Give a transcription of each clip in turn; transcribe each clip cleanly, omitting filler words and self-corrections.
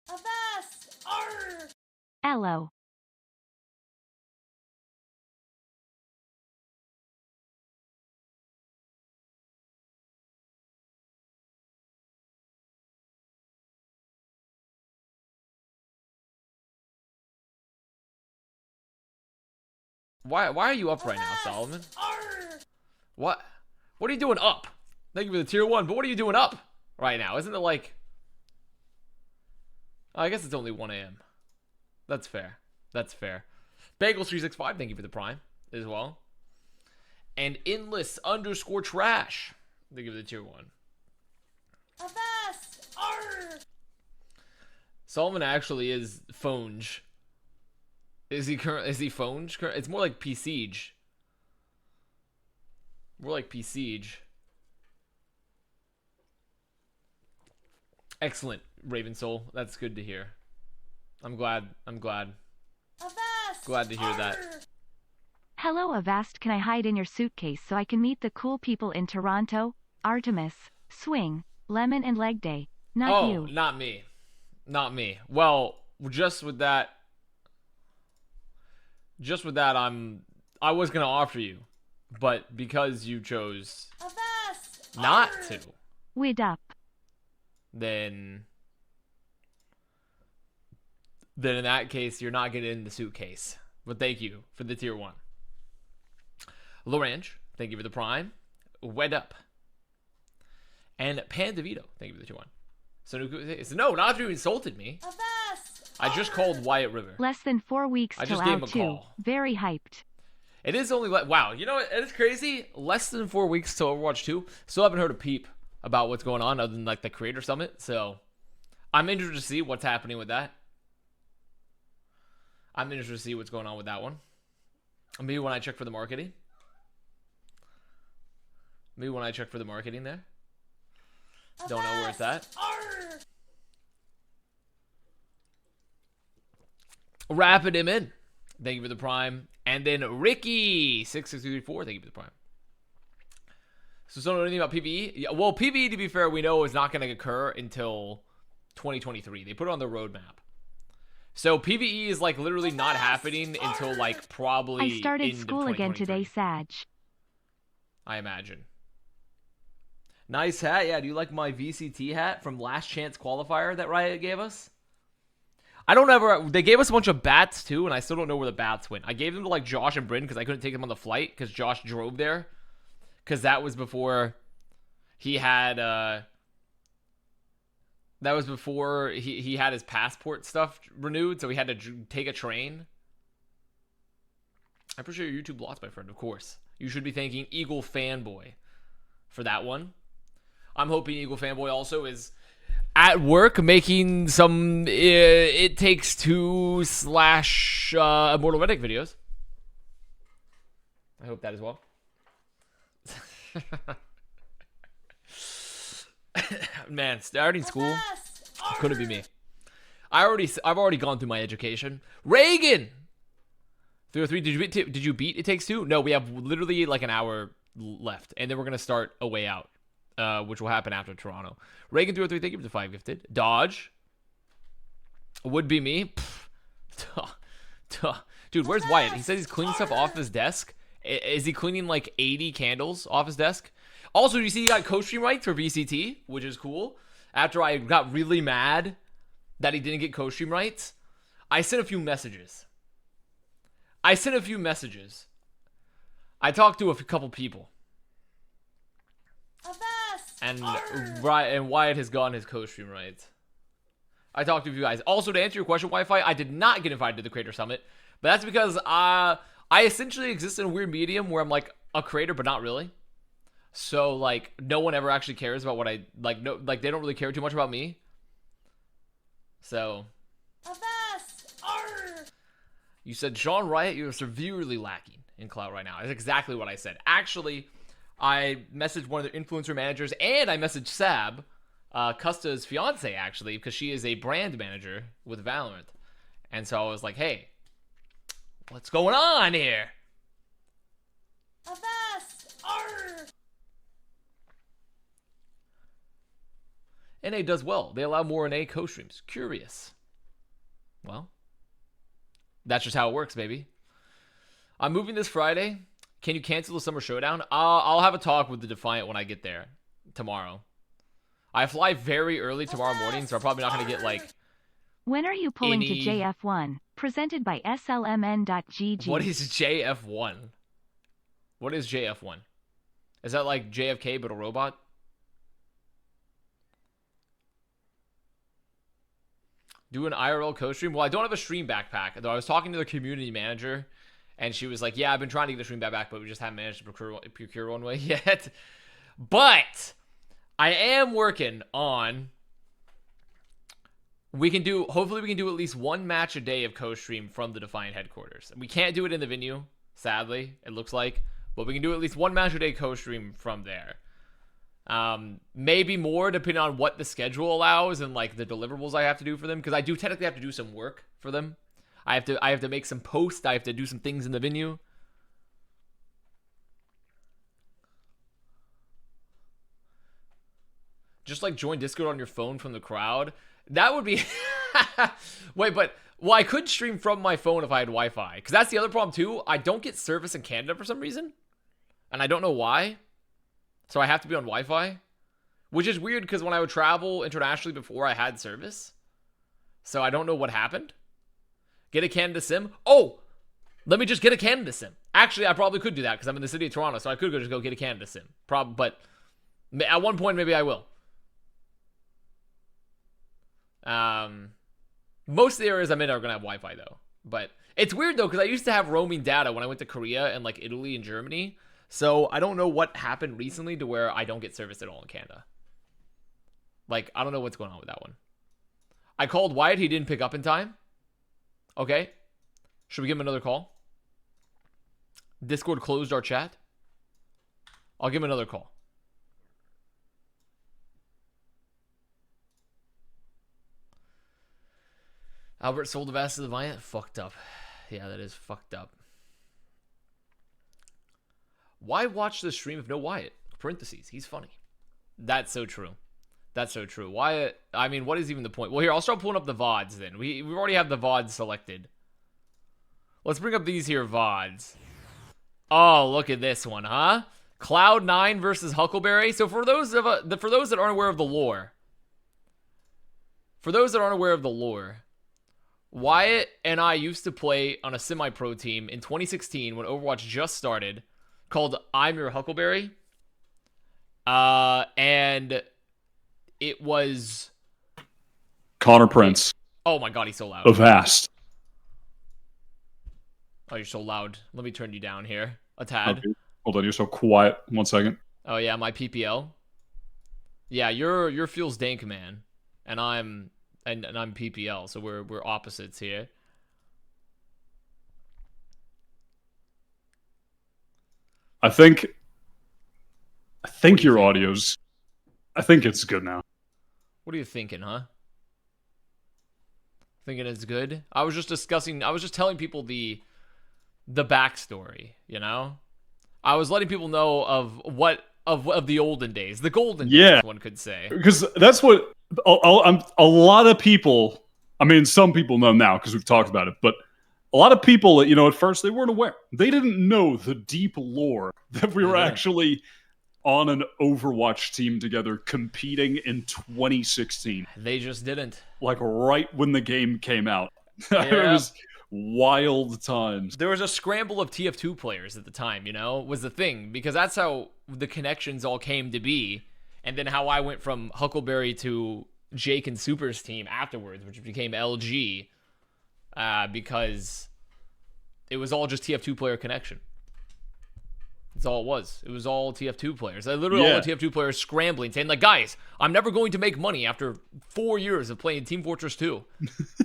Avast! Arr! Hello. Why are you up right now, Solomon? What are you doing up? Thank you for the tier 1, but what are you doing up right now? Isn't it like... Oh, I guess it's only 1 a.m. That's fair. That's fair. Bagels365, thank you for the prime as well. And endless_trash, thank you for the tier 1. Avast! Arr! Solomon actually is Fonge. Is he Fonge? It's more like P-Siege. More like P-Siege. Excellent, Raven Soul. That's good to hear. I'm glad. Avast! Glad to hear Arr! that. Hello Avast, can I hide in your suitcase so I can meet the cool people in Toronto? Artemis, Swing, Lemon and Leg Day. Not you. Not me. Not me. Well, just with that, I was gonna offer you, but because you chose Avast! not Arr! to, Wid up. then in that case, you're not getting in the suitcase. But thank you for the tier 1. Lorange, thank you for the prime. Wed up. And Pan DeVito, thank you for the tier 1. So no, not after you insulted me. Avast! I just called Wyatt River. Less than 4 weeks I till just gave him out a 2. call. Very hyped. It is only like, wow, you know what? It is crazy. Less than 4 weeks till Overwatch 2. Still haven't heard a peep about what's going on other than like the Creator Summit. So I'm interested to see what's happening with that. I'm interested to see what's going on with that one. Maybe when I check for the marketing. Maybe when I check for the marketing there. Don't know where it's at. Arr! Rapid him in. Thank you for the prime. And then Ricky6634, thank you for the prime. So don't know anything about PvE? Yeah, well, PvE, to be fair, we know is not going to occur until 2023. They put it on the roadmap. So PvE is like literally not happening until like probably I started end of school again 2023. today, Sag. I imagine. Nice hat. Yeah, do you like my VCT hat from Last Chance Qualifier that Riot gave us? They gave us a bunch of bats too, and I still don't know where the bats went. I gave them to like Josh and Bryn because I couldn't take them on the flight because Josh drove there. Because that was before he had, that was before he had his passport stuff renewed, so he had to take a train. I appreciate your YouTube lots, my friend, of course. You should be thanking TheEagleFanboy for that one. I'm hoping TheEagleFanboy also is at work making some It Takes Two / Immortal Medic videos. I hope that as well. Man, starting school couldn't be me. I've already gone through my education. Reagan 303, did you beat It Takes Two? No, we have literally like an hour left, and then we're gonna start A Way Out, which will happen after Toronto. Reagan 303, thank you for the 5 gifted. Dodge would be me. Dude, where's Wyatt? He says he's cleaning stuff off his desk. Is he cleaning like 80 candles off his desk? Also, you see he got co-stream rights for VCT, which is cool. After I got really mad that he didn't get co-stream rights, I sent a few messages. I talked to a couple people. And Wyatt has gotten his co-stream rights. I talked to a few guys. Also, to answer your question, Wi-Fi, I did not get invited to the Creator Summit. But that's because I essentially exist in a weird medium where I'm like a creator, but not really. So like no one ever actually cares about what I like. No, like they don't really care too much about me. So. Avast! Arr! You said, Sean Riot, you're severely lacking in clout right now. That's exactly what I said. Actually, I messaged one of the influencer managers, and I messaged Sab, Custa's fiance, actually, because she is a brand manager with Valorant. And so I was like, hey, what's going on here? Avast! Arr! NA does well. They allow more NA co-streams. Curious. Well, that's just how it works, baby. I'm moving this Friday. Can you cancel the Summer Showdown? I'll have a talk with the Defiant when I get there tomorrow. I fly very early tomorrow morning, so I'm probably not going to get, like... When are you pulling any... to JF1? Presented by SLMN.GG. What is JF1? What is JF1? Is that like JFK but a robot? Do an IRL co-stream? Well, I don't have a stream backpack. Though I was talking to the community manager, and she was like, yeah, I've been trying to get a stream backpack, but we just haven't managed to procure one way yet. But I am working on... Hopefully we can do at least one match a day of co-stream from the Defiant headquarters. We can't do it in the venue, sadly, it looks like. But we can do at least one match a day co-stream from there. Maybe more, depending on what the schedule allows and like the deliverables I have to do for them. Because I do technically have to do some work for them. I have to make some posts. I have to do some things in the venue. Just like join Discord on your phone from the crowd. That would be... Wait, but... Well, I could stream from my phone if I had Wi-Fi. Because that's the other problem, too. I don't get service in Canada for some reason. And I don't know why. So I have to be on Wi-Fi. Which is weird, because when I would travel internationally before, I had service. So I don't know what happened. Get a Canada SIM? Oh! Let me just get a Canada SIM. Actually, I probably could do that, because I'm in the city of Toronto. So I could just go get a Canada SIM. But at one point, maybe I will. Most of the areas I'm in are gonna have Wi-Fi though, but it's weird though because I used to have roaming data when I went to Korea and like Italy and Germany, so I don't know what happened recently to where I don't get service at all in Canada. Like, I don't know what's going on with that one. I called Wyatt, he didn't pick up in time. Okay, should we give him another call? Discord closed our chat. I'll give him another call. Albert sold Avast and Wyatt? Fucked up. Yeah, that is fucked up. Why watch the stream if no Wyatt? Parentheses. He's funny. That's so true. That's so true. Wyatt, I mean, what is even the point? Well, here, I'll start pulling up the VODs then. We already have the VODs selected. Let's bring up these here VODs. Oh, look at this one, huh? Cloud9 versus Huckleberry. So for those that aren't aware of the lore, Wyatt and I used to play on a semi-pro team in 2016 when Overwatch just started called I'm Your Huckleberry. And it was... Connor Prince. Oh my god, he's so loud. Avast. Oh, you're so loud. Let me turn you down here a tad. Okay. Hold on, you're so quiet. 1 second. Oh yeah, my PPL. Yeah, you're Fuel's Dank Man, and I'm PPL, so we're opposites here. I think your audio's... I think it's good now. What are you thinking, huh? Thinking it's good? I was just telling people the backstory, you know? I was letting people know of the olden days. The golden days, one could say. Because that's what a lot of people, I mean, some people know now because we've talked about it, but a lot of people, you know, at first they weren't aware. They didn't know the deep lore that we were actually on an Overwatch team together competing in 2016. They just didn't. Like right when the game came out. Yeah. It was wild times. There was a scramble of TF2 players at the time, you know, was the thing. Because that's how the connections all came to be. And then how I went from Huckleberry to Jake and Super's team afterwards, which became LG. Because it was all just TF2 player connection. That's all it was. It was all TF2 players. Literally all the TF2 players scrambling, saying, like, guys, I'm never going to make money after 4 years of playing Team Fortress 2.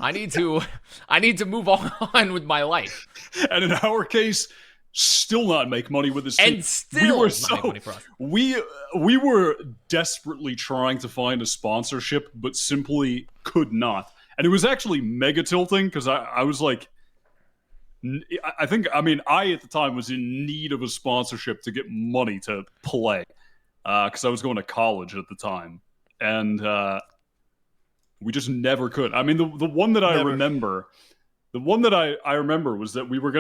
I need to move on with my life. And in our case, still not make money with this team. And still not make money for us. We were desperately trying to find a sponsorship, but simply could not. And it was actually mega tilting, because I was like... I at the time was in need of a sponsorship to get money to play because I was going to college at the time. And We just never could. I mean, the one that I Never. remember, the one that I remember was that we were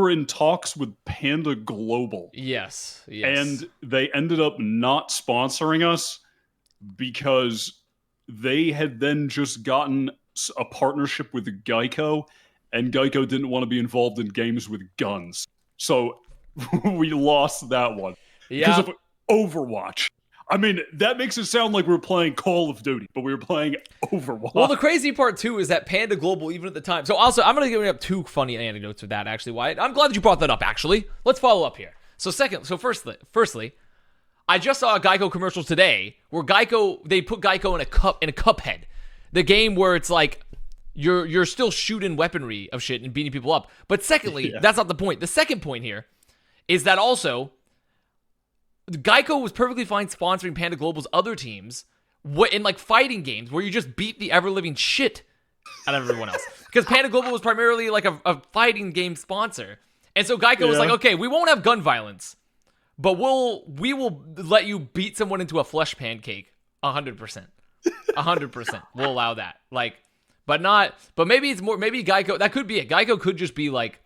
in talks with Panda Global. Yes. And they ended up not sponsoring us because they had then just gotten a partnership with Geico, and Geico didn't want to be involved in games with guns. So we lost that one because of Overwatch. I mean, that makes it sound like we were playing Call of Duty, but we were playing Overwatch. Well, the crazy part, too, is that Panda Global, even at the time... So, also, I'm going to give up 2 funny anecdotes with that, actually, Wyatt. I'm glad that you brought that up, actually. Let's follow up here. So, firstly, I just saw a Geico commercial today where they put Geico in a Cuphead. The game where it's like, you're still shooting weaponry of shit and beating people up. But secondly, that's not the point. The second point here is that also... Geico was perfectly fine sponsoring Panda Global's other teams in like fighting games where you just beat the ever-living shit out of everyone else. Because Panda Global was primarily like a fighting game sponsor. And so Geico was like, okay, we won't have gun violence, but we will let you beat someone into a flesh pancake 100%. 100%. We'll allow that. Like, but maybe Geico, that could be it. Geico could just be like,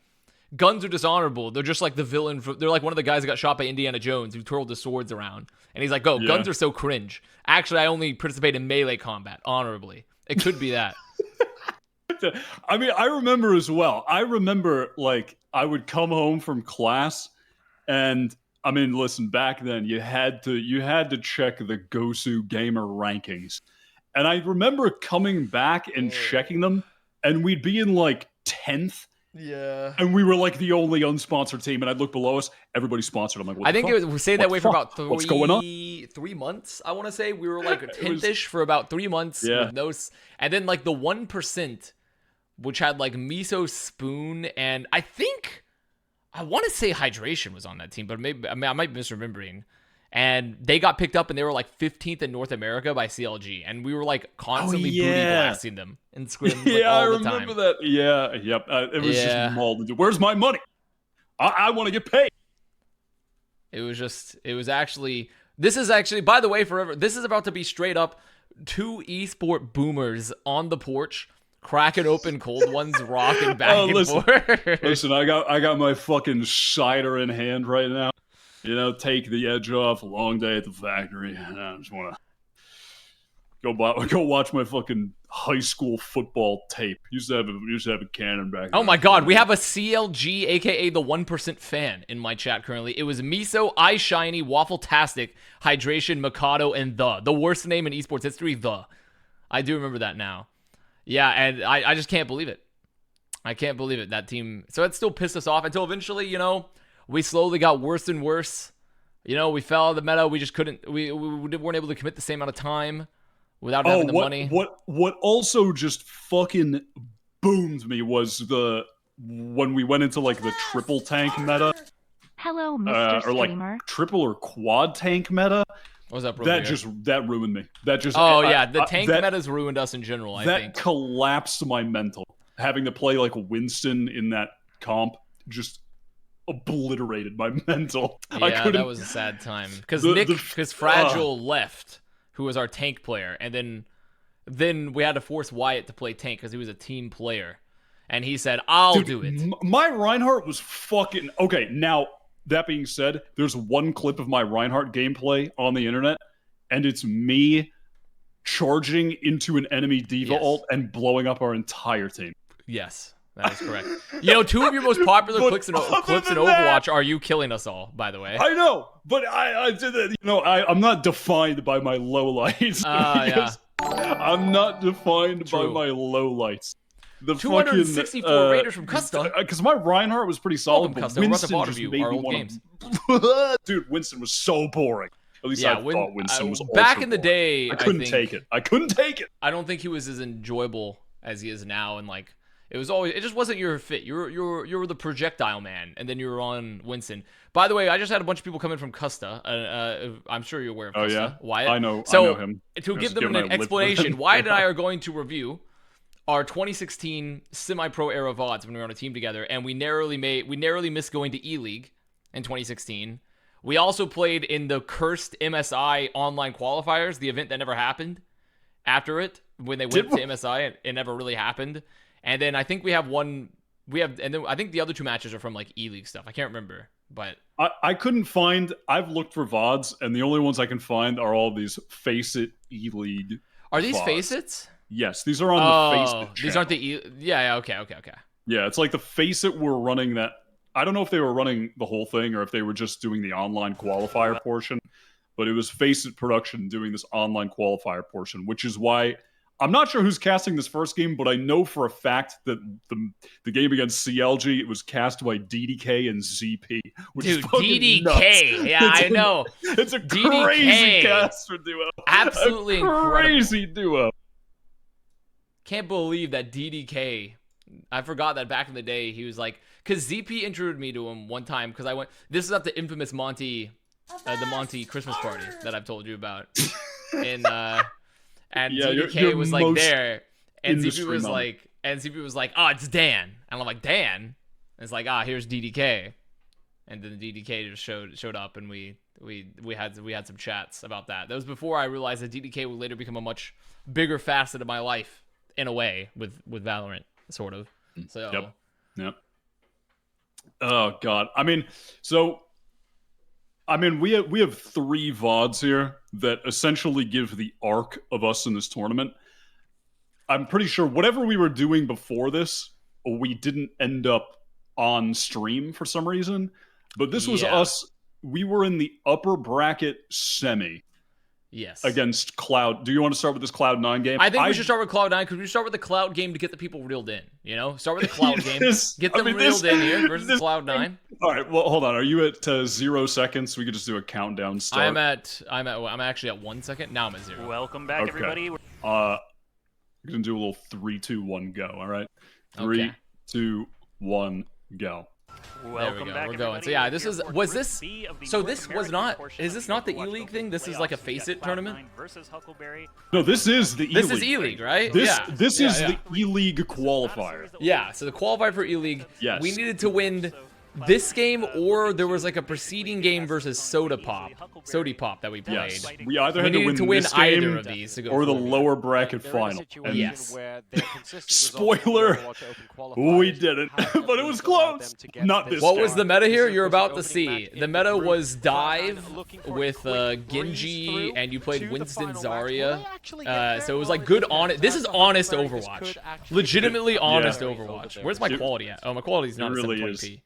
guns are dishonorable. They're just like the villain. They're like one of the guys that got shot by Indiana Jones who twirled the swords around. And he's like, guns are so cringe. Actually, I only participate in melee combat honorably. It could be that. I mean, I remember as well. I remember, like, I would come home from class, and I mean, listen, back then you had to check the Gosu Gamer rankings. And I remember coming back and checking them, and we'd be in like 10th. Yeah. And we were like the only unsponsored team, and I'd look below us, everybody's sponsored. I'm like, what I think it was stayed that way for about What's going on? 3 months, I want to say. We were like 10th-ish for about 3 months with no... And then like the 1%, which had like Miso Spoon, and I want to say Hydration was on that team, but maybe I might be misremembering. And they got picked up, and they were like 15th in North America by CLG, and we were like constantly booty blasting them in scrims like, all the time. I remember that. Yeah, yep. It was just mauled into. Where's my money? I want to get paid. This is actually, by the way, forever. This is about to be straight up 2 esport boomers on the porch, cracking open cold ones, rocking back and forth. Listen, I got my fucking cider in hand right now. You know, take the edge off. A long day at the factory. I just want to go watch my fucking high school football tape. Used to have a cannon back. Oh my god, we have a CLG, aka the 1% fan, in my chat currently. It was Miso, iShiny, Waffle-tastic, Hydration, Mikado, and the worst name in esports history. I do remember that now. Yeah, and I just can't believe it. I can't believe it. That team. So it still pissed us off until eventually, you know. We slowly got worse and worse. You know, we fell out of the meta. We just couldn't. We weren't able to commit the same amount of time without having the money. What also just fucking boomed me was when we went into like the triple tank meta. Hello, Mr. Or like Streamer. triple or quad tank meta. What was up, bro? That ruined me. That just the tank metas ruined us in general. I think that collapsed my mental. Having to play like Winston in that comp just obliterated my mental. Yeah, that was a sad time because Fragile left, who was our tank player, and then we had to force Wyatt to play tank because he was a team player, and he said, "I'll do it." My Reinhardt was fucking okay. Now that being said, there's one clip of my Reinhardt gameplay on the internet, and it's me charging into an enemy D.Va ult and blowing up our entire team. Yes. That is correct. You know, 2 of your most popular clips in Overwatch are you killing us all, by the way. I know, but I did that. You know, I'm not defined by my lowlights. Yeah. I'm not defined by my lowlights. The 264 Raiders from Custom. Because my Reinhardt was pretty solid, but Winston just made me our old want games. Dude, Winston was so boring. At least I thought Winston was back in the day. I couldn't take it. I couldn't take it. I don't think he was as enjoyable as he is now, and like. It just wasn't your fit. You were the projectile man, and then you were on Winston. By the way, I just had a bunch of people come in from Custa. I'm sure you're aware of Custa. Oh yeah, Wyatt. I know him. To give them an explanation, Wyatt and I are going to review our 2016 semi-pro era VODs when we were on a team together, and we narrowly missed going to E-League in 2016. We also played in the cursed MSI online qualifiers, the event that never happened. after it when they went to MSI. It never really happened. And then I think we have one. And then I think the other 2 matches are from like E-League stuff. I can't remember, but I couldn't find. I've looked for VODs, and the only ones I can find are all these Face It E-League. Are these VODs. Face Its? Yes, these are on the Face It. These aren't the Yeah. Okay. Yeah, it's like the Face It were running that. I don't know if they were running the whole thing or if they were just doing the online qualifier portion, but it was Face It Production doing this online qualifier portion, which is why I'm not sure who's casting this first game, but I know for a fact that the game against CLG, it was cast by DDK and ZP. Which Dude, is fucking DDK. nuts. Yeah, I know. It's a DDK. crazy caster duo. Absolutely crazy duo. Can't believe that DDK. I forgot that back in the day he was like, because ZP introduced me to him one time because I went. This is at the infamous Monty, the Monty Christmas party that I've told you about, and DDK was like there, and ZP was like, oh, it's Dan, and I'm like, Dan, and it's like, here's DDK, and then DDK just showed up, and we had some chats about that. That was before I realized that DDK would later become a much bigger facet of my life in a way with Valorant, sort of. So yep. Oh God. I mean, we have 3 VODs here that essentially give the arc of us in this tournament. I'm pretty sure whatever we were doing before this, we didn't end up on stream for some reason. But this was us. We were in the upper bracket semi. Yes. Against Cloud. Do you want to start with this Cloud9 game? I think we should start with Cloud9 because we start with the Cloud game to get the people reeled in. You know, start with the Cloud game, get them reeled in here versus Cloud9. All right. Well, hold on. Are you at 0 seconds? We could just do a countdown start. I'm actually at 1 second. Now I'm at 0. Welcome back, everybody. We're gonna do a little 3, 2, 1, go. All right. 3, 2, 1, go. Welcome back, we're going. So yeah, this is this was not. Is this not the E-League thing? This is like a Face It tournament. No, this is the E-League. This is E-League, right? This is the E-League qualifier. Yeah. So the qualifier for E-League. Yes. We needed to win this game, or there was like a preceding game versus Sody Pop that we played. Yes. We either had to needed win this game either of these to go or the forward. lower bracket final. And yes. Spoiler, we didn't, but it was close. Not this What time. was the meta here? You're about to see. The meta was Dive with Genji, and you played Winston Zarya. So it was like good honest. This is honest Overwatch. Legitimately honest Overwatch. Where's my quality at? Oh, my quality's not at 720p.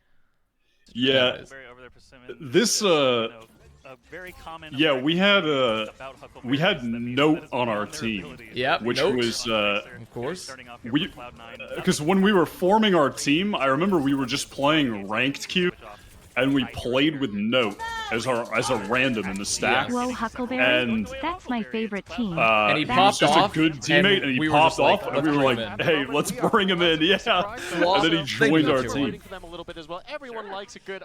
Yeah, this yeah, we had Note on our team. Yep, which Note. was of course because when we were forming our team, I remember we were just playing ranked queue, and we played with Note as a random in the stack. Whoa, Huckleberry, and that's my favorite team. And he was popped just off, a good teammate, and he we were popped just like, off, and we were like, let's "Hey, let's bring him in." Yeah, and then he joined our team.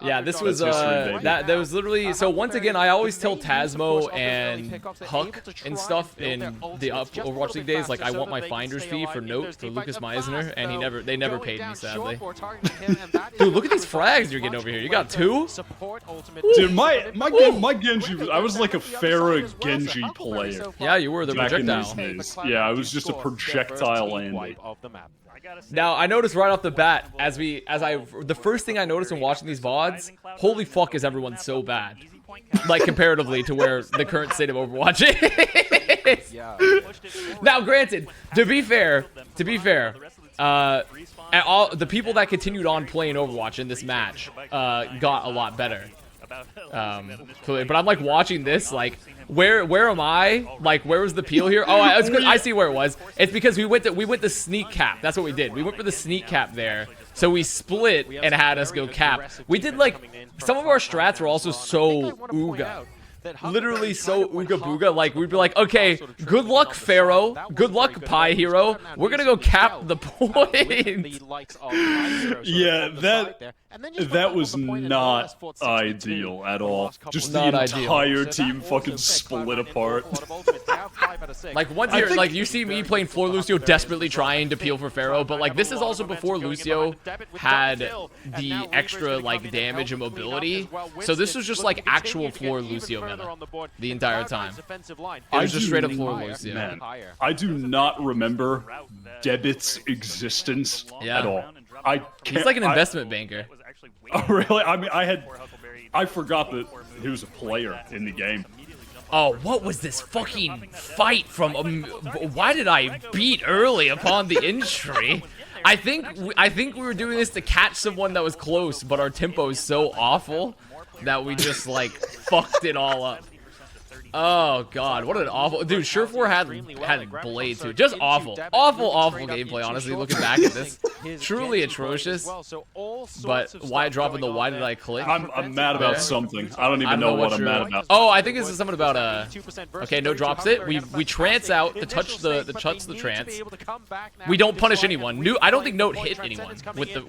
Yeah, this was that was literally. So once again, I always tell Tasmo and Huck and stuff in the Overwatch League days, like I want my finder's fee for Note for Lucas Meisner, and they never paid me, sadly. Dude, look at these frags you're getting over here. You got 2? Dude, my Genji, I was like a Pharah Genji player. Yeah, you were the Back in projectile. those days. Yeah, I was just a projectile Andy. Now I noticed right off the bat, the first thing I noticed when watching these VODs, holy fuck, is everyone so bad, like comparatively to where the current state of Overwatch is. Now, granted, to be fair, all the people that continued on playing Overwatch in this match got a lot better. But I'm like watching this, like where am I? Like, where was the peel here? Oh, it's good. I see where it was. It's because we went to sneak cap. That's what we did. We went for the sneak cap there. So we split and had us go cap. We did like some of our strats were also so ooga. Literally so ooga booga. Like we'd be like, okay, good luck Pharaoh, good luck Pie Hero, we're gonna go cap the point. Yeah, that was not ideal at all. Just the entire team fucking split apart. Like once you're like, you see me playing Floor Lucio desperately trying to peel for Pharaoh, but like this is also before Lucio had the extra like damage and mobility. So this was just like actual Floor Lucio meta. the entire time. It I was just do straight up not- floor loose. Yeah. Man, I do not remember Debit's existence Yeah. at all. I can't. He's like an investment banker. Oh, really? I mean, I forgot that he was a player in the game. Oh, what was this fucking fight from? Why did I beat early upon the entry? I think we were doing this to catch someone that was close, but our tempo is so awful that we just like fucked it all up. Oh god, what an awful dude. Surefour had blade too. Just awful gameplay. Honestly, looking back at this, truly atrocious. But why dropping the why did I click? I'm mad about something. I don't even know what I'm mad about. Oh, I think this is something about okay, no drops it. We trance out to touch the trance. We don't punish anyone. I don't think Note hit anyone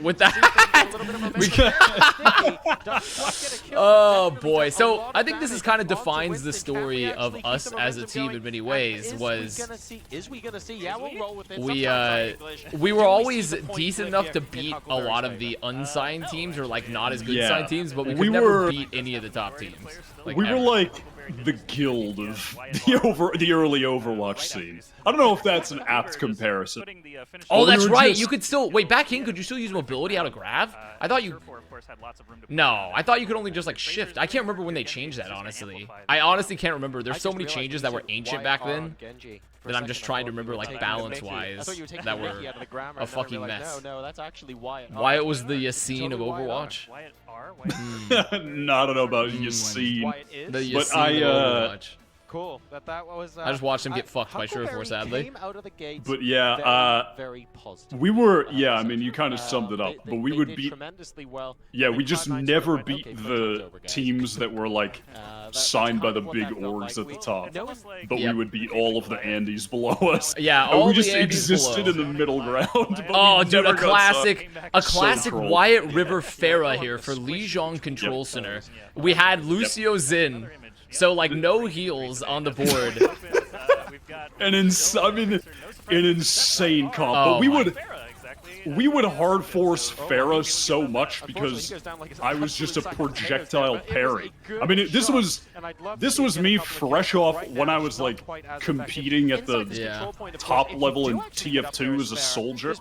with that. Oh boy. So I think this is kind of defines the story of us as a team in many ways. We were always decent enough to beat a lot of the unsigned teams or like not as good signed teams, but we never beat any of the top teams. We were like the guild of the early Overwatch scene. I don't know if that's an apt comparison. Oh, that's right. You could still wait back in. Could you still use mobility out of Grav? I thought you. No, I thought you could only just like shift. I can't remember when they changed that. Honestly, I honestly can't remember. There's so many changes that were ancient back then that I'm just trying to remember like balance-wise that were a fucking mess. Wyatt was the Yassine of Overwatch. No, I don't know about Yassine, The but Yassine of Overwatch. Cool. That was. I just watched him get fucked by Surefour, sadly. But yeah, we were. Yeah, I mean, you kind of summed it up. But we would beat. Yeah, we just never beat the teams that were like signed by the big orgs at the top. But we would beat all of the Andes below us. Yeah, all we the just Andes existed below. in the middle ground. Oh, dude, a classic trolled. Wyatt River Farah here for Lijiang Control Center. We had Lucio Zin. So, like, no heals on the board. An insane comp. But we would hard force Farah so much because I was just a projectile parry. I mean, this was me fresh off when I was like competing at the top level in TF2 as a soldier.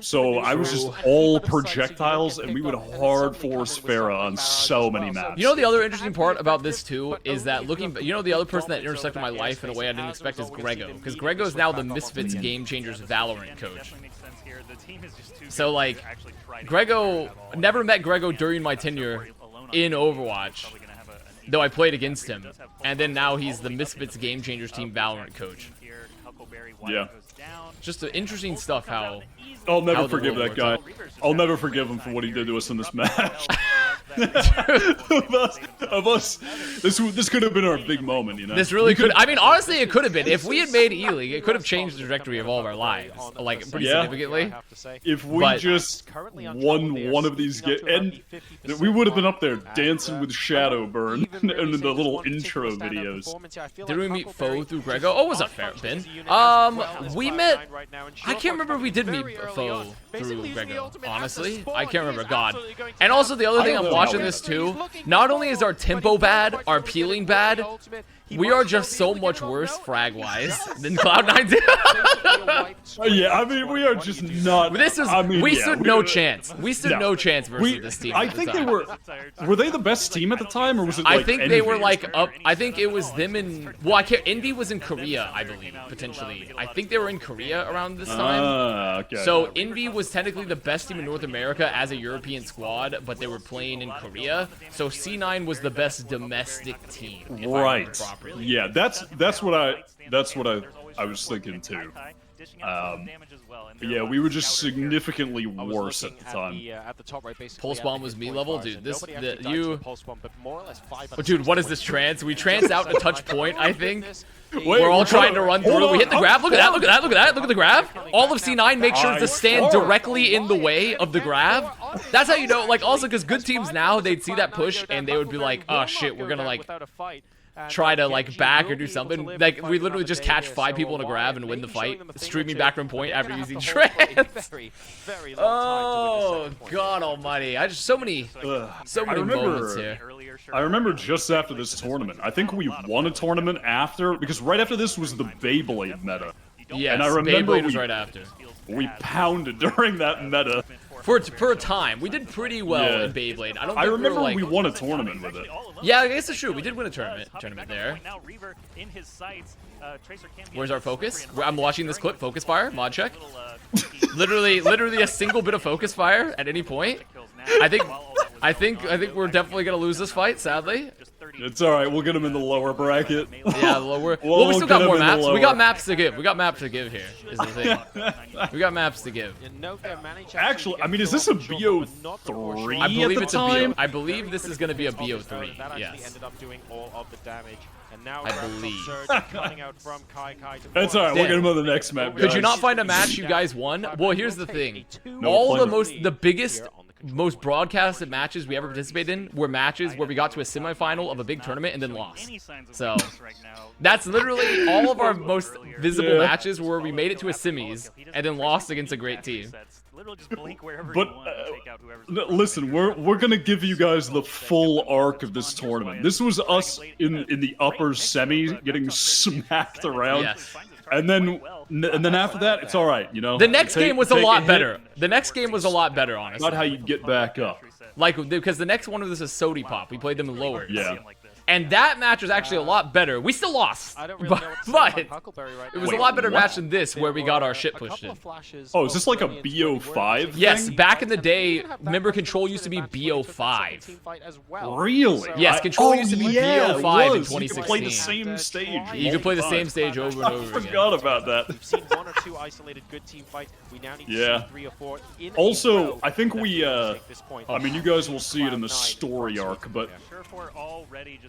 So I was just all projectiles, and we would hard force Farah on so many maps. You know the other interesting part about this too is that the other person that intersected my life in a way I didn't expect is Grego, because Grego is now the Misfits Game Changers Valorant coach. So like, Grego, never met Grego during my tenure in Overwatch, though I played against him, and then now he's the Misfits Game Changers team Valorant coach. Yeah. Just important stuff how... I'll never forgive that guy. I'll never forgive him for what he did to us in this match. of us, this could have been our big moment, you know. This really could. I mean, honestly, it could have been. If we had made E-League, it could have changed the trajectory of all of our lives, like pretty significantly. If we just won one of these games, and we would have been up there dancing with Shadowburn and the little intro videos. Did we meet Foe through Grego? Oh, was a fair bin. We met. I can't remember if we did meet Foe through Grego. Honestly, I can't remember. God. And also the other thing I'm watching this too. Not only is our tempo bad, our peeling bad, we are just so much worse frag-wise than Cloud9 did. Yeah, I mean, we are just not... We stood no chance. We stood no chance versus this team. I think they were... Were they the best team at the time, or was it like I think they were like up... I think it was them and... Well, I can't... Envy was in Korea, I believe, potentially. I think they were in Korea around this time. Okay. So Envy was technically the best team in North America as a European squad, but they were playing in Korea. So C9 was the best domestic team. Right. Yeah, that's what I was thinking too. Yeah, we were just significantly worse at the time. Pulse Bomb was me level, dude. Dude, what is this trance? We trance out to touch point, I think. We're all trying to run through. We hit the grab. Look at that. Look at that. Look at that. Look at the grab. All of C9 make sure to stand directly in the way of the grab. That's how you know. Like, also, because good teams now, they'd see that push and they would be like, oh shit, we're gonna like try to like back or do something. Like, we literally just catch 5 people in a grab and win the fight, streaming back from point after using trance. Oh god almighty. I just so many moments here. I remember just after this tournament. I think we won a tournament after, because right after this was the Beyblade meta. Yes, And I remember Beyblade was right after. We pounded during that meta. For a time, we did pretty well Yeah. in Beyblade. I don't. I Think remember we, we were, like, won a tournament with it. Yeah, I guess it's true. We did win a tournament there. Where's our focus? I'm watching this clip. Focus fire. Mod check. literally a single bit of focus fire at any point. I think we're definitely gonna lose this fight. Sadly. It's all right. We'll get him in the lower bracket. Yeah, lower. We'll Well, we still got get more him in the maps. We lower. got maps to give. We got maps to give here. Is the thing. We got maps to give. Actually, I mean, is this a BO3 I believe at the it's time? a BO. I believe this is gonna be a BO3. That actually Yes. ended up doing all of the damage. And now I believe. Surge coming out from Kai to That's all right. We'll get him on the next map, guys. Could you not find a match you guys won? Well, here's the thing. No, All the plenty. biggest, most broadcasted matches we ever participated in were matches where we got to a semifinal of a big tournament and then lost. So that's literally all of our most visible matches where we made it to a semis and then lost against a great team. But listen, we're gonna give you guys the full arc of this tournament. This was us in the upper semi getting smacked around, Yes. and then after that, it's all right. You know, The next game was a take lot hit. better. The next game was a lot better, honestly. Not how you get back up. Like, because the next one was a Sody Pop. We played them in lowers. Yeah. And that match was actually a lot better. We still lost. I don't really But, know what's going on but with Huckleberry right it was now. a lot better what? match than this where we got our shit pushed in. Oh, is this like a BO5 Yes, thing? back in the day, remember Control used to be BO5. Really? Yes, Control used to be yeah, it BO5 in was. You could play the 2016. same stage. You could play the multiple same times. stage over and I over again. forgot about that. We've seen one or two isolated good team fights. We now need to Yeah. see 3 or 4 in a Also, row I think that we, will take this point. I mean, you guys will see it in the story arc, but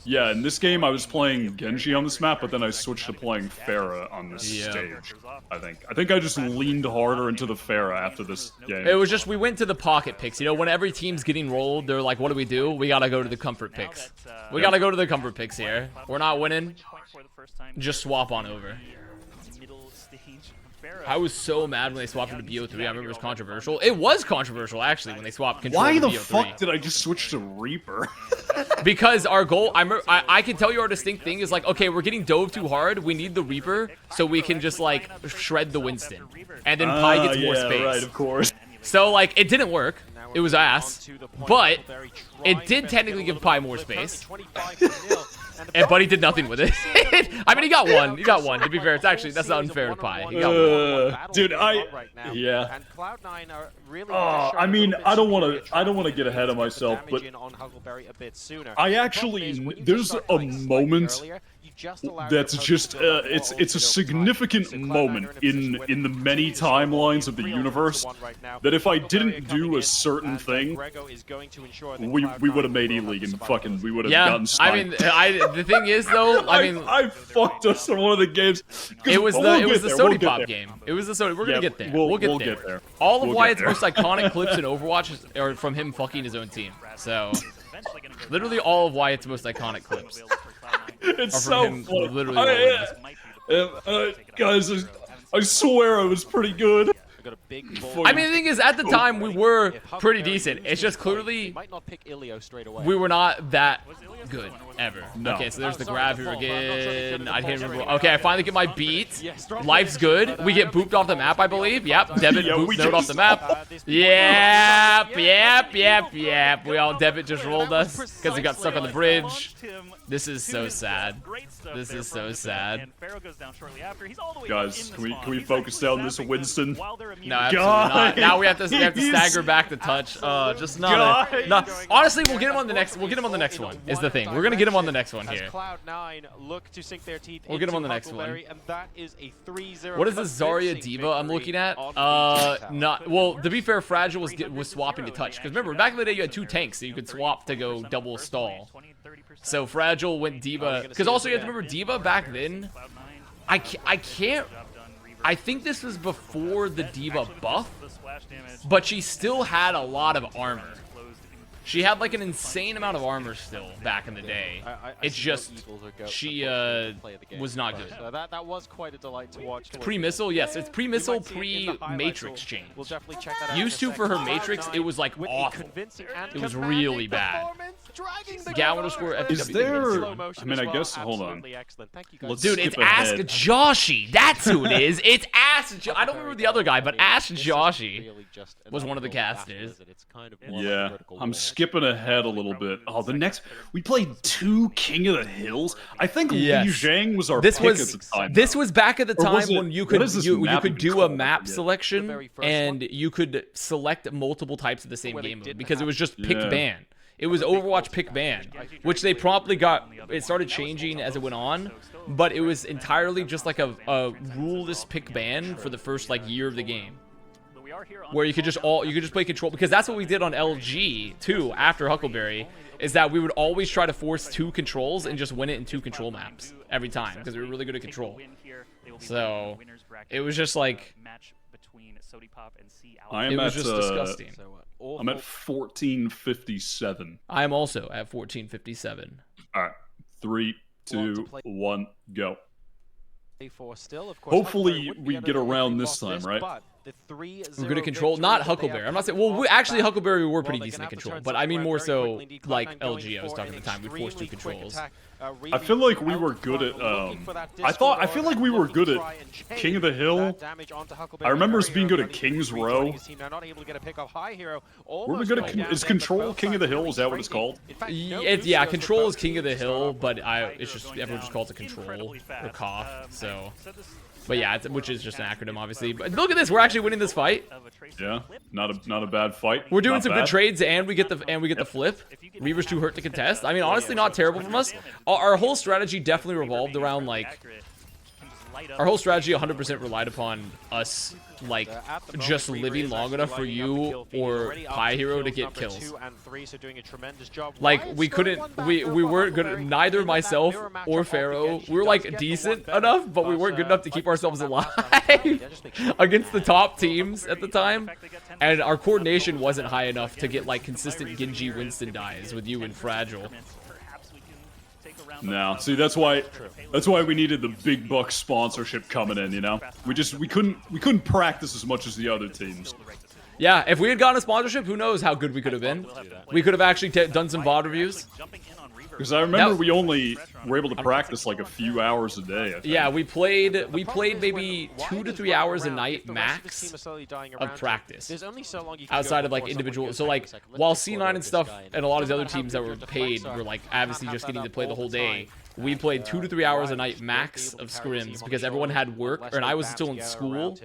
yeah, in this game I was playing Genji on this map, but then I switched to playing Pharah on this Yeah. stage. I think I just leaned harder into the Pharah after this game. It was just, we went to the pocket picks. You know, when every team's getting rolled, they're like, what do? We gotta go to the comfort picks. We gotta go to the comfort picks here. We're not winning. Just swap on over. I was so mad when they swapped into BO3. I remember it was controversial. It was controversial, actually, when they swapped Control Why to the BO3. fuck did I just switch to Reaper? Because our goal, I can tell you our distinct thing is like, okay, we're getting dove too hard. We need the Reaper so we can just like shred the Winston, and then Pi gets more space. Right, of course. So like, it didn't work. It was ass, but it did technically give Pi more space. And Buddy did nothing with it. I mean, he got one. He got one. To be fair, it's actually, that's not unfair to Pi. He got one. Dude, yeah. I mean, I don't want to get ahead of myself, but I actually, there's a moment that's just, it's a significant moment in the many timelines of the universe that if I didn't do a certain thing, we would have made E-League and fucking, we would have gotten sniped. I mean, the thing is though, I mean, I fucked us on one of the games. it was the Sody Pop game. It was the Sody. We're gonna get there. We'll get get there. there. All of We'll Wyatt's get there. most iconic clips in Overwatch are from him fucking his own team. So, literally all of Wyatt's most iconic clips It's are so from him funny. literally. Guys, I swear I was pretty good. I mean, the thing is, at the time we were pretty decent. It's just clearly we were not that good ever. No. Okay, so there's the grab here again. I can't remember. Okay, I finally get my beat. Life's good. We get booped off the map, I believe. Yep, Devitt Yeah, we booped Node off the map. Yep. We all Devitt just rolled us because he got stuck on the bridge. This is so sad. This is so sad. Guys, can we focus down this Winston? No, absolutely not. Now we have to stagger back to touch. Just not. Honestly, we'll get him on the next. We'll get him on the next one. Is the thing. We're gonna get him on the next one here. We'll get him on the next one. What is this Zarya Diva I'm looking at? Not well. To be fair, Fragile was swapping to touch because remember back in the day you had 2 tanks so you could swap to go double stall. So Fragile went Diva because also you have to remember Diva back then. I can't. I think this was before the Diva buff, but she still had a lot of armor. She had like an insane amount of armor still back in the day. It's just she was not good. That was quite a delight to watch. Pre-missile, yes, it's pre-missile, pre-matrix change. We'll definitely check that out. Used to for her matrix, it was like awful. It was really bad. Gowan score. Is there? I mean, I guess. Hold on. Let's Dude, it's skip Ask ahead. Joshi. That's who it is. It's Ask. I don't remember the other guy, but Ask Joshi was one of the casters. Yeah, I'm skipping ahead a little bit. Oh, the next we played 2 King of the Hills. I think Yes. Li Zhang was our This pick was at the time. this was back at the Or time was it- when you what could is this you map could even do a called? map Yeah. selection The very first and you could select multiple types of the same Where they game mode didn't because it have- was just pick Yeah. ban. It was Overwatch pick ban, which they promptly got. It started changing as it went on, but it was entirely just like a ruleless pick ban for the first like year of the game, where you could just play control, because that's what we did on LG too after Huckleberry. Is that we would always try to force 2 controls and just win it in 2 control maps every time because we were really good at control. So it was just like I it am was at just disgusting. I'm at 1457. I am also at 1457. All right, 3, 2, 1, go. Still, of course, Hopefully Huckleberry wouldn't we be under get the around victory this loss time, right? but the 3-0 We're good at control. victory Not that they Huckleberry. have I'm not saying. come Well, off actually, the bat. Huckleberry we were Well, pretty they're decent gonna at have to control, turn but I mean something more around very so quickly. Indeed, like Cloud9 going LG. I was for talking an at the time. We forced 2 extremely quick controls. attack. I feel like we out were good front, at. looking for that I feel like we were looking good to at try and chain King of the Hill. that damage onto Huckleberry I remember us very being good early. at King's Rejoining Row. his team now, not able to get a pick off High Hero. Were we Almost good going at? down Is there, but Control both King of the sides Hill? Is that what it's trading. called? In fact, no Yeah, Lucios for control is both King of the teams. Hill, but it's just everyone just calls it control or cough. So, but yeah, which is just an acronym, obviously. But look at this, we're actually winning this fight. Yeah, not a bad fight. We're doing Not some bad. good trades, and we get the flip. Reaver's too hurt to contest. I mean, honestly, not terrible from us. Our whole strategy definitely revolved around like. Our whole strategy 100% relied upon us, like, just living long enough for you or High Hero to get kills. Like, we couldn't, we weren't good, neither myself or Pharaoh, we were, like, decent enough, but we weren't good enough to keep ourselves alive against the top teams at the time. And our coordination wasn't high enough to get, like, consistent Genji Winston dies with you and Fragile. No, see that's why we needed the big buck sponsorship coming in. You know, we couldn't practice as much as the other teams. Yeah, if we had gotten a sponsorship, who knows how good we could have been. We could have actually done some VOD reviews. Because I remember we only were able to practice like a few hours a day. I think. Yeah, we played maybe 2 to 3 hours a night max of practice. Outside of like individual, so like while C9 and stuff and a lot of the other teams that were paid were like obviously just getting to play the whole day. We played 2 to 3 hours a night max of scrims because everyone had work, and I was still in school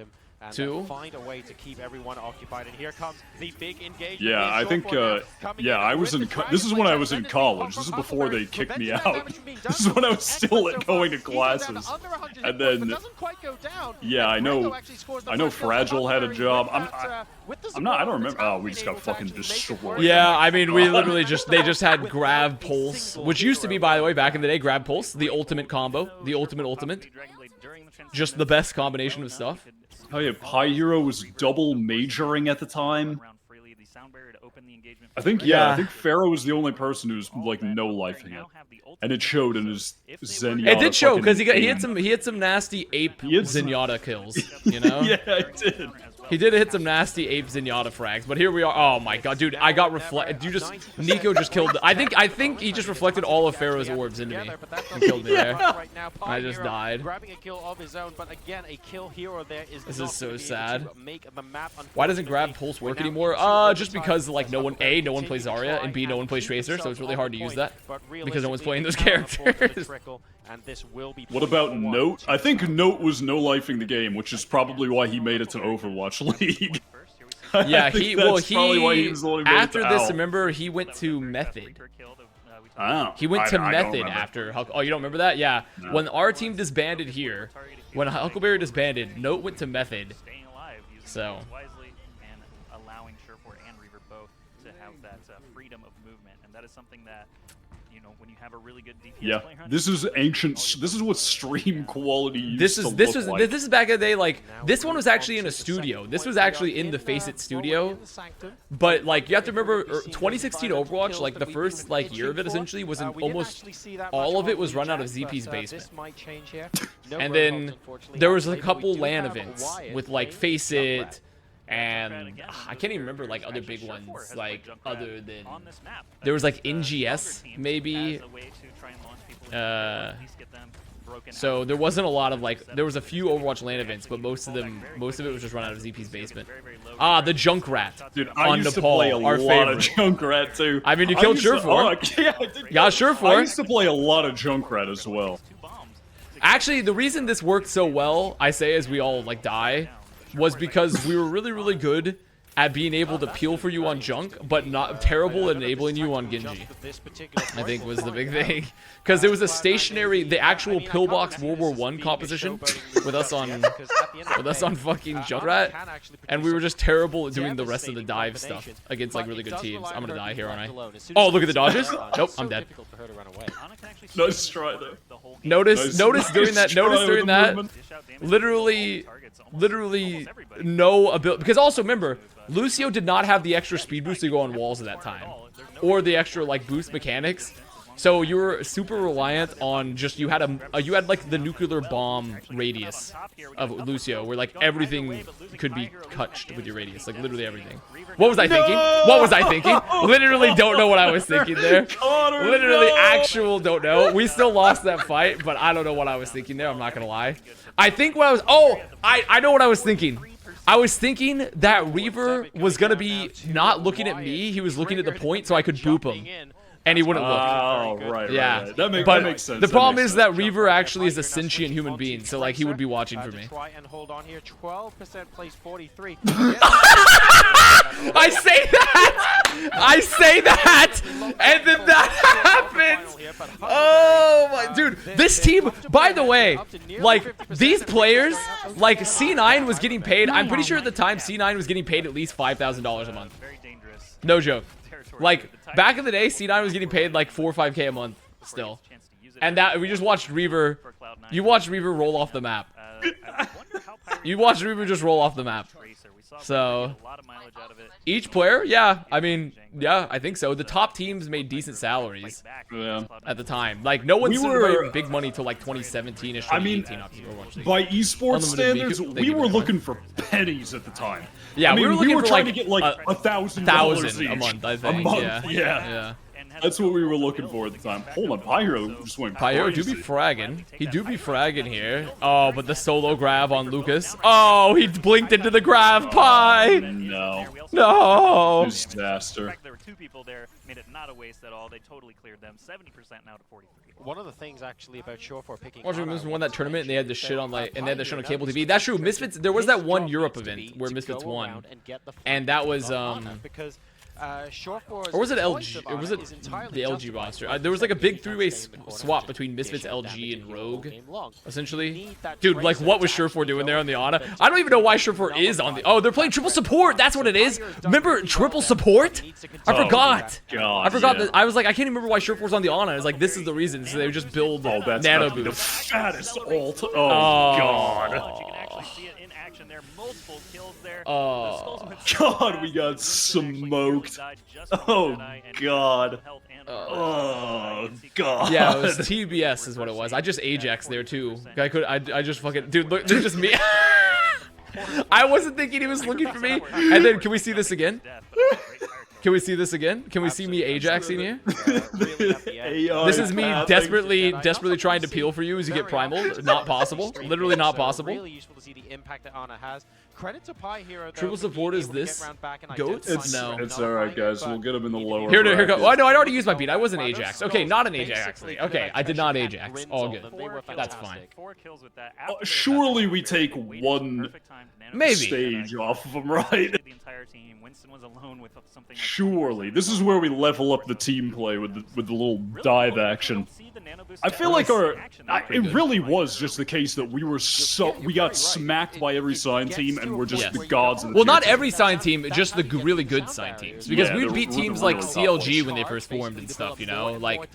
too. Find a way to keep everyone occupied, and here comes the big engagement. Yeah, I think. Yeah, I was in. This is when I was in college. This is before they kicked me out. This is when I was still going to classes. And then. Yeah, I know. I know. Fragile had a job. I'm not. I don't remember. Oh, we just got fucking destroyed. Yeah, I mean, we literally they just had grab pulse, which used to be, by the way, back in the day, grab pulse, the ultimate combo, the ultimate. Just the best combination of stuff. Oh yeah, High Hero was double majoring at the time. I think I think Pharaoh was the only person who's like no lifing it, and it showed in his Zenyatta. It did show because he fucking hit some nasty ape had some- Zenyatta kills, you know. Yeah, I did. He did hit some nasty ape Zenyatta frags, but here we are. Oh my god, dude! I got Nico just killed. I think he just reflected all of Pharaoh's orbs into me and killed me there. I just died. Grabbing a kill of his own, but again, a kill here or there is This not is so gonna be able sad. to make the map, Why doesn't grab pulse work anymore? Just because like no one plays Zarya, and B, no one plays Tracer, so it's really hard to use that because no one's playing those characters. What about Note? I think Note was no-lifing the game, which is probably why he made it to Overwatch League. Yeah, That's probably why he was the one who made it after to this, Owl. remember, he went to Method. Oh, He went to I don't Method remember. after Huck. Oh, you don't remember that? Yeah. No. When our team disbanded here, when Huckleberry disbanded, Note went to Method. So. freedom of movement, and that is something that, you know, when you have a really good DPS Yeah, player on this your is team, ancient. This is what stream quality used This to is look like. this is back in the day. Like this one was actually in a studio. This was actually in the Face It studio. But like you have to remember, 2016 Overwatch, like the first like year of it essentially was in almost all of it was run out of ZP's basement. And then there was a couple LAN events with like Face It. And I can't even remember like other big ones, like other than there was like NGS maybe. So there wasn't a lot of like there was a few Overwatch LAN events, but most of it was just run out of ZP's basement. Ah, the Junkrat. Dude, I on used to Nepal, play a our lot of favorite. Junkrat too. I mean, you killed Surefour. Yeah, I did. Yeah, Surefour. I used to play a lot of Junkrat as well. Actually, the reason this worked so well, I say as we all like die, was because we were really, really good at being able to peel for you on Junk, but not terrible at enabling you on Genji. I think was the big thing. Because it was a stationary, the actual pillbox World War I composition with us on fucking Junkrat, and we were just terrible at doing the rest of the dive stuff against like really good teams. I'm gonna die here, aren't I? Oh, look at the dodges. Nope, I'm dead. Nice try though. Notice during that. Notice during that. Literally no ability, because also remember, Lucio did not have the extra speed boost to go on walls at that time, or the extra like boost mechanics. So you were super reliant on just you had like the nuclear bomb radius of Lucio, where like everything could be touched with your radius, like literally everything. What was I thinking? What was I thinking? Literally don't know what I was thinking there. Literally actual don't know. We still lost that fight, but I don't know what I was thinking there. I'm not gonna lie. I think what I was. Oh, I know what I was thinking. I was thinking that Reaver was gonna be not looking at me. He was looking at the point, so I could boop him. And he wouldn't look. Oh, right. Yeah. Right. That makes sense. The problem is that Reaver actually is a sentient human being, so like he would be watching for me. I say that, and then that happens. Oh my, dude, this team. By the way, like these players, like C9 was getting paid. I'm pretty sure at the time C9 was getting paid at least $5,000 a month. No joke. Like back in the day, C9 was getting paid like 4 or 5K a month still, and that we just watched Reaver. You watched Reaver roll off the map. You watched Reaver just roll off the map. So each player, yeah, I mean, yeah, I think so. The top teams made decent salaries at the time. Like no one started making big money till like 2017ish. I mean, by esports standards, we were looking for pennies at the time. Yeah, I mean, we were trying like to get like $1,000 a month, I think. Yeah. That's what we were looking for at the time. Hold on, Pyro just went crazy. Pyro do be fragging. He do be fragging here. Oh, but the solo grab on Lucas. Oh, he blinked into the grab. Pie. No. No. Disaster. There were 2 people there, made it not a waste at all. They totally cleared them. 70% now to 43. One of the things actually about Surefour picking. Watching Misfits won that tournament, and they had to shit on like, and they had to shit on cable TV. That's true. Misfits. There was that one Europe event where Misfits won, and that was or was it LG? Or was it the LG roster? There was like a big 3-way swap between Misfits, LG, and Rogue, essentially. Dude, like what was Surefour doing there on the Ana? I don't even know why Surefour is on the. Oh, they're playing triple support. That's what it is. Remember triple support? I forgot. God, I forgot that. I was like, I can't even remember why Surefour's on the Ana. I was like, this is the reason. So they would just build nano the boost. fattest ult. Oh God. You can actually see it in action there. Multiple kills there. Oh God, we got smoked. Oh God. Oh God. Yeah, it was TBS is what it was. I just Ajax there too. I just fucking dude. Look, there's just me. I wasn't thinking he was looking for me. And then can we see this again? Can we see this again? Can we see me Ajaxing here? This is me desperately trying to peel for you as you get primal. Not possible. Literally not possible. Really useful to see the impact that Ana has. Credit to Pi Hero. Triple support is this goats? No. It's alright, guys. We'll get him in the lower. Here go. Oh, no, I'd already used my beat. I wasn't Ajax. Okay, not an Ajax actually. Okay, I did not Ajax. All good. That's fine. Surely we take one maybe stage off of him, right? The entire team. Winston was alone with something like Surely, this is where we level up the team play with the little dive action. I feel like it really was just the case that we got smacked by every sign team and we're just the gods of the Well, not tier every sign team, just the really good sign teams. Because we would beat teams like CLG when they first formed and stuff, you know? Like,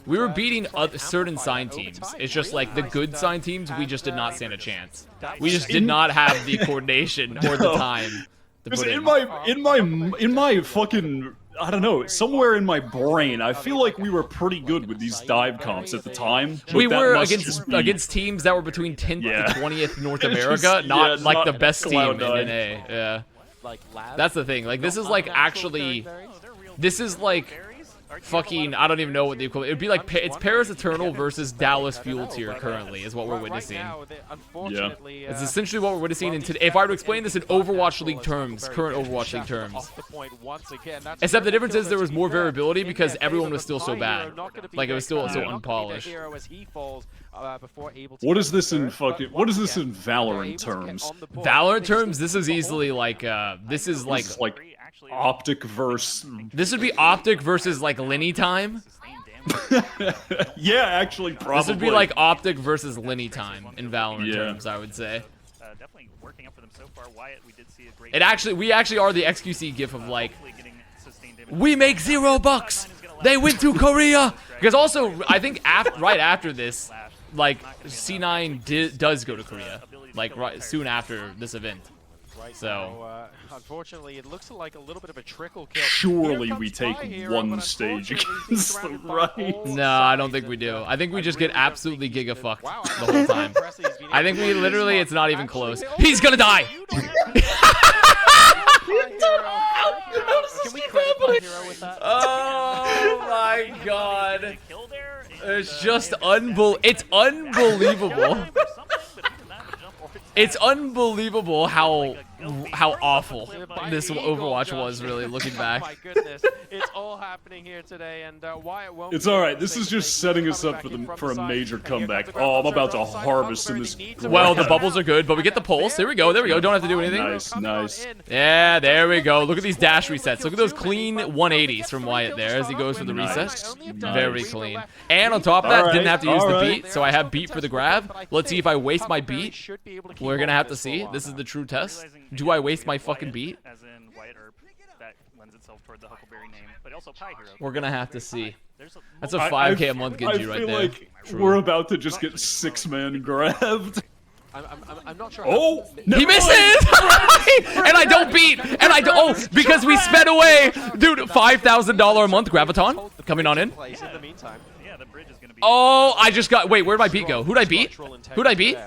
we were beating certain sign teams. It's just like the good sign teams, we just did not stand a chance. We just did not have the coordination or the time to put in. In my fucking, I don't know, somewhere in my brain, I feel like we were pretty good with these dive comps at the time. We were against teams that were between 10th to 20th North America, not the best team in NA. Yeah. That's the thing. Like, this is like actually, this is like fucking, I don't even know what the equivalent. It'd be like it's Paris Eternal versus Dallas Fuel Tier currently is what we're witnessing. Yeah. It's essentially what we're witnessing. And if I were to explain this in Overwatch League terms, current Overwatch League terms, except the difference is there was more variability because everyone was still so bad. Like, it was still so unpolished. What is this in Valorant terms? Valorant terms, this is easily like this is like Optic versus. This would be Optic versus like Linny time. Yeah, actually, probably. This would be like Optic versus Linny time in Valorant terms, I would say. Definitely working up for them so far. Wyatt, we did see a great. We actually are the XQC gif of like, we make $0. They went to Korea. Because also, I think right after this, like C9 does go to Korea, like soon after this event. So, unfortunately, it looks like a little bit of a trickle kill. Surely we take one stage against them, right? No, I don't think we do. I think we just get absolutely giga fucked the whole time. I think we literally, it's not even close. He's gonna die! Oh my god. It's just it's unbelievable. It's unbelievable how awful this Overwatch was, really, looking back. My goodness, it's all happening here today, and Wyatt won't. It's all right. This is just setting us up for a major comeback. Oh, I'm about to harvest in this. Well, the bubbles are good, but we get the pulse. There we go. There we go. Don't have to do anything. Nice. Yeah, there we go. Look at these dash resets. Look at those clean 180s from Wyatt there as he goes for the reset. Very clean. And on top of that, didn't have to use the beat, so I have beat for the grab. Let's see if I waste my beat. We're gonna have to see. This is the true test. Do I waste my fucking beat? As in Wyatt Earp, that lends itself toward the Huckleberry name, but also Pie Hero. We're gonna have to see. That's a 5K a month Genji right there. I feel like we're about to just get 6-man grabbed. I'm not sure. Oh, he misses! And I don't beat! And I don't. Oh, because we sped away! Dude, $5,000 a month Graviton coming on in. Oh, I just got. Wait, where'd my beat go? Who'd I beat? Who'd I beat?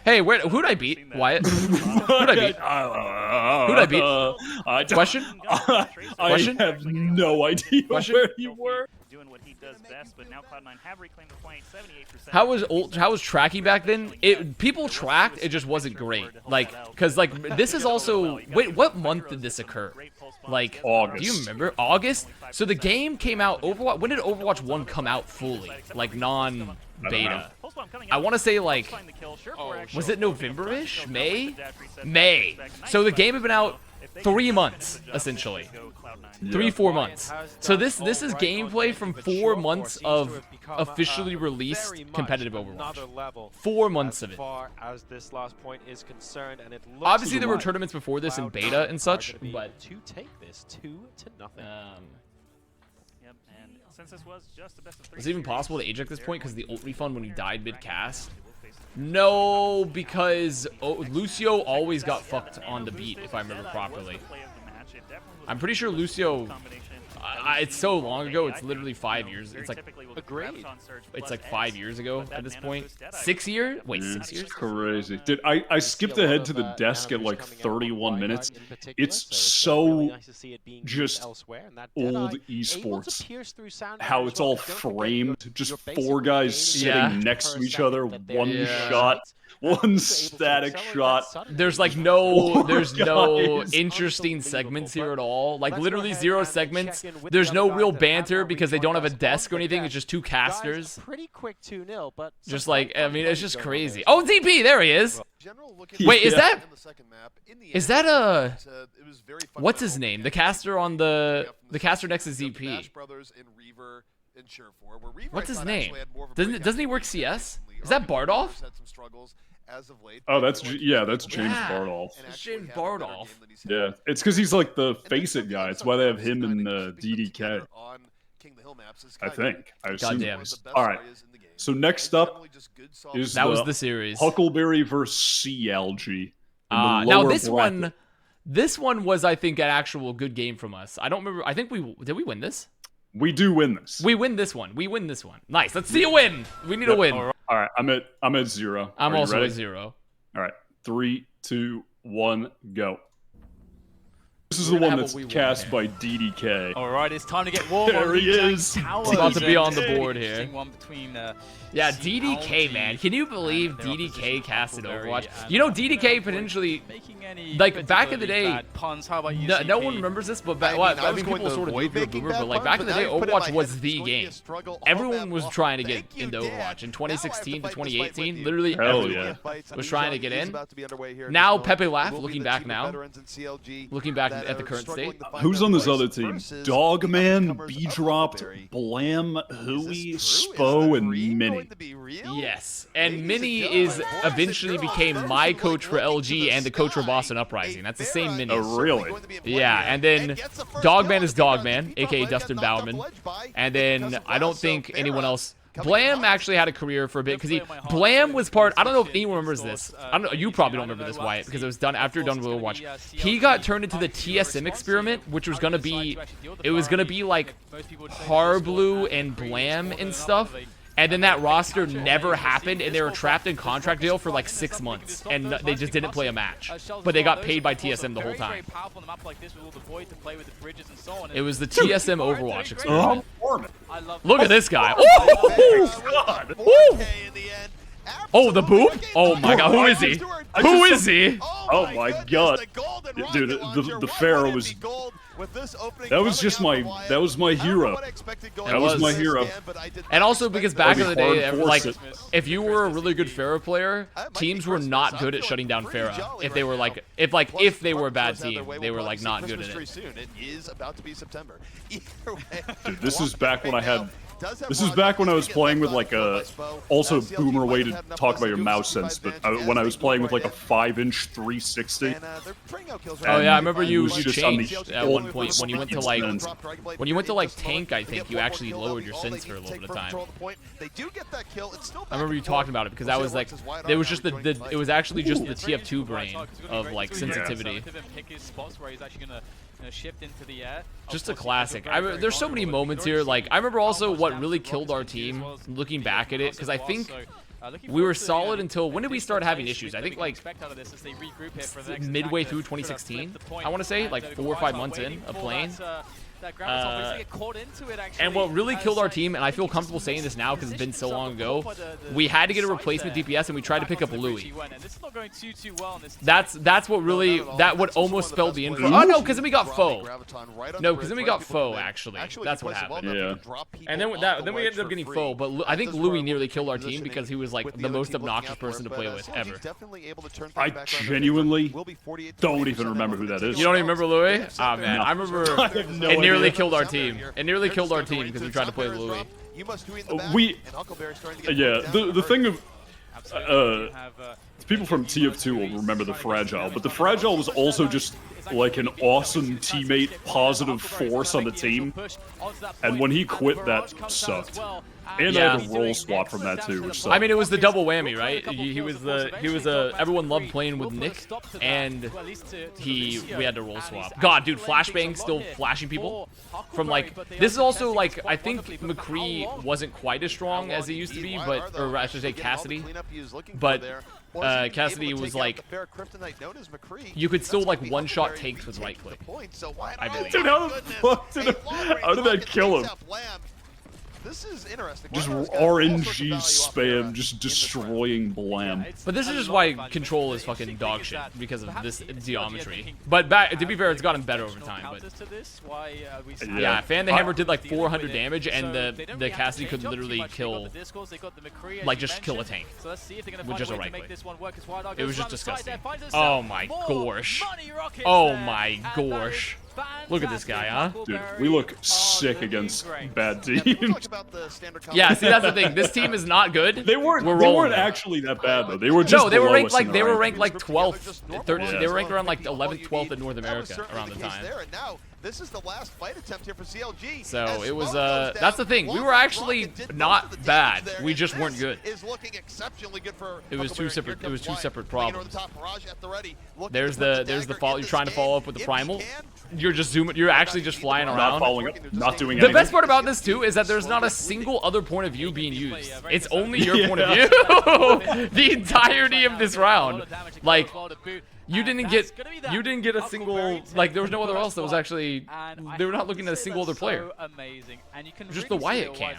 Hey, who'd I beat? Wyatt? Who'd I beat? Who'd I beat? Question? I have no idea where you were. Doing what he does best, but now Cloud9 have reclaimed the point, 78%. How was tracking back then? People tracked, it just wasn't great. Like, cause like this is also wait, what month did this occur? Like, August. Do you remember? August? So the game came out. Overwatch. When did Overwatch 1 come out fully? Like non-beta. I want to say like, was it November-ish? May? May. So the game had been out 3 months essentially. 3-4 months. So this is gameplay from 4 months of officially released competitive Overwatch. 4 months of it. Obviously there were tournaments before this in beta and such, but to take this 2-0. is it even possible to age at this point because the ult refund when he died mid-cast? No, because Lucio always got fucked on the beat, if I remember properly. I'm pretty sure Lucio, it's so long ago, it's literally 5 years. It's like, it's like 5 years ago at this point. 6 years? Wait, 6 years? Crazy. Dude, I skipped ahead to the desk at like 31 minutes. It's so just old esports. How it's all framed. Just 4 guys sitting next to each other. One shot. One static shot. There's like no interesting segments here at all. Like literally 0 segments. there's no real banter because they don't have a desk or anything. It's just two casters. Pretty quick 2-0, but Just like, I mean, it's just crazy. Oh, DP, there he is. Wait, is that a, what's his name? The caster on the caster next to ZP. What's his name? Doesn't he work CS? Is that Bardolph? Oh, that's James Bardolph. It's James Bardolph. Yeah, it's because he's like the face it guy. It's why they have him and DDK. I think. I assume. Goddamn. All right. So next up is That was the series. Huckleberry versus CLG. Now this one was, I think, an actual good game from us. I don't remember. I think did we win this? We do win this. We win this one. We win this one. Nice. Let's see a win. We need a win. All right. I'm at 0. I'm Are you also ready? at 0. All right. 3, 2, 1, go. This is the one that's cast by DDK. All right, it's time to get warm. There he is. It's about to be on the board here. One between, Yeah, CLG, DDK, man. Can you believe DDK casted Overwatch? and You know, DDK potentially, making any like, back in the day, bad puns. How about you, no CP? one remembers this, but back, I mean, people sort of do if you're a boomer, but like back in the day, Overwatch was the game. Everyone was trying to get into Overwatch. In 2016 to 2018, literally Hell everyone yeah. was trying to get in. Now, Pepe Laugh, looking back now, looking back at the current state. Who's on this other team? Dogman, B-Dropped, Blam, Hui, Spo, and Mini. Yes, and Mini is eventually became my coach for LG and the coach for Boston Uprising. That's the same Mini. Oh, really? Yeah, and then Dogman is Dogman, aka Dustin Bowerman, and then I don't think anyone else. Blam actually had a career for a bit because Blam was part. I don't know if anyone remembers this. I don't know. You probably don't remember this, Wyatt, because it was done after done with Overwatch. He got turned into the TSM experiment, which was gonna be, it was gonna be like Harblue and Blam and stuff. And then that roster never happened, and they were trapped in contract deal for like 6 months, and they just didn't play a match. But they got paid by TSM the whole time. It was the TSM Overwatch experiment. Look at this guy. Oh, God. Oh, the boop? Oh my God, who is he? Who is he? Oh my God, dude, the Pharaoh was. That was just my hero. That was my hero. And also because back in the day, like, it. if you were a really good Pharah player, teams were not good at shutting down Pharah. If they were like, if they were a bad team, they were like not good at it. Dude, this is back when I had. This is back when I was playing with like a, also boomer way to talk about your mouse sense, but when I was playing with like a 5-inch 360. Oh yeah, I remember you just on the changed at one point when you went to like tank. I think you actually lowered your sense for a little bit of time. I remember you talking about it because I was like, it was just it was actually just the TF2 brain of like sensitivity. Just a classic. There's so many moments here. Like I remember also what really killed our team, looking back at it, because I think we were solid until, when did we start having issues? I think like midway through 2016, I want to say, like 4 or 5 months in of playing. And what really killed our team, and I feel comfortable saying this now because it's been so long ago, we had to get a replacement DPS and we tried to pick up Louis. That's what really, that would almost spell the end for. Oh no, because then we got Foe. No, because then we got Foe actually. That's what happened. Yeah. And then we ended up getting Foe, but I think Louis nearly killed our team because he was like the most obnoxious person to play with ever. I genuinely don't even remember who that is. You don't even remember Louis? Ah man, No. I remember. I have no It nearly idea. killed our team. It nearly killed our team because we tried to play Louis. The thing of people from TF2 will remember the Fragile, but the Fragile was also just like an awesome teammate, positive force on the team. And when he quit, that sucked. And I had a roll swap from that too, which sucked. I mean, it was the double whammy, right? He was everyone loved playing with Nick, and we had to roll swap. God, dude, Flashbang still flashing people from like, this is also like, I think McCree wasn't quite as strong as he used to be, but, or I should say Cassidy, but Cassidy was like, you could still like one-shot takes with right click, I believe. Dude, how did that kill him? this is interesting. Just Wyatt's got all sorts of RNG value off spam, their, just in this destroying Blam. But this is just why Control is fucking dog shit because of this geometry. But to be fair, it's gotten better over time. But yeah, Fan the Hammer did like 400 damage, and the Cassidy could literally kill, like just kill a tank with just a right click. It was just disgusting. Oh my gosh. Oh my gosh. Look at this guy, huh? Dude, we look sick against bad teams. Yeah, see, that's the thing. This team is not good. They weren't. We're They rolling weren't them. actually that bad though. They were just. No, they were below ranked us in like the they were rankings. ranked like 12th, 13th. Yeah. They were ranked around like 11th, 12th in North America around the time. This is the last fight attempt here for CLG. So it was that's the thing. We were actually not bad. We just weren't good. It was two separate. It was two separate problems. There's the follow. You're trying to follow up with the primal. You're just zooming. You're actually just flying Not around. following up. Not doing The anything. best part about this too is that there's not a single other point of view being used. It's only your point of view. The entirety of this round, like. You didn't get a single, like there was no other else that was actually, they were not looking at a single other player. Just the Wyatt cam.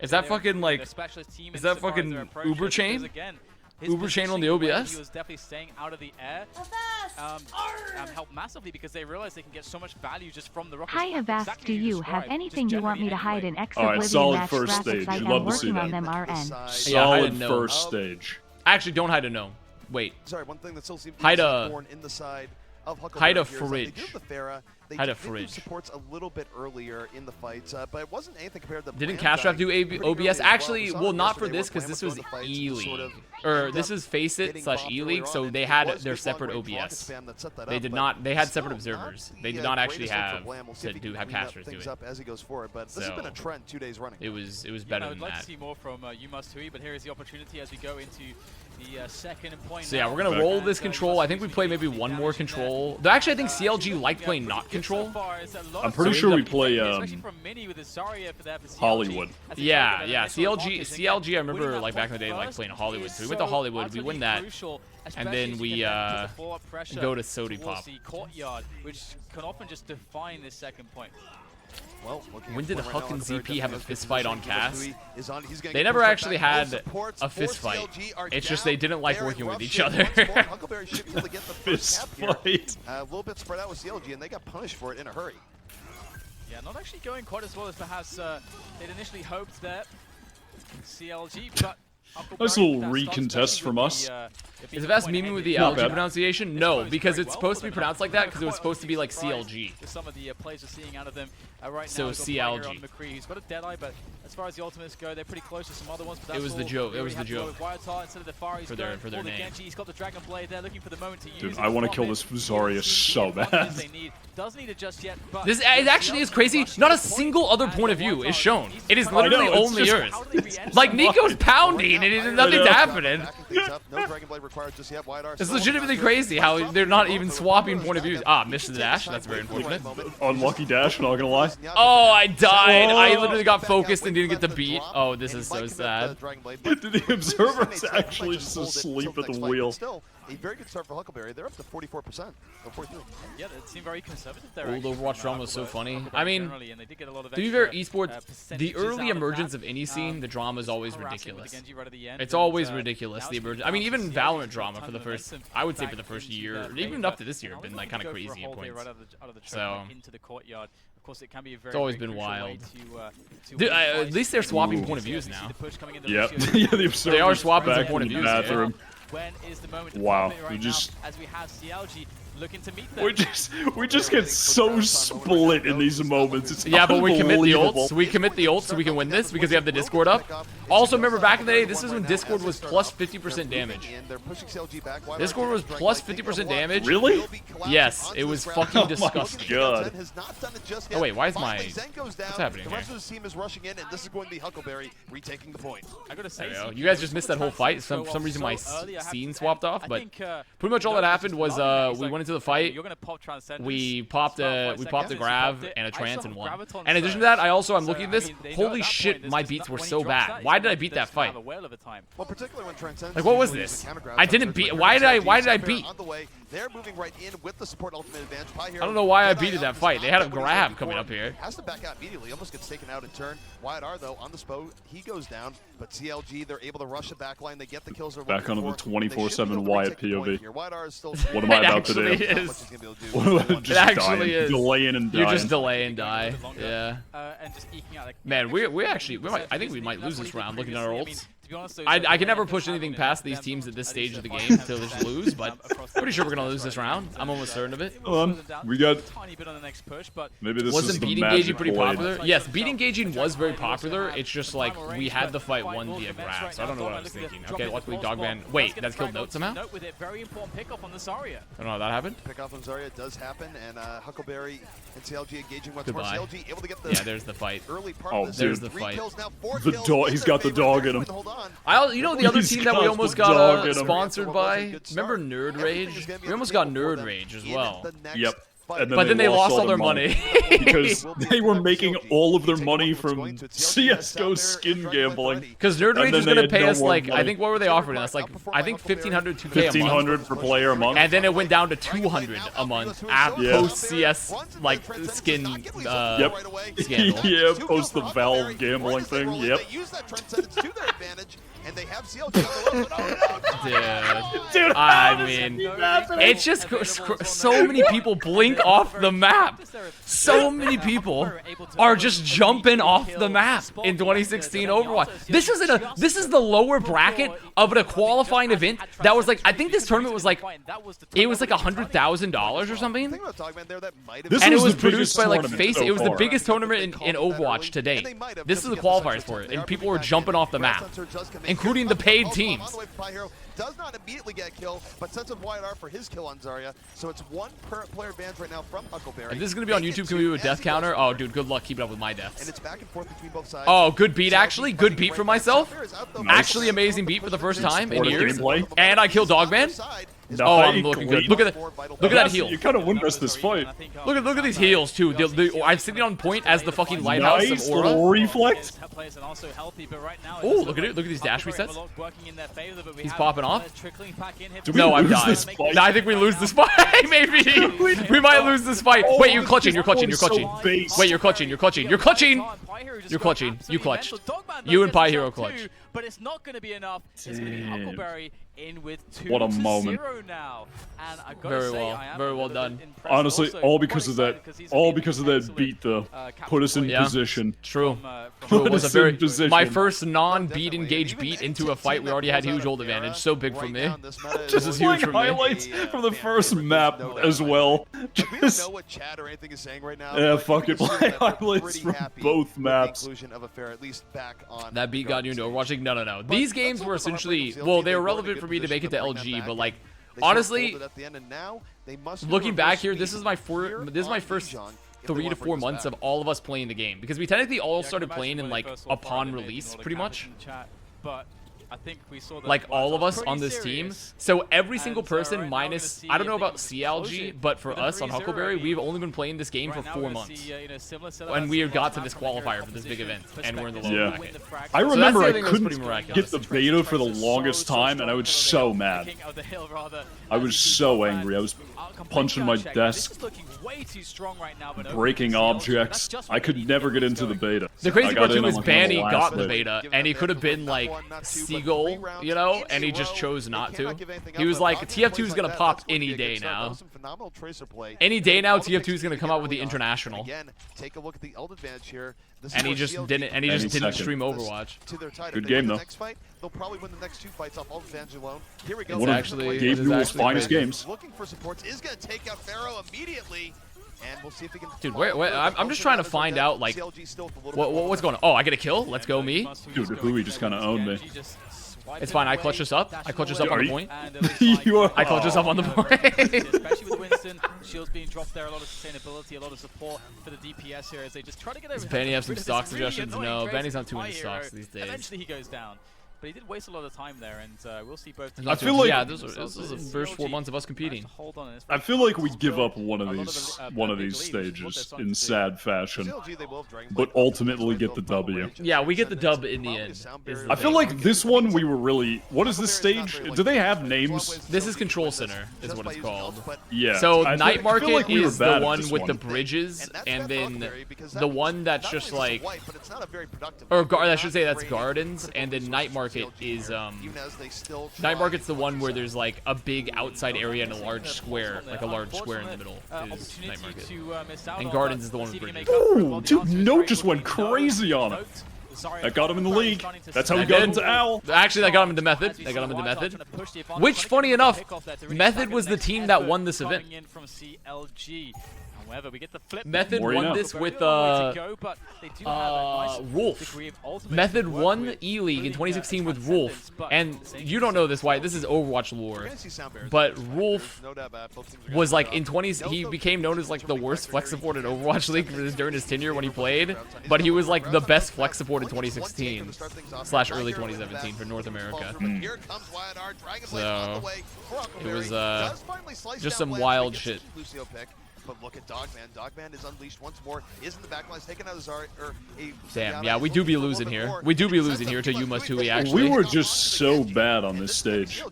Is that fucking like, is that fucking Uber chain? Uber chain on the OBS? He was definitely staying out of the air. Helped massively because they realized they can get so much value just from the rockets. Hi Avast, do you have anything you want me to hide in X Alright, Oblivion solid match first graphics? stage. I You'd am love to see working on that. them RN. Solid know. first stage. Actually, don't hide a no. Wait. Sorry, one thing that still seems Hide to a- be born in the side of Huckleberry hide a here is that they fridge. do the Pharah. They Hide a did do fridge. supports a little bit earlier in the fights, but it wasn't anything compared to Didn't Blam Cash Trap dying do pretty OBS? early as Actually, We saw well, it not for yesterday this where because this Blam was was going to fights E and League, sort of or ended this up is Face It getting slash bombed E earlier League. on, So and they it had was their just separate long-range rocket OBS. spam that set that They up, did but not. They had still separate not observers. the, They did not actually greatest look for have Blam. We'll see if he can have clean up casters do things it. up as he goes forward, but this has been a So, trend 2 days running. It was Yeah, better I than would like that. to see more from Yumas-Tui, but here is the opportunity as we go into the second point. So yeah, now. we're gonna roll And, this control. I think we play maybe one more control. Though actually, I think CLG liked playing not control. I'm pretty sure we play Hollywood. Yeah, yeah. CLG. I remember like back in the day, like playing Hollywood. So we went to Hollywood. We win that, and then we go to Sody Pop. Courtyard, which can often just define this second point. Well, When did Huck and ZP have a fist fight on Cass? They They never actually had a fist fight. It's just they didn't like working with each other. Fist fight. A little bit spread out with CLG, and they got punished for it in a hurry. Yeah, not actually going quite as well as perhaps they'd initially hoped there. CLG, but Nice little recontest from us. Is Avast memeing with the Not LG bad. pronunciation? No, because it's supposed to be pronounced like that because it was supposed to be like CLG. Some of the plays we're seeing out of them right So now. CLG. McCree, who's got a dead eye, but as far as the ultimates go, they're pretty close to some other ones. But It was the joke. It was the joke. Instead of the Far, he's For their- going for their the name. Genji. He's got the Dragon Blade there, looking for the moment to use Dude, it. I want to kill this Zarya so bad. Doesn't need it just yet, but This it actually is crazy. Not a single other point of view is shown. It is literally I know, it's only just- yours. Like Nico's pounding and nothing's happening. No Dragon Blade required just yet. Wyatt It's legitimately crazy how they're not even swapping point of views. Ah, missed the dash. That's very unfortunate. Unlucky dash, not gonna lie. Oh, I died. I literally got focused and didn't get the beat. Oh, this is so sad. Did the observers actually just asleep at the wheel? Still, a very good start for Huckleberry. They're up to 44%. Or 43. yeah, it seemed very conservative there. Old actually, Overwatch from, drama was so Huckleberry funny. I mean, generally, and they did get a lot of to be fair, extra, esports, the percentages early out of emergence that. of any scene, the drama is always harassing with ridiculous. the Genji right at the end, It's and, always now ridiculous, it's the emergence. down I mean, to even CLG, Valorant drama for ton the of first, momentum I would say back for the first into year, their even favor. up to this year, have been like kind of Go for a crazy at whole day points. right out of the So- track into the courtyard. Of course, it can be a very, always very been crucial way wild. to Dude, win at fights. least they're swapping Ooh. point of views See now. the push coming in, the Yep. Lucio- Yeah, the observers They are swapping back point in of the views, yeah. bathroom. When is the moment to Wow, pop it right we just- now, as we have CLG looking to meet them. We just get so split in these moments. It's Yeah, but we commit the unbelievable. ults. We commit the ults so we can win this because we have the Discord up. Also, remember back in the day, this is when Discord was plus 50% damage. Discord was plus 50% damage. Really? Yes, it was fucking disgusting. God. Oh wait, why is my... What's happening The here? rest of the team is rushing in, and this is going to be Huckleberry retaking the point. I gotta say, There we go. You guys just missed that whole fight. For some reason my scene swapped off, but pretty much all that happened was we went into the fight. You're gonna pop Transcendence. We popped a grav and a trance and won. Graviton And in addition to that, I also I'm looking at this. Holy shit, my beats were so bad. Why did I beat that fight? Well, particularly when Transcendence Like, what was usually this? the counter grab I didn't touch, beat- but why did I CLG beat? on the way They're moving right in with the support ultimate advantage. Pi Hero, I don't know why I Jedi beated out that this fight. They had a top, but grab he's coming looking up here. Has to back out immediately. Almost gets taken out in turn. Wyatt R though on the SPO, he goes down, but CLG they're able to rush the back line. They get the kills. They're Back looking onto the for. They should 24/7 be able to Wyatt retake the point POV. here. Wyatt R is still What am I about to actually do? is. Just It actually dying. is. Delay in and You dying. just delay and die. Yeah. And just eking out, like, Man, we actually I think we might lose this round looking at our ults. to be honest, those I can never push anything past these teams at this stage of the game until they just lose, but pretty sure we're gonna lose this round. I'm almost certain of it. We got tiny bit on the next push, but maybe this Wasn't is the beat magic engaging pretty blade. popular? Yes, beat engaging was very popular. It's just like we had the fight won via grab, so I don't know what I was thinking. Okay, luckily Dogman. Wait, that's killed Note somehow? Note with it, very important pickup on the Zarya. I don't know how that happened. Pick off on Zarya does happen, and Huckleberry and CLG engaging once more. Goodbye. CLG able to get the Yeah, there's the fight. early part Oh, of this. there's the 3 fight. kills now, 4 The kills dog- in he's their got the favor. dog They're in him. going to hold on. You know the other He's team that we got almost the dog in got him. sponsored by? Good start. Remember Nerd Everything is Rage? gonna be We almost up got to for Nerd them Rage as in well. the next Yep. fight. And But then they lost all their all money. because they were making all of their money from CS:GO skin gambling. Because Nerd And Rage then was they gonna had pay no us more like I money. think what were they offering us? Like I think 1,500 2K a month. 1,500 per player a month. And then it went down to 200 a month after Yeah. post CS like skin Yep. scandal. Yeah, post the Valve gambling thing. Yep. They use that transcendence to their advantage, and they have CLG on the low, but oh, no. Dude, I mean, it's just so many people blink off the map. So many people are just jumping off the map in 2016 Overwatch. This is the lower bracket of a qualifying event that was like I think this tournament was like it was like $100,000 or something. Think about Dogman there, that might have This And it was was the produced biggest by like tournament Face. so It was the far. biggest tournament in Overwatch to date. This is the qualifiers for it, and people were jumping off the map, including the paid teams. Does not immediately get a kill, but sends up Wyatt R for his kill on Zarya. So it's 1 per player advantage right now from Huckleberry. If this is gonna be on YouTube, can we do a death counter? Oh, dude, good luck keeping up with my And deaths. it's back and forth between both sides. Oh, good beat actually. Good beat for myself. Nice. Actually, amazing beat for the first time in What a years. gameplay. And I killed Dogman. No, Oh, I'm looking good. Look at that heal. You kind of win us this fight. Look at these heals too. I'm sitting on point as the fucking lighthouse Nice of Aura. little reflect. Oh, look at it. Look at these dash resets. He's popping off. Do we No, I'm lose dying. this fight? No, I think we lose this fight. Maybe we might lose this fight. Wait, you're clutching. You're clutching. You're clutching. So base. Wait, you're clutching. You're clutching. You're clutching. You're clutching. You clutched. You and Pi Hero clutch. But it's not going to be enough. It's going to be Damn. Huckleberry in with 2 What a to moment. 0 now. And I gotta Very say, well. I am Very a well little done. bit impressed Honestly, also. all Quite because of excited that. because he's All been because of that excellent, beat the captain put us in Yeah. position. True. from It was a us in very position. my first non-beat engage beat into a fight. We already had huge hold advantage. So big for me. This is huge Like for me. highlights from the first map as well. We don't Just know what chat or anything is saying right now. Yeah, but fuck you it, can play assume that they're highlights pretty from happy both with the maps. inclusion of Affair, at least back on That beat got you into Garden Overwatch. No. But These games that's were also essentially, heartbreaking. well, CLG, they were were in a relevant good for me to make it position to bring LG, that but back like, in. They should've honestly, folded at the end, and now they must looking reverse back here, this speed is my here on first Dijon if they 3 wanna to bring 4 this months back. of all of us playing the game because we technically all started playing in like upon release, pretty much. But I think we saw that Like all of us pretty on this team. serious. So every single And, person right now we're gonna minus, see I don't know a big about CLG, explosion but for with a us on 3-0. Huckleberry, we've only been playing this game for Right now 4 we're gonna months. see, similar setup And as we the got last to this map from a qualifier hero for this big opposition event, and we're in the perspective. lower Yeah. bracket. Win the frag. I that's remember the I other thing that was couldn't pretty miraculous. get the beta for the longest time, and I was so mad. I was so angry. I was punching my desk, breaking objects. I could never get into the beta. The I crazy got part in too on, is like, one of the Banny last got the days. beta, and he could have been like Seagull, you know, and he just chose not to. He was like, TF2 is gonna pop any day now. Any day now, TF2 is gonna come out with the international, Again, take a look at the ult advantage here. This is and he where just CLG didn't. And he just Any didn't second. stream Overwatch. to their title. Good If they win game, the though. next fight, they'll probably win the next 2 fights off ult advantage alone. Here we go. It's One of actually- Gabe it is Newell's actually finest crazy. games. Looking for supports is going to take out Pharaoh immediately. And we'll see if he can. Dude, I'm just trying to find out like what's going on. Oh, I get a kill. Let's go me. Dude, Hui just kind of owned me. It's fine. I clutch this up. I clutch this up on Are the you- point. You are- I clutch this up on the point. Especially with Winston, shields being dropped there, a lot of sustainability, a lot of support for the DPS here as they just try to get over. Does Benny have some rid of stock this really suggestions? annoying No, Tracer Benny's not too by into Hero. stocks these days. Eventually he goes down. but he did waste a lot of time there, and we'll see both. I feel like this is the first 4 months of us competing. Hold on, I feel like we give up one of these stages in sad fashion, but ultimately get the W. Yeah, we get the dub in the end. I feel like this one we were really. What is this stage? Do they have names? This is Control Center, is what it's called. Yeah. So I Night feel Market like we were is bad the at one this with the bridges, and then the one that's just like, or I should say that's Gardens, and then Night Market is Night Market's the one where there's like a big outside area and a large square, like a large square in the middle is Night Market. And Gardens is the one with bridges. Ooh, dude, Note just went crazy on it. That got him in the league. That's how he got into Owl. Actually, that got him into Method. Which, funny enough, Method was the team that won this event. However, we get the flip. Method won this with Wolf. Method won E-League in 2016 with Wolf. And you don't know this, Wyatt. This is Overwatch lore. But Wolf was like in 20s. He became known as like the worst flex support in Overwatch League during his tenure when he played. But he was like the best flex support in 2016 / early 2017 for North America. So it was just some wild shit. But look at Dogman. Dogman is unleashed once more. Is in the backlines, taking out Azari. Damn, yeah, we do be losing here. We do be losing here to Yuma Tui, actually. We were just so bad on this stage.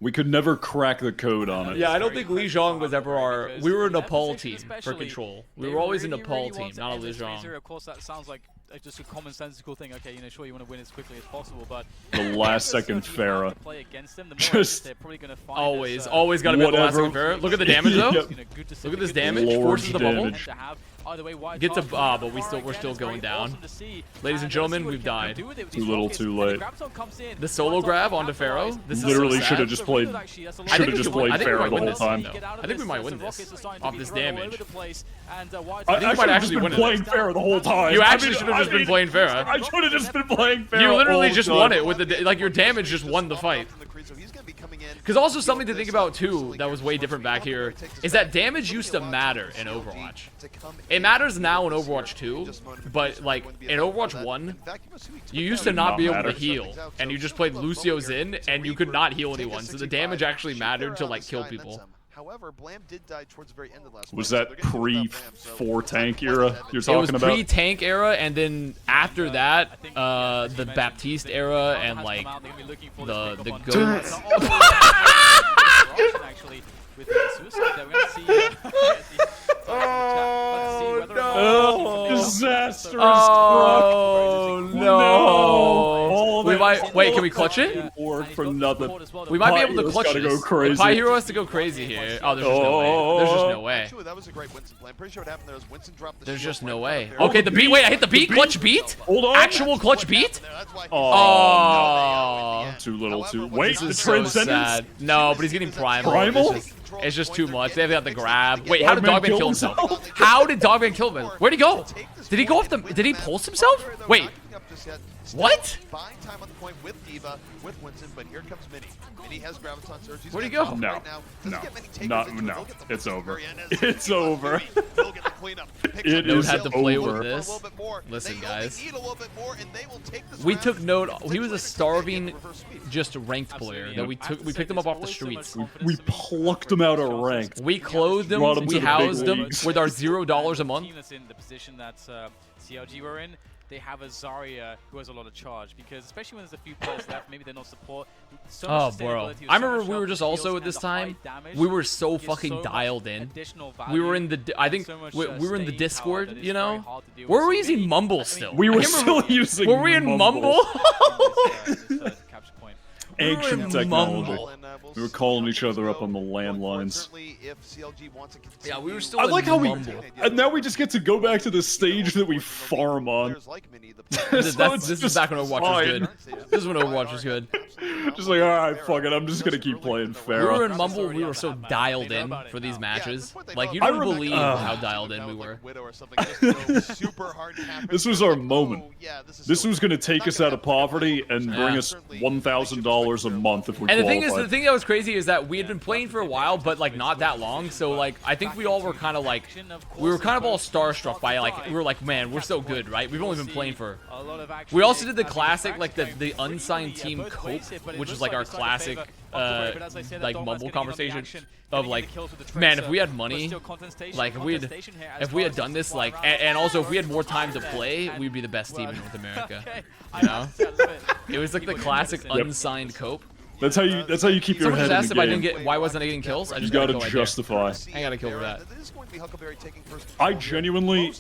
We could never crack the code on it. Yeah, I don't think Li Zhong was ever our... We were a Nepal team for Control. We were always a Nepal team, not a Li Zhong. Of course, that sounds like just a commonsensical thing. Okay, sure, you want to win as quickly as possible, but the last second Pharah. Just always gotta be the last second Pharah. Look at the damage though. Yep. Look at this damage. Forces the bubble. Damage. Gets a but we're still going down. Ladies and gentlemen, we've died. Too little, too late. The solo grab onto Pharaoh. This literally is so should have just played. Should have just played Pharaoh the whole time. I think we might win this off this damage. I think we might actually been playing Pharaoh the whole time. You actually should have just been playing Pharaoh. I should have just been playing Pharaoh. You literally just won it with the like your damage just won the fight. Because also something to think about too that was way different back here is that damage used to matter in Overwatch. It matters now in Overwatch 2, but like in Overwatch 1, you used to not be able to heal, and you just played Lucio Xin, and you could not heal anyone, so the damage actually mattered to like kill people. However, Blam did die towards the very end of the last. Was that pre-4 tank era you're talking about? It was pre-tank era, and then after that, the Baptiste era, and like the goats. Oh, disastrous! Oh no! We might wait. Can we clutch it? For nothing. We might be able to clutch this. Go crazy. Pi Hero has to go crazy here. Oh, there's just no way. There's just no way. Actually, that was a great Winston play. I'm pretty sure what happened there was Winston dropped the There's shield just no for way. Pharaoh. Okay, the beat. Wait, I hit the beat. Clutch beat. Hold on. Actual clutch beat. Oh. Too little, too late. The This is so transcendence. sad. No, but he's getting primal. Primal? It's just too much. They've got the grab. Wait, how did Dogman kill himself? How did Dogman kill him? Where'd he go? Did he go off the? Did he pulse himself? Wait. What? Buying time on the point with Diva, with Winston, but here comes Mini. Mini has Graviton Surge. Where'd he go? No. It's over. It's over. It Note is had to play over. with this. Listen, guys. We took Note. He was a starving, just ranked player that we picked him up off the streets. We plucked him out of rank. We clothed him. Brought him to We the big housed him leagues. with our $0 a month. Team that's in the position that CLG were in, they have a Zarya who has a lot of charge, because especially when there's a few players left, maybe they don't support. So Oh, much bro. sustainability with I so remember much we were sharp just deals also at and this the time, high damage we were so gives fucking so much dialed in. additional We were value in the, I think, and so much, we were in the staying power Discord, that is you very know? hard to deal Were with. we So using maybe- Mumble I mean, still? We I were can't still remember- using Were we in Mumble? capture point. Ancient in technology. Mumble. We were calling each other up on the landlines. Yeah, we were still I like how we, Mumble. and now we just get to go back to the stage that we farm on. This So it's is just back when Overwatch was fine. good. This is when Overwatch was good. Just like, all right, fuck it. I'm just gonna keep playing We were Pharah. in Mumble. We were so dialed in for these matches. Like you don't believe how dialed in we were. This was our moment. This was gonna take us out of poverty and bring us $1,000 a month if we And qualified. the thing that was crazy is that we had been playing for a while, but like not that long. So like, I think we all were kind of like, we were kind of all starstruck by like, we were like, man, we're so good, right? We've only been playing for. We also did the classic, like the unsigned team cope, which is like our classic, like Mumble conversation of like, man, if we had money, like if we had done this, like, and also if we had more time to play, we'd be the best team in North America. You know, it was like the classic unsigned cope. That's how you keep your Someone head just in asked the if I game. didn't get, why wasn't I getting kills? I You just gotta got a kill right justify. there. I got a kill for that. I genuinely,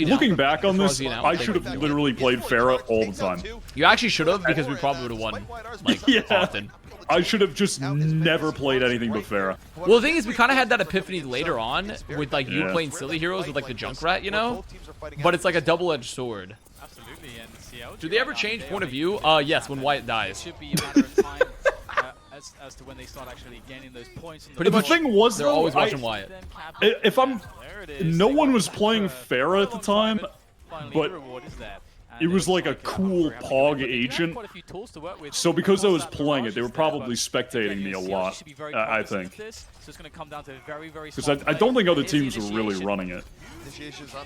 looking back on this, I should have literally played Pharah all the time. You actually should have, because we probably would have won, like, Yeah. often. I should have just never played anything but Pharah. Well, the thing is, we kind of had that epiphany later on with like you Yeah. playing silly heroes with like the Junkrat, you know. But it's like a double-edged sword. Absolutely, and CLG Do they ever change point of view? Yes, when Wyatt dies. Should be a matter of time as to when they start actually gaining those points. Pretty The much, thing was, they're though, always watching Wyatt. if I'm, no one was playing Pharah at the time, but it was like a cool Pog agent. So because I was playing it, they were probably spectating me a lot, I think. Because I don't think other teams were really running it.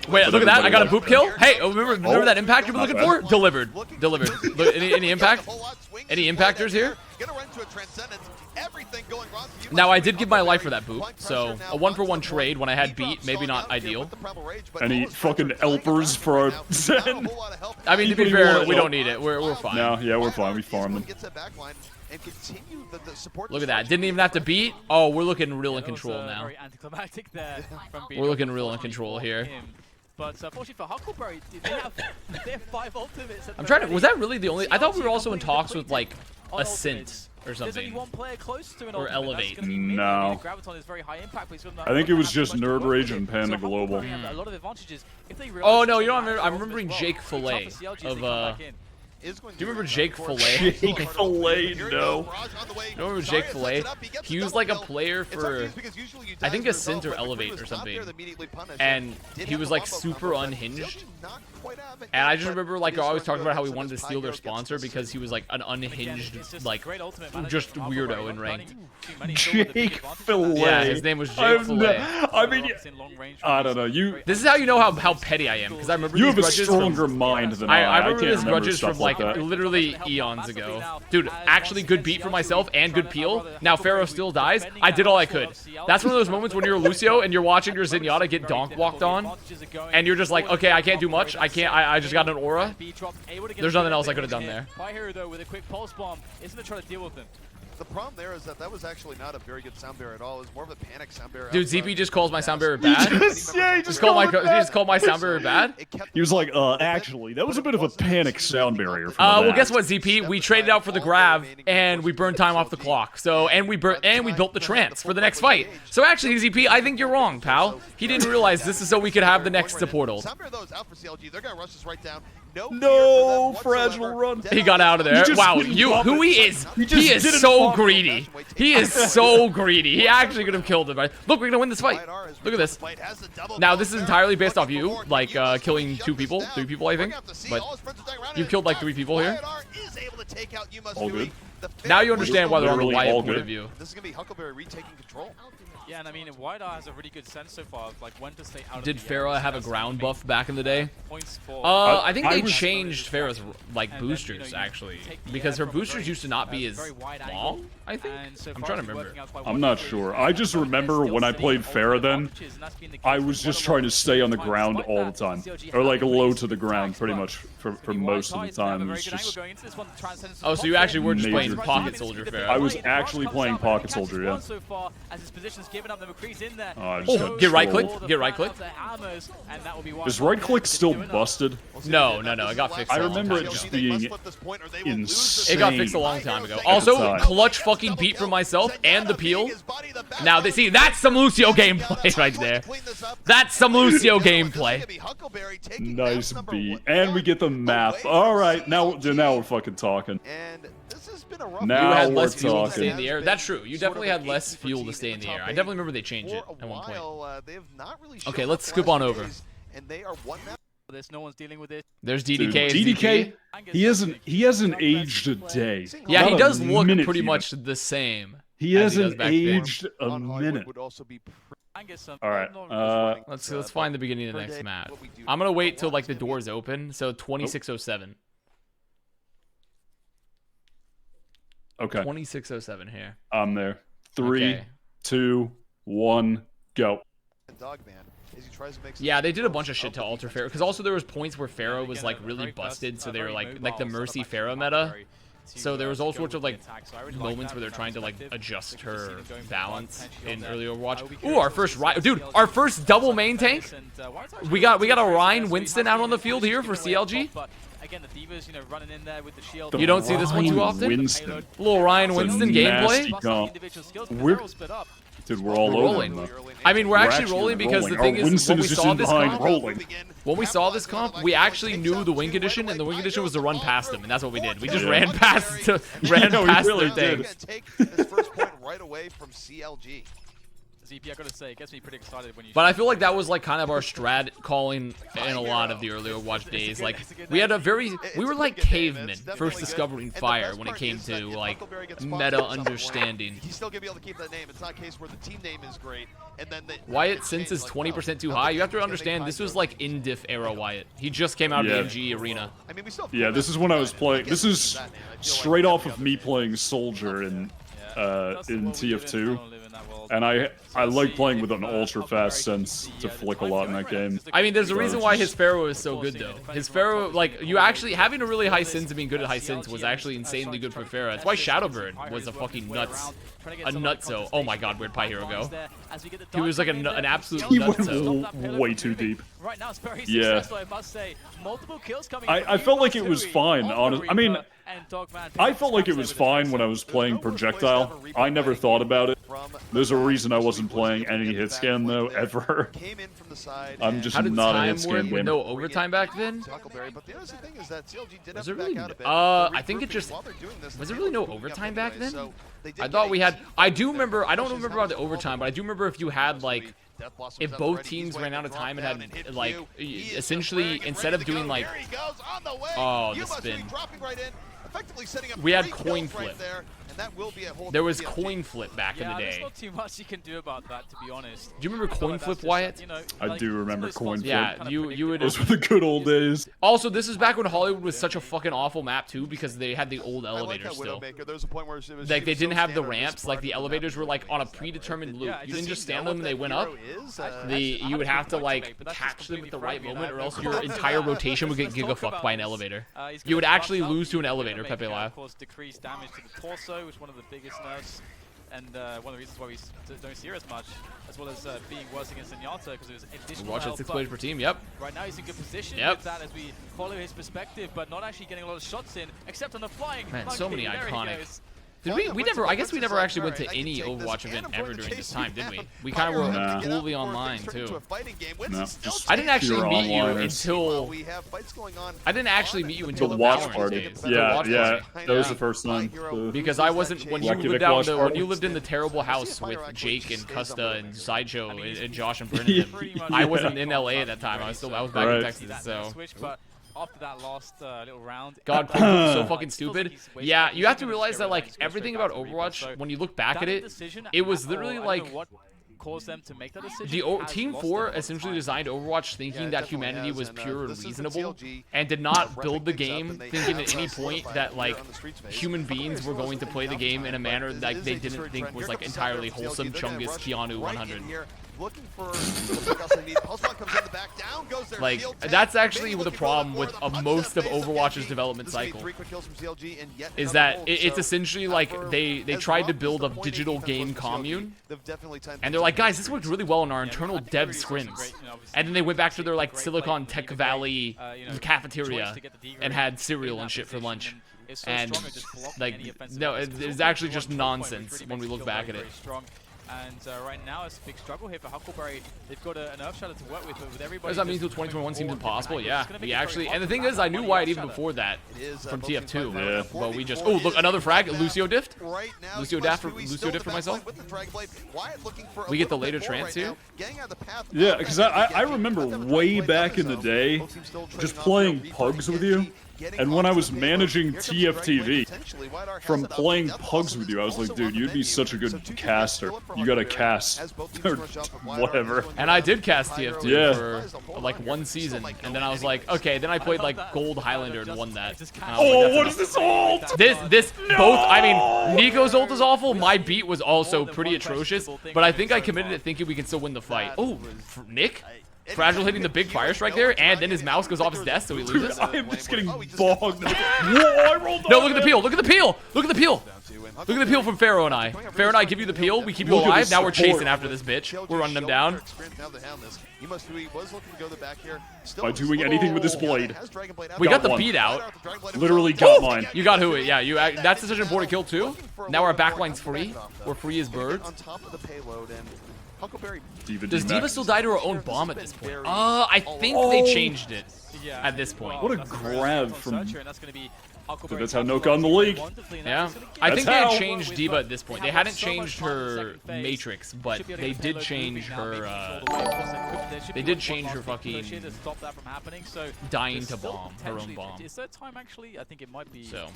Wait, look at that! I got a boop kill. Hey, remember that impact you were looking for? Delivered. Look, any impact? Any impactors here? Now I did give my life for that boop, so a 1-for-1 trade when I had beat, maybe not ideal. Any fucking elpers for our Zen? I mean, to be fair, we don't need it. We're fine. No, yeah, we're fine. We farm them. Look at that. Didn't even have to beat. Oh, we're looking real in control now. We're looking real in control here. But unfortunately for Huckleberry, they have 5 ultimates. I'm trying to. Was that really the only? I thought we were also in talks with like a Sint or There's only something. one player close to an Or ultimate. Elevate. That's gonna be Minion. No. Graviton is very high impact, but he's got I think it was not just much to Nerd work Rage with. and Panda So Global. Huckleberry have a lot of advantages. If they Oh realize no, that you know they have I'm ults remembering as well, Jake it's Fillet tough for CLG as of they come back in. Do you remember Jake Fillet? Jake Fillet, no. You remember Jake Fillet? He was like a player for, I think a Sint or Elevate or something. And he was like super unhinged. And I just remember like I always talked about how he wanted to steal their sponsor because he was like an unhinged, like just weirdo in ranked. Jake Fillet. Yeah, his name was Jake Fillet. I mean, I don't know. This is how you know how petty I am, because I remember You these have a grudges stronger from, mind than I I remember can't his grudges stuff from like that. literally eons ago. Dude, actually good beat for myself and good peel. Now Pharaoh still dies. I did all I could. That's one of those moments when you're Lucio and you're watching your Zenyatta get donk walked on, and you're just like, okay, I can't do much. I just got an aura. There's nothing else I could have done there. Fire though with a quick pulse bomb isn't to try to deal with them. The problem there is that was actually not a very good sound barrier at all. It was more of a panic sound barrier. Dude, ZP just calls my sound barrier bad. Yeah, he just called He just called my sound barrier bad. He was like, actually, that was a bit of a panic sound barrier. Well, guess what, ZP? We traded out for the Grav, and we burned time off the clock. So, and we built the trance for the next fight. So actually, ZP, I think you're wrong, pal. He didn't realize this is so we could have the next portal. Sound barrier though is out for CLG. They're gonna rush this right down. No fragile run. He got out of there. Wow, who he is? He is so greedy. He is so greedy. He actually could have killed him. Look, we're gonna win this fight. Look at this. Now, this is entirely based off you, like killing 3 people, I think. But you killed like 3 people here. All good. Now you understand why they're on the Literally Wyatt all point good. of view. This is gonna be Huckleberry retaking control. Yeah, and I mean, Wyatt has a really good sense so far of like when to stay out Did of the air. Pharah have a ground buff back in the day? Points for I think I they was- changed Pharah's like boosters actually, because her boosters used to not be as long. I think. I'm trying to remember. I'm not sure. I just remember when I played Pharah then, I was just trying to stay on the ground all the time. Or like low to the ground pretty much for most of the time. It was just, Oh, so you actually were just Major playing Pocket Soldier I Pharah. was actually playing Pocket Soldier, yeah. Oh, I just got Get right trolled. click. Get right click. Is right click still busted? No, it got fixed. I a long remember time it ago. just being insane. It got fixed a long time ago. the Also, time. clutch fucking beat for myself and the peel. Now, see, that's some Lucio gameplay right there. That's some Lucio gameplay. Nice beat. And we get the map. Alright, now we're fucking talking. And this is been a rough Now You had we're less fuel to stay in talking. the air. That's true. You definitely had less fuel to stay in the air. I definitely remember they changed it For at one point. a while, they have not really Okay, shown let's up scoop last on few over. days, and they are one map. This, no one's dealing with it. There's Dude, DDK. DDK, he hasn't aged a day. Yeah, he Not a does look minute pretty even. much the same. He as he does hasn't back then. aged a On Hollywood minute. would also be All right. Let's find the beginning of the per next day, match. what we do I'm gonna wait till Overwatch like the is gonna be doors open. So 2607. Okay, 2607 here. I'm there. 3, Okay. 2, 1, go. Dogman as he tries to make some Yeah, they did a bunch of of shit to the alter defense. Pharaoh because also there was points where Pharaoh Again, was a like very really fast, busted, so they were very like the mobile Mercy setup Pharaoh actually meta. Huckleberry to, So there was all to sorts go of with like the attack. So I really like moments that where they're from trying to that like perspective. adjust We can see her them going for balance one potentially in on early there. Overwatch. I will be Ooh, curious our to first see Riot, dude, CLG our first double main Focus tank. and, Wyatt's actually We got doing a very Ryan well, so he Winston has out on the been field here for giving away a CLG. top, but again, the Divas, you know, running in there with the shield. You don't see this one too Ryan often? Winston. Little Ryan Winston nasty gameplay. comp. Dude, we're all We're over rolling. him, though. I mean, we're actually rolling because the thing is, Winston when we is just saw in this behind comp, rolling. when we saw this comp, we actually knew the win condition, and the win condition was to run past him, and that's what we did. We just Yeah. ran past Yeah, we past really the did. thing. Take this first point right away from CLG. ZP, I gotta say, it gets me pretty excited when you. But I feel like that was like kind of our strat calling in a lot of the earlier Overwatch days. Like we had a very, we were like cavemen first discovering fire when it came to like meta understanding. He's still gonna be able to keep that name. It's not a case where the team name is great and then Wyatt since is 20% too high. You have to understand this was like in diff era Wyatt. He just came out of the MG arena. I mean, we still have Yeah, this is when I was playing. This is that name. I feel like straight every off of other me name. playing Soldier in That's what we do in TF2. town, live in that world. And I let's like see playing if, with an ultra Huckleberry fast can sense keep to the flick a time lot in going. that game. I mean, there's a reason why his Pharaoh is so good though. His Pharaoh, like you actually having a really high sense and being good at high sense was actually insanely good for Pharaoh. That's why Shadowbird was a fucking nuts. A nutso. Oh my god, where'd Pie Hero go? He was like an absolute He went nutso. way too deep. Right now, it's very Yeah. successful, I must say. Multiple kills coming I felt like it was fine, honestly. I mean, I felt like it was fine when I was playing Projectile. I never thought about it. There's a reason I wasn't playing any hit scan though, ever. Came in from the side I'm and just How did not a time hit work scan with gamer. no overtime back then? Huckleberry, but the other thing is that CLG did Was have there to really? back out a bit. I think it Regrouping just. while they're doing this, Was the there really no Tables moving up overtime back anyway, then? so they did I get thought a we had. team I do there. remember. I don't Questions remember how about the this will overtime, but I do remember if you had like. Death Blossom's If out both already. teams He's ran waiting out to of drop time and down had hit like Q. He is essentially preparing and instead ready of to doing go. like There he goes, on the way. Oh, You the must be spin. dropping right in, effectively setting up We had 3 coin kills right flip. there, and that will be a hold There for was CLG. coin flip back in Yeah, the there's day. not too much you can do about that, to be honest. Do you remember I feel coin like flip, that's just, Wyatt? you know, I like, do some of remember those coin spots flip. Yeah, kind of you would. Those were the good old days. Also, this was back when Hollywood was such a fucking awful map too, because they had the old I like elevators that still. Widowmaker. There was a point where she was Like they so didn't have the standard at this ramps, like part the of map elevators were like on a is that, right? predetermined loop. Yeah, it You didn't just just Do you stand know them and they what went that up. hero is? You would have to like but that's catch them at the right completely moment, or else frightening, your and I entire will go rotation would get let's talk gigafucked about by an this. elevator. He's You would gonna actually bump lose to an up. He's elevator, gonna Pepe make, Live. Of course, decrease damage to the torso, which is one of the biggest nerfs, and one of the reasons why we don't see her as much, as well as being worse against Zenyatta because it was additional Watch at health, 6 but players per team. Yep. right now he's in good position Yep. with that as we follow his perspective, but not actually getting a lot of shots in, except on the flying. Man, monkey. so many There he iconic. goes. Did we never? I guess we never actually went to any Overwatch event ever during this time, did we? We kind of were Nah. fully online too. No, just I didn't actually pure meet you onliners. until. I didn't actually meet you until The the watch Valorant party. days. The Yeah, watch yeah. party. That was the first time. Because I wasn't when you Reykjavik lived down watch the when party. you lived in the terrible house with Jake and Custa and Sideshow and Josh and Brennan. I wasn't in LA at that time. I was back Right. in Texas. So Switch, but after that last little round, God, Quinn was so fucking stupid. Yeah, you have to realize that like everything about Overwatch, when you look back at it, it was literally like what caused them to make that decision. Team 4 essentially designed Overwatch thinking that humanity was pure and reasonable, and did not build the game thinking at any point that like human beings were going to play the game in a manner that they didn't think was like entirely wholesome. Chungus Keanu 100. Looking for the pickups they need. Pulsebot comes in the back. Down goes their Like shield tank. that's actually Maybe the looking for problem the with fourth, the most of punch that Overwatch's base development This will be cycle. 3 quick kills from CLG and yet Is another that hold. it's So, essentially like for they as tried rough to as build the a point digital defense game was for CLG, commune, they've definitely timed and they're like, themselves guys, this worked really well in our internal dev scrims. And then they went back to their like Silicon Tech Valley cafeteria and had cereal and shit for lunch. And like, no, it's actually just nonsense when we look back at it. And right now, it's a big struggle here for Huckleberry. They've got an Earth Shadow to work with, but with everybody. Does that mean until 2021 seems impossible? Yeah, we actually. And the thing is, I knew Wyatt even before that from TF2. Yeah. But we just. Oh, look, another frag. Lucio diffed. Right now, Lucio daft for myself. We get the later trance here. Yeah, because I remember way back in the day just playing Pugs with you. And when I was managing TFTV, from playing Pugs with you, I was like, dude, you'd be such a good caster. You gotta cast, or whatever. And I did cast TF2 Yeah. for like 1 season, and then I was like, okay, then I played like Gold Highlander and won that. And I was Oh, like, what is this ult? This both, I mean, Nico's ult is awful, my beat was also pretty atrocious, but I think I committed it thinking we can still win the fight. Oh, Nick? Fragile hitting the big fire strike there, and then his mouse goes off his desk, so he loses. I am just getting bogged. Whoa, I rolled No, look at the peel, look at the peel, look at the peel. Look at the peel from Pharaoh and I. Pharaoh and I give you the peel, we keep you Look at alive, the now we're support. chasing after this bitch. We're running them down. By doing anything with this blade. We got the one. beat out. Literally got mine. You got who? Yeah, you. That's such an important kill too. Now our backline's free. We're free as birds. On top of the payload, and Huckleberry. Does Diva still die to her own bomb at this point? I think they changed it at this point. What a grab from... And that's going to be Dude, that's how Noka on the league. Yeah, I think they That's had how. changed Diva at this point. They hadn't changed her matrix, but they did change her. They did change her fucking dying to bomb, her own bomb. Is that time actually? I think it might be. So.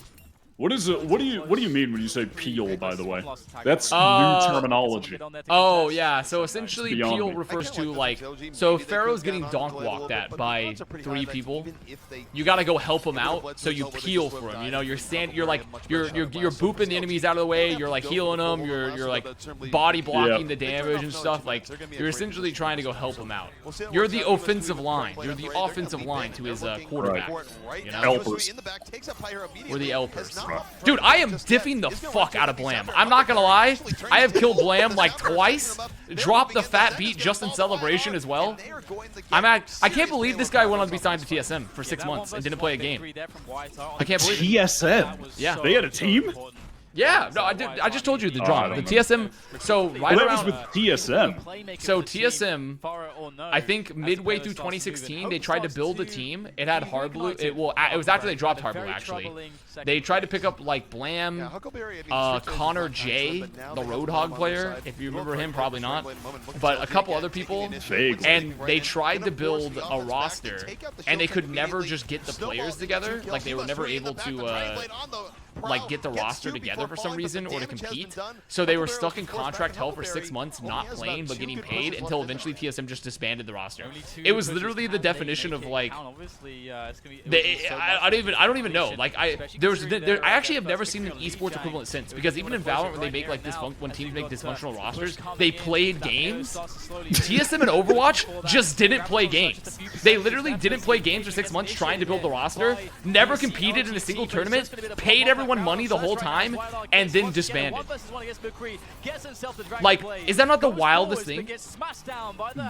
What is it? What do you mean when you say peel? By the way, that's new terminology. Oh yeah, so essentially It's beyond peel me. refers to like, so if Pharaoh's getting donk walked at by 3 people, you gotta go help him out. So you peel for him. You know, you're booping the enemies out of the way. You're like healing them. You're like body blocking the damage and stuff. Like you're essentially trying to go help him out. You're the offensive line. You're the offensive line to his quarterback. You know, Helpers. we're the helpers. Dude, I am diffing the fuck out of Blam. I'm not gonna lie. I have killed Blam like twice. Dropped the fat beat just in celebration as well. I can't believe this guy went on to be signed to TSM for 6 months and didn't play a game. I can't believe it. TSM. Yeah. They had a team. Yeah, no, I just told you the drama. The TSM, so right Well, that around... was with TSM. So TSM, I think midway through 2016, they tried to build a team. It had Hard Blue. It was after they dropped Hard Blue, actually. They tried to pick up like Blam, Connor J, the Roadhog player. If you remember him, probably not. But a couple other people. Vaguely. And they tried to build a roster, and they could never just get the players together. Like they were never able to like get the roster together for some reason or to compete. So they were stuck in contract hell for 6 months, not playing but getting paid until eventually TSM just disbanded the roster. It was literally the definition of like I don't even know. Like I actually have never seen an esports equivalent since, because even in Valorant when they make like when teams make dysfunctional rosters, they played games. TSM and Overwatch just didn't play games. They literally didn't play games for 6 months trying to build the roster, never competed in a single tournament, paid everyone money the whole time, and then disbanded. Like, is that not the wildest thing?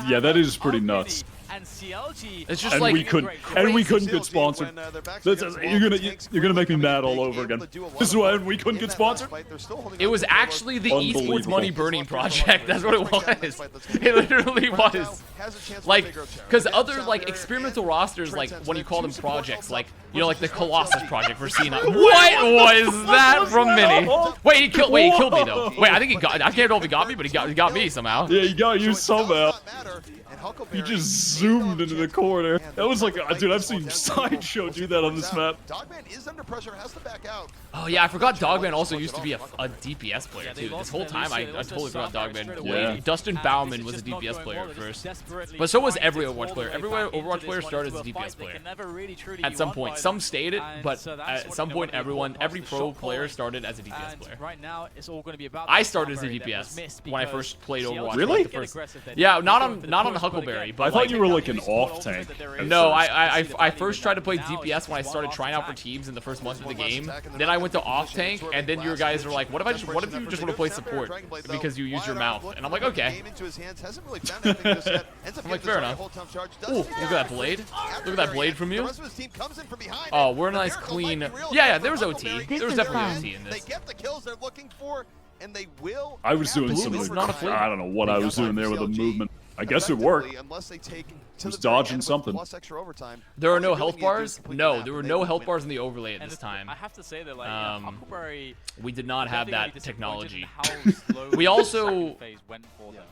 Yeah, that is pretty nuts. It's just And like we couldn't get sponsored. You're gonna make me mad all over again. This is why we couldn't get sponsored. it was actually the esports Unbelievable. money burning project. That's what it was. It literally was. Like, because other like experimental rosters, like when you call them projects, like like the Colossus project for Cena. What was that from Mini? Wait, he killed me though. Wait, I think he got. I can't know if he got me, but he got me somehow. Yeah, you got you somehow. He just zoomed into the corner. That was like, dude, I've seen Sideshow do that on this map. Dogman is under pressure, has to back out. Oh yeah, I forgot Dogman also used to be a DPS player too. This whole time I totally forgot Dogman. Yeah. Dustin Bauman was a DPS player at first, but so was every Overwatch player. Every Overwatch player started as a DPS player at some point. Some stayed it, but at some point every pro player started as a DPS player. I started as a DPS when I first played Overwatch. Really? Like the first, yeah, not on the Huckleberry, but I thought like, you were like an off tank. no, I first tried to play DPS when I started trying out for teams in the first month of the game. Then I went to off tank, and then your guys were like, what if you just want to play support because you use your mouth? And I'm like, okay. I'm like, fair enough. Ooh, look at that blade. Look at that blade from you. Oh, we're a nice clean. Yeah, there was OT. There was definitely OT in this. They get the kills they're looking for. and they will. I was doing have some to of over the, not a time. I don't know what I was doing there with the CLG, movement. I guess it worked. effectively, Unless they take to Was the very dodging end with something. plus extra overtime, There all are they no really health need to do is bars. complete the No, map, there were and they no will health win. bars in the overlay at And this the- time. I have to say that, like, Huckleberry. We did not have definitely that disappointed technology. in how slow We the also- second phase went for them.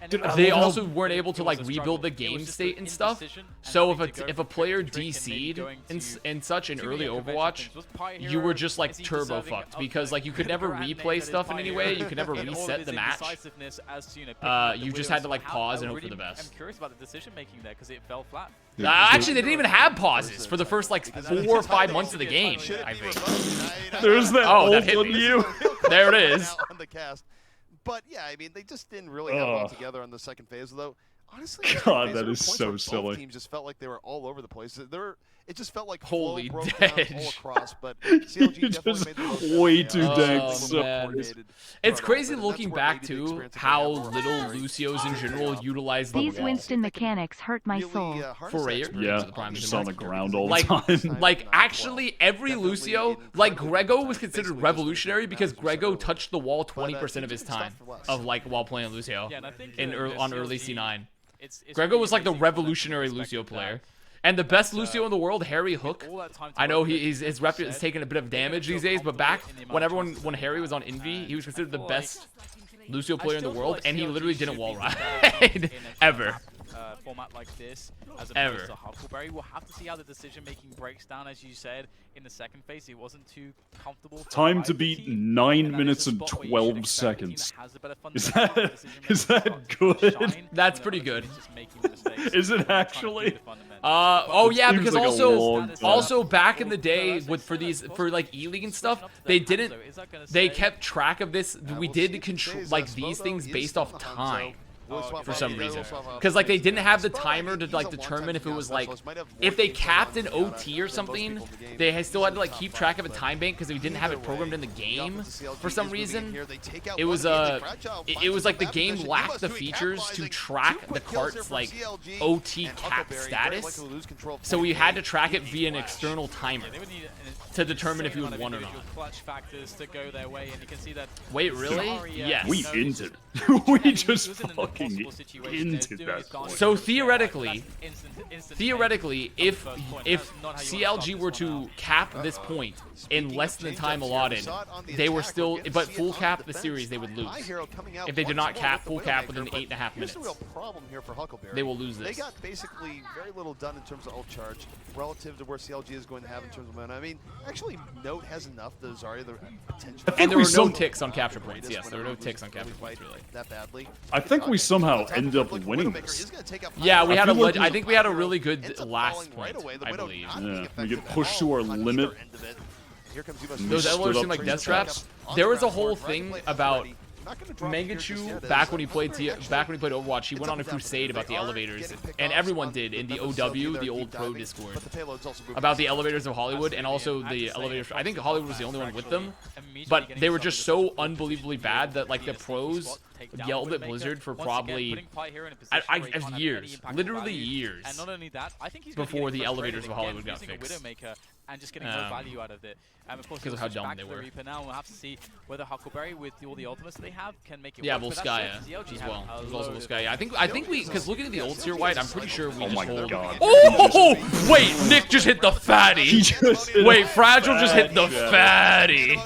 And Dude, it was- They I love also how- weren't able to it like was a rebuild struggle. the It was game just state the and stuff. indecision and So having if to a go if a from player trick and maybe DC'd going in to and such in too early many unconventional Overwatch, things. Was Pyre you Hero, were just like is he turbo deserving fucked of because the like you could never brand name replay that is stuff in Pyre any Hero? way. You could never In all of reset his the match. indecisiveness as to, picking up the You just wheel. had to like So pause I and hope for really the best. am curious about the decision making there because it fell flat. Actually, they didn't even have pauses for the first like 4 or 5 months of the game. Should it I be think. revoked? There's that Oh, that old hit on me. you. There it is. On the cast. But yeah, I mean, they just didn't really have it all Ugh. together on the second phase, though. Honestly, the second God, phase, that there were is points so where both silly. Teams just felt like they were all over the place. It just felt like Holy flow broke down dead. all across. But CLG You definitely just made the most of it. way Yeah, too they dang were surprised. coordinated It's throughout crazy all of it, and looking that's where back maybe the to experience that they how have little overall is Lucios in general utilize the These wall. Winston mechanics hurt my really, soul. harness For that real? experience Yeah, to the prime just team. on the ground all the Like, time. like actually every Definitely Lucio, in like incredibly Grego good was time, considered basically just revolutionary like because matches we said Grego earlier. touched the wall But, 20% of his teaching time stuff for less. of like while playing Lucio Yeah, and I think in on early CLG C9. It's Grego really was like the amazing from that revolutionary perspective Lucio that player. And the best that, Lucio in the world, Harry Hook. all that time to I know work with, his rep is taking a bit of damage these days, but back when Harry was on Envy, he was considered the best Lucio player in the world, and he literally didn't wall ride ever. Format like this, as Ever. opposed to Huckleberry, we'll have to see how the decision making breaks down. As you said, in the second phase, it wasn't too comfortable. for Time either to beat team, 9 and that minutes is a and spot where you 12 should expect a team seconds. that has a better Is fundamental that- decision is making that to good? shine That's when pretty the other good. team is just making mistakes Is it and trying to do actually? the fundamentals. Oh It yeah, seems because like a long also time. back in the day for like E-League and stuff, they didn't they kept track of this. We did control like these things based off time. For some reason, because like they didn't have the timer to like determine if it was like if they capped an OT or something, they still had to like keep track of a time bank because we didn't have it programmed in the game for some reason. It was it was like the game lacked the features to track the cart's like OT cap status, so we had to track it via an external timer They would need to determine if you would won or not. clutch factors to go their way, and you can see that. Wait, really? Yes. We No, ended. And We he just was in an fucking impossible situation. They're ended doing that his dance point. So moves there, theoretically, that's instant Theoretically, take if of the first point. if That's not how you CLG wanna were start this one to out. cap this point in less than the time allotted, they were still, but full cap the series, they would lose. If they did not cap full cap within 8.5 Here's minutes, the real problem here for Huckleberry. they will lose They this. got basically very little done in terms of ult charge relative to where CLG is going to have in terms of momentum. I mean, actually, Note has enough. The Zarya, the potential. And there we were no some- ticks on capture points. Yes, there were no ticks on capture points really. That badly. I think we somehow end up winning this. Yeah, we I had a. feel like I think we had a really good last point. I believe. Yeah, we get pushed to our limit. Those stood elevators up seem like to death the traps. There was a whole thing about Mangachu back when he played Overwatch. He went on a crusade about the elevators, and everyone did in the OW, the old pro Discord, about the elevators of Hollywood, and also the elevators. I think Hollywood was the only one with them, but they were just so unbelievably bad that like the pros yelled at Blizzard for probably years, literally years, And not only that, I think he's before the getting elevators of frustrated Hollywood again, got using a fixed. Widowmaker and just getting no value out of it. Of course, Because of he'll how switch dumb back they to the were. Reaper now. We'll have to see whether Huckleberry, with all the ultimates that they have, can make it Yeah, work. But that Volskaya said, CLG as have well. a There's also load of- Volskaya. I think we, because looking at the ults here, White, I'm pretty sure we Oh just my hold. god. Oh, wait, Nick just hit the He fatty. just hit Wait, a Fragile just hit the fat fatty.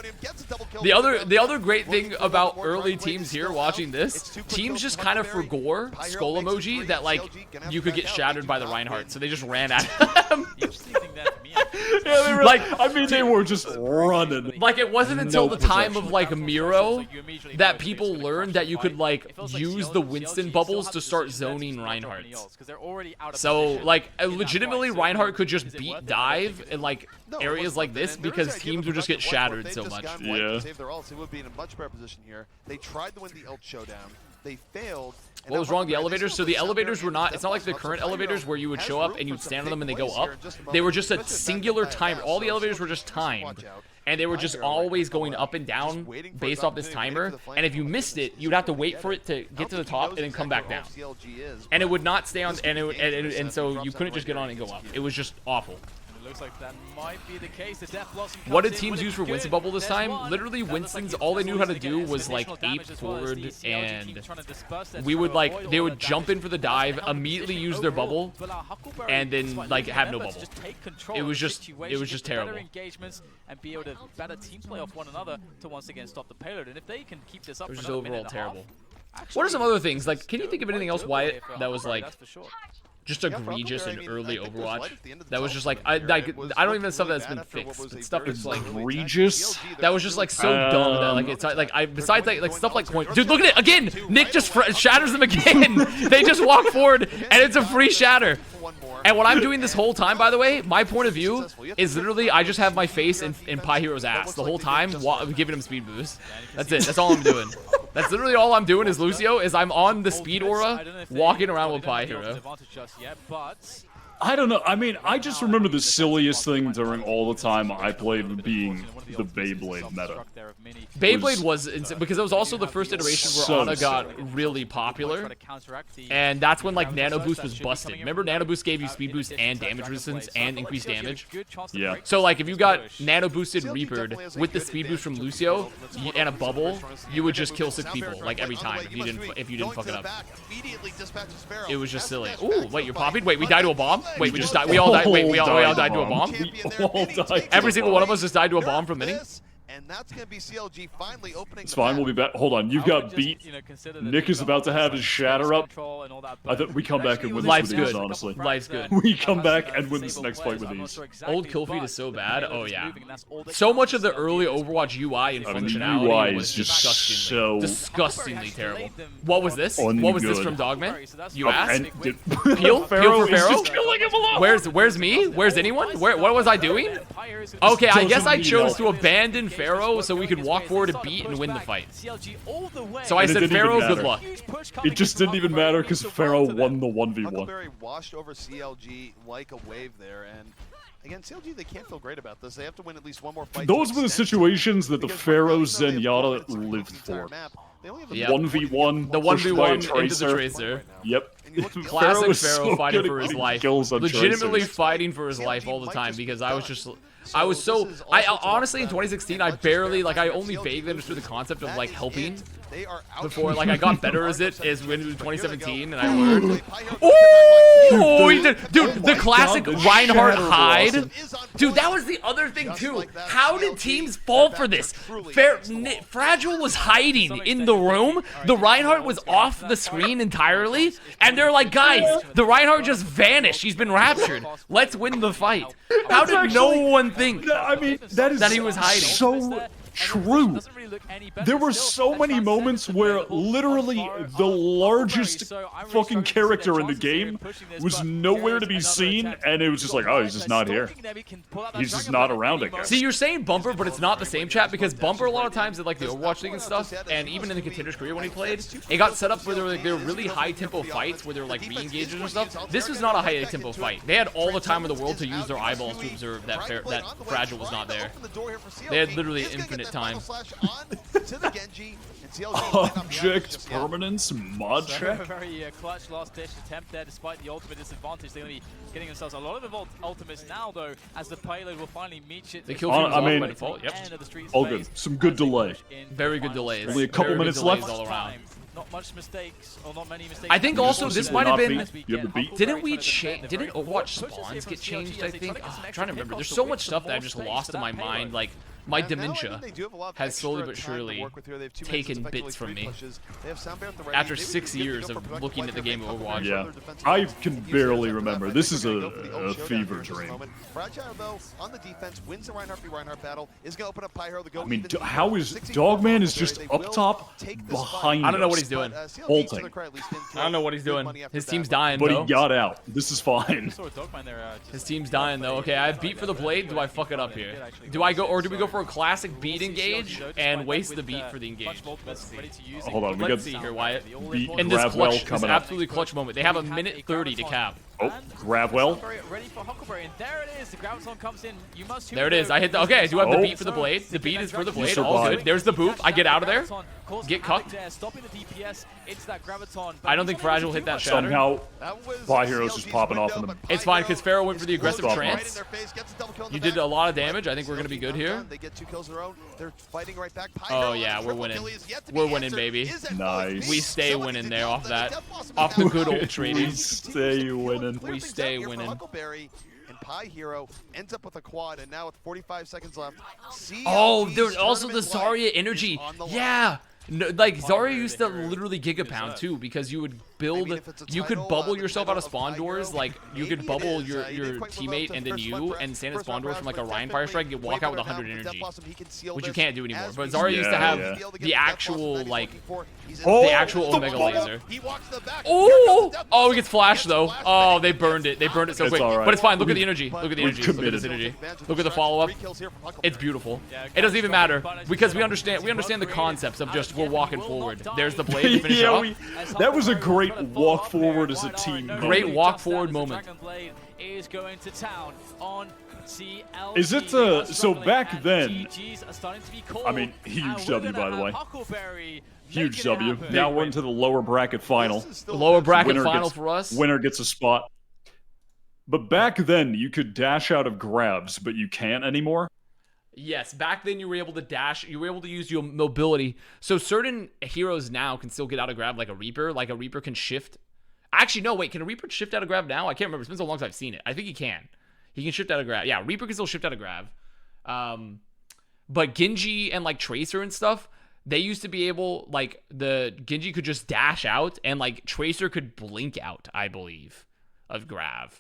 The other great thing about early teams here watching this, teams just kind of forgore skull emoji that like you could get shattered by the Reinhardt, so they just ran at him. Interesting thing there for me, actually. Yeah, they were Like, I mean, they were just running. Like it wasn't until No the time of protection. like Miro You immediately know that if it's people gonna learned crush that you the could fight. like It feels like use CLG the Winston bubbles still to have start the decision there zoning to not drop any Reinhardts. ults, 'cause they're already out of So position like in that legitimately fight. So Reinhardt could is just it beat worth it? dive in like areas like this because teams would just get shattered so much. Yeah. Save their ults, they would be in a much better position here. They tried to win the ult showdown. They failed. What was wrong? The elevators? So the elevators were not, it's not like the current elevators where you would show up and you'd stand on them and they go up. They were just a singular timer. All the elevators were just timed. And they were just always going up and down based off this timer. And if you missed it, you'd have to wait for it to get to the top and then come back down. And it would not stay on, and so you couldn't just get on and go up. It was just awful. It looks like that might be the case. The Death Blossom comes What did in teams with use it. for Winston Good. Bubble this There's time? one. Literally, That looks Winston's like all they it's knew how to always do against was like additional ape damage as well as forward, the CLG and team trying to disperse. They're we trying would to like avoid they all would that jump damage. in for the That's dive, helping immediately position use their overall. bubble, But Huckleberry, and then despite like losing have no members, bubble. just take control It of was the just situation, get terrible. better engagements and be able to better team play off one another to once again stop the payload. And if they can keep this up It was for just another minute overall and a half, terrible. What are some other things? Like, can you think of anything else, Wyatt, for that was Huckleberry, like that's for sure. just Yeah, for egregious in Huckleberry, I mean, early I think there's light Overwatch? at the end of the That was tunnel just for like them here. It was I don't even looking know stuff really that's been bad after what fixed. was a It's stuff very that's like slowly egregious. attacking CLG. that was just like so dumb that like it's like I besides like stuff like coin. Dude, look at it again. Nick just shatters them again. They just walk forward and it's a free shatter. One more. And what I'm doing this whole time, by the way, my point of view is literally I just have my face in Pi Hero's ass the whole time, giving him speed boost. That's it. That's all I'm doing. That's literally all I'm doing is Lucio, is I'm on the speed aura, walking around with Pi Hero. I don't know. I mean, I just remember the silliest thing during all the time I played being the Beyblade meta. Beyblade was insane, because it was also the first iteration where so Ana got really popular, and that's when like Nano Boost was busted. Remember, Nano Boost gave you speed boost and damage resistance and increased damage. Yeah. So like if you got Nano Boosted Reapered with the speed boost from Lucio and a bubble, you would just kill 6 people like every time if you didn't fuck it up. It was just silly. Ooh, wait, you're popping? Wait, we died to a bomb? Wait, we just died. We all died. Wait, we all died to a bomb? We all died. Every single one of us just died to a bomb from Mini? And that's going to be CLG finally opening. It's fine. We'll be back. Hold on. You've got beat. Nick is about to have his shatter up. I think we come back and win Life's this with these, good. honestly. Life's good. We come back and win this next fight with these. Old kill feed is so bad. Oh yeah. So much of the early Overwatch UI and I mean, the functionality UI was is just disgustingly terrible. What was this? What was this Ungood. from Dogman? You asked? And Peel for is Pharaoh? just killing him alone. Where's me? Where's anyone? What was I doing? Okay, I guess I chose to abandon Pharaoh so we could walk forward to beat and win the fight. So I And it said, didn't even Pharaoh, good matter. luck. It just didn't even matter because Pharaoh won the 1v1. Huckleberry washed over CLG like a wave there, and again, CLG, they can't feel great about this. They have to win at least one more fight. Those to were the extend situations that the because Pharaohs right now they have Zenyatta 4 minutes lived to the entire for. map. They only have Yep. 1v1, The pushed by a 1v1 into the Tracer. Yep. And you look at the Classic is Pharaoh so fighting good for at his getting life. kills on Legitimately Tracers. fighting for his life all the time because I was just... I was so... I honestly, in 2016, I barely... Like, I only vaguely understood the concept of, like, helping before. Like, I got better as it is when it was 2017, and I learned... Ooh! He did, dude, the classic God, the Reinhardt shatter hide. blossom. Dude, that was the other thing, too. How did teams fall for this? Fragile was hiding in the room. The Reinhardt was off the screen entirely. And they're like, guys, the Reinhardt just vanished. He's been raptured. Let's win the fight. How did no one think I mean, that he was hiding? So true. There were so many moments where literally the largest fucking character in the game was nowhere to be seen, and it was just like, oh, he's just not here. He's just not around, I guess. See, you're saying Bumper, but it's not the same chat because Bumper a lot of times in like the Overwatch League and stuff, and even in the Contender's career when he played, it got set up where they were really high tempo fights where they were like re-engagers and stuff. This was not a high tempo fight. They had all the time in the world to use their eyeballs to observe that Fragile was not there. They had literally infinite time. Object permanence mod check. Very clutch last ditch attempt there despite the ultimate disadvantage. They're going to be getting themselves a lot of ultimates now though as the payload will finally meet it. They killed him by default. Yep. All good. Some good delay. Very good delays. Only a couple minutes left. All around. Not much mistakes, or not many mistakes. I think also this might have been... You have the beat. Didn't Overwatch spawns get changed, I think? I'm trying to remember. There's so much stuff that I've just lost in my mind. Like, my dementia has slowly but surely taken bits from me. After 6 years of looking at the game of Overwatch. Yeah, I can barely remember. This is a fever dream. Fragile, though, on the defense, wins the Reinhardt v Reinhardt battle, is going to open up Pi Hero to go. I mean, how is Dogman is just up top behind us. I don't know what he's doing. Bolting. I don't know what he's doing. His team's dying, But though. he got out. This is fine. His team's dying, though. Okay, I have beat for the blade. Do I fuck it up here? Do I go, or do we go for a classic beat engage and waste the beat for the engage? Hold on, we Let's got see here, Wyatt. beat In this grab clutch, well this coming up. absolutely clutch moment. They have a minute 30 to cap. Oh, grab well. Ready for Huckleberry, and there it is. The graviton comes in. You must. There it is. I hit the. Okay, I do have the beat for the blade. The beat is for the blade. All good. There's the boop. I get out of there. Get cucked. Stopping the DPS into that graviton. I don't think Fragile hit that shatter. Somehow, Vi Heroes is popping off on them. It's fine because Pharaoh went for the aggressive trance. You did a lot of damage. I think we're gonna be good here. They get 2 kills of their own. They're fighting right back. Oh yeah, we're winning. We're winning, baby. Nice. We stay winning there off that. Off the good old trading. We stay winning. We stay winning. Huckleberry and Pie Hero ends up with a quad, and now with 45 seconds left. Oh, there's also the Zarya energy. Yeah. No, like Zarya used to literally gigapound too, because you would build, you could bubble yourself out of spawn doors. Like you could bubble your teammate and then you and stand at spawn doors from like a Ryan Fire Strike. You walk out with 100 energy, which you can't do anymore. But Zarya used to have the actual like the actual Omega laser. Oh, he gets flashed though. Oh, they burned it. They burned it so quick. But it's fine. Look at the energy. Look at the energy. Look at this energy. Look at the follow up. It's beautiful. It doesn't even matter because we understand the concepts of just we're walking forward. There's the blade to finish it off. That was a great walk forward as a team. Great walk forward moment. Is going to town on CLG. Is it so back then? I mean, huge W by the way. Huge W. Now we're into the lower bracket final. The lower bracket final for us. Winner gets a spot. But back then, you could dash out of grabs, but you can't anymore. Yes, back then you were able to dash, you were able to use your mobility. So certain heroes now can still get out of grab like a Reaper. Like a Reaper can shift. Actually, no, wait, can a Reaper shift out of grab now? I can't remember. It's been so long since I've seen it. I think he can. He can shift out of grab. Yeah, Reaper can still shift out of grab. But Genji and like Tracer and stuff, they used to be able, like the Genji could just dash out and like Tracer could blink out, I believe, of grab.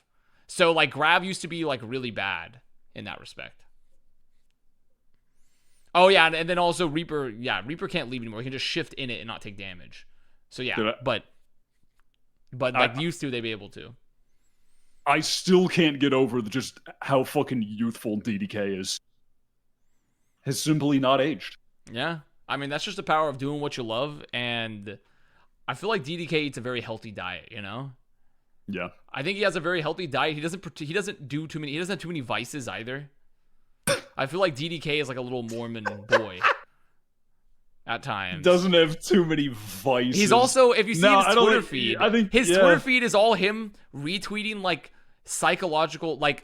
So like grab used to be like really bad in that respect. Oh, yeah, and then also Reaper, yeah, Reaper can't leave anymore. He can just shift in it and not take damage. So, yeah, but like used to, they'd be able to. I still can't get over just how fucking youthful DDK is. Has simply not aged. Yeah, I mean, that's just the power of doing what you love, and I feel like DDK eats a very healthy diet, you know? Yeah. I think he has a very healthy diet. He doesn't do too many, he doesn't have too many vices either. I feel like DDK is like a little Mormon boy at times. Doesn't have too many vices. He's also, if you see his Twitter feed, I think his Twitter feed is all him retweeting like psychological, like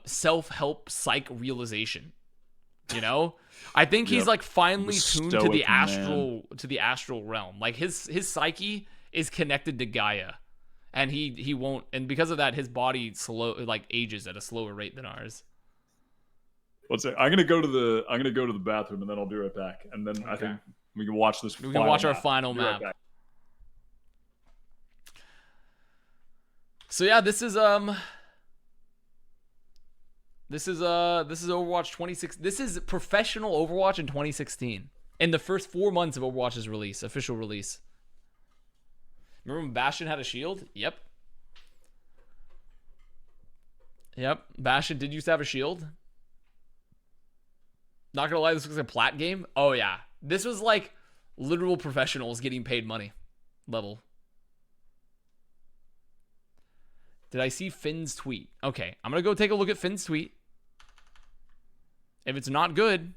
self-help psych realization. You know, I think he's like finally tuned to the astral realm. Like his psyche is connected to Gaia, and he won't. And because of that, his body ages at a slower rate than ours. I'm gonna go to the bathroom and then I'll be right back. And then I think we can watch this. We can watch our final map. Right. So yeah, this is Overwatch 2016. This is professional Overwatch in 2016. In the first 4 months of Overwatch's release, official release. Remember when Bastion had a shield? Yep. Bastion did used to have a shield. Not gonna lie, this looks like a plat game. Oh yeah, this was like literal professionals getting paid money level. Did I see Finn's tweet? Okay, I'm gonna go take a look at Finn's tweet. If it's not good,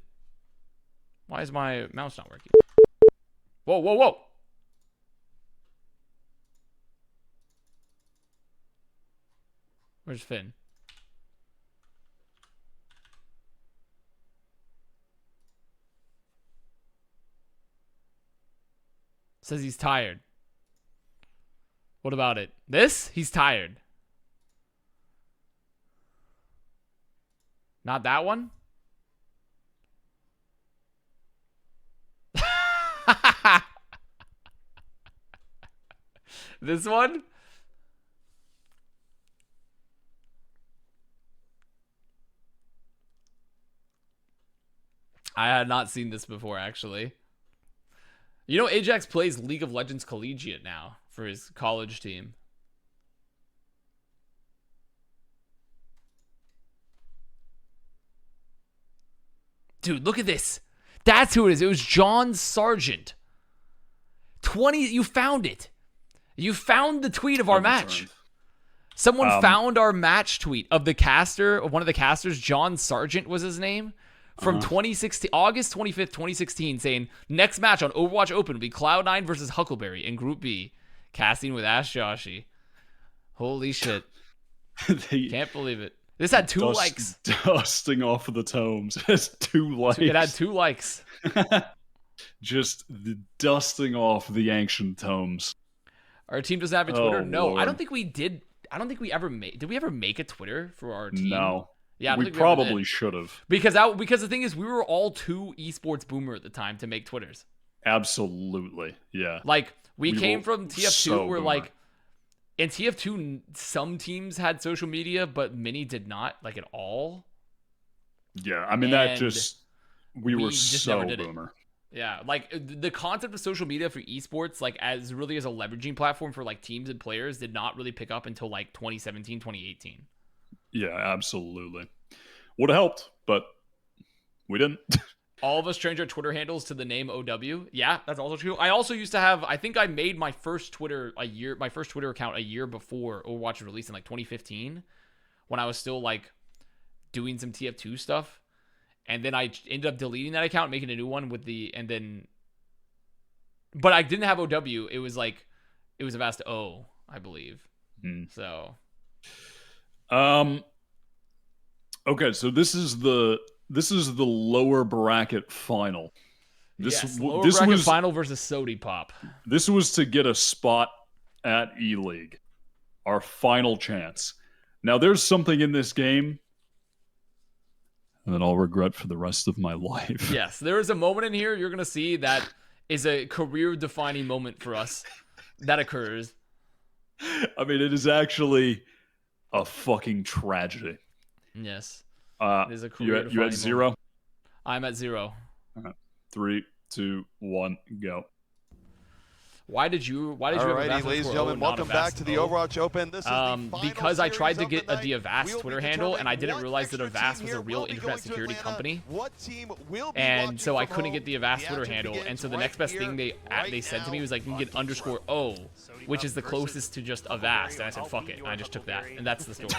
why is my mouse not working? Whoa. Where's Finn? Says he's tired. What about it? This? He's tired. Not that one? This one? I had not seen this before, actually. You know, Ajax plays League of Legends Collegiate now for his college team. Dude, look at this. That's who it is. It was John Sargent. 20. You found it. You found the tweet of our match. Someone found our match tweet of the caster, one of the casters, John Sargent was his name, from 2016, August 25th, 2016, saying, next match on Overwatch Open will be Cloud9 versus Huckleberry in Group B, casting with Ash Joshi. Holy shit. Can't believe it. This had 2 likes. Dusting off of the tomes. It has 2 likes. It had 2 likes. Just the dusting off the ancient tomes. Our team doesn't have a Twitter? No, Lord. I don't think we did. I don't think we ever made. Did we ever make a Twitter for our team? No. Yeah, I don't we think we ever probably did. should have. Because the thing is, we were all too esports boomer at the time to make Twitters. Absolutely, yeah. Like we came were from TF2, so where boomer. like in TF2, some teams had social media, but many did not, like at all. Yeah, I mean that And just we were just so never did it. boomer. Yeah, like the concept of social media for esports, like as a leveraging platform for like teams and players, did not really pick up until like 2017, 2018. Yeah, absolutely. Would have helped, but we didn't. All of us changed our Twitter handles to the name OW. Yeah, that's also true. I also used to have, I think I made my first Twitter account a year before Overwatch was released in like 2015, when I was still like doing some TF2 stuff. And then I ended up deleting that account, making a new one but I didn't have OW. It was Avast O, I believe. So. Okay, so this is the lower bracket final. Lower bracket final versus Sody Pop. This was to get a spot at E-League. Our final chance. Now there's something in this game that I'll regret for the rest of my life. Yes, there is a moment in here you're going to see that is a career-defining moment for us that occurs. I mean, it is actually a fucking tragedy. Yes. It is a career-defining you at 0? moment. I'm at 0. 3, 2, 1, go. Why did you have Alrighty, Avast ladies and before gentlemen, O, not welcome back Avast to the O? Overwatch Open. This is the final Because I tried to series get of the the night. Avast We'll be Twitter handle, and I didn't determining realize that what Avast extra was a team real here will be internet going to security Atlanta. company. What team will be And watching so I from couldn't home? get the Avast The Twitter action handle, and begins so the right next best here, thing they right said to me now. was like, you can get _O, which is the closest to just Avast, and I said fuck it, and I just took that, and that's the story.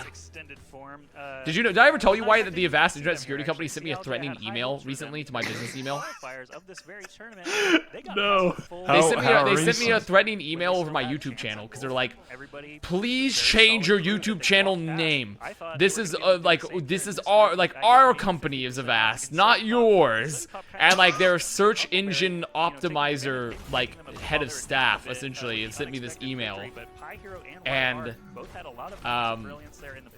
Did I ever tell you why the Avast internet security company sent me a threatening email recently to my business email? No. They sent me a threatening email over my YouTube channel because they're like, please change your YouTube channel name. This is our company is Avast, not yours. And like their search engine optimizer like head of staff essentially sent me this email. And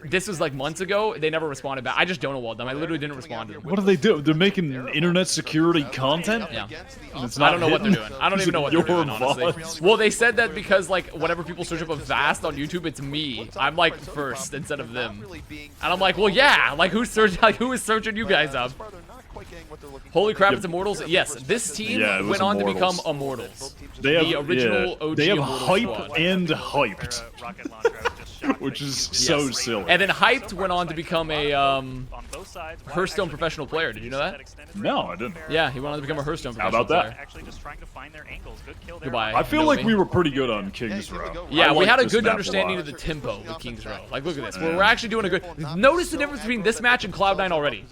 this was like months ago. They never responded back. I just don't know what them. I literally didn't respond to them. What do they do? They're making internet security content? Yeah. And it's I not don't know what they're hidden? doing. I don't Is even know it what they're your doing, honestly. VODs? Well, they said that because, like, whenever people search up Avast on YouTube, it's me. I'm, like, first instead of them. And I'm like, well, yeah. Like, who is searching you guys up? Holy crap, it's Immortals? Yes, this team Yeah, it was went on to become Immortals. Immortals. They have, The original OG they have Immortals hype squad. and hyped, which is so silly. And then Hyped went on to become a Hearthstone professional player. Did you know that? No, I didn't. Yeah, he went on to become a Hearthstone How professional about that? player. Goodbye. I feel No like me. we were pretty good on King's Row. Yeah, I we like had a this good map understanding lot. of the tempo with King's Row. Like, look at this. We're actually doing a good... Notice the difference between this match and Cloud9 already.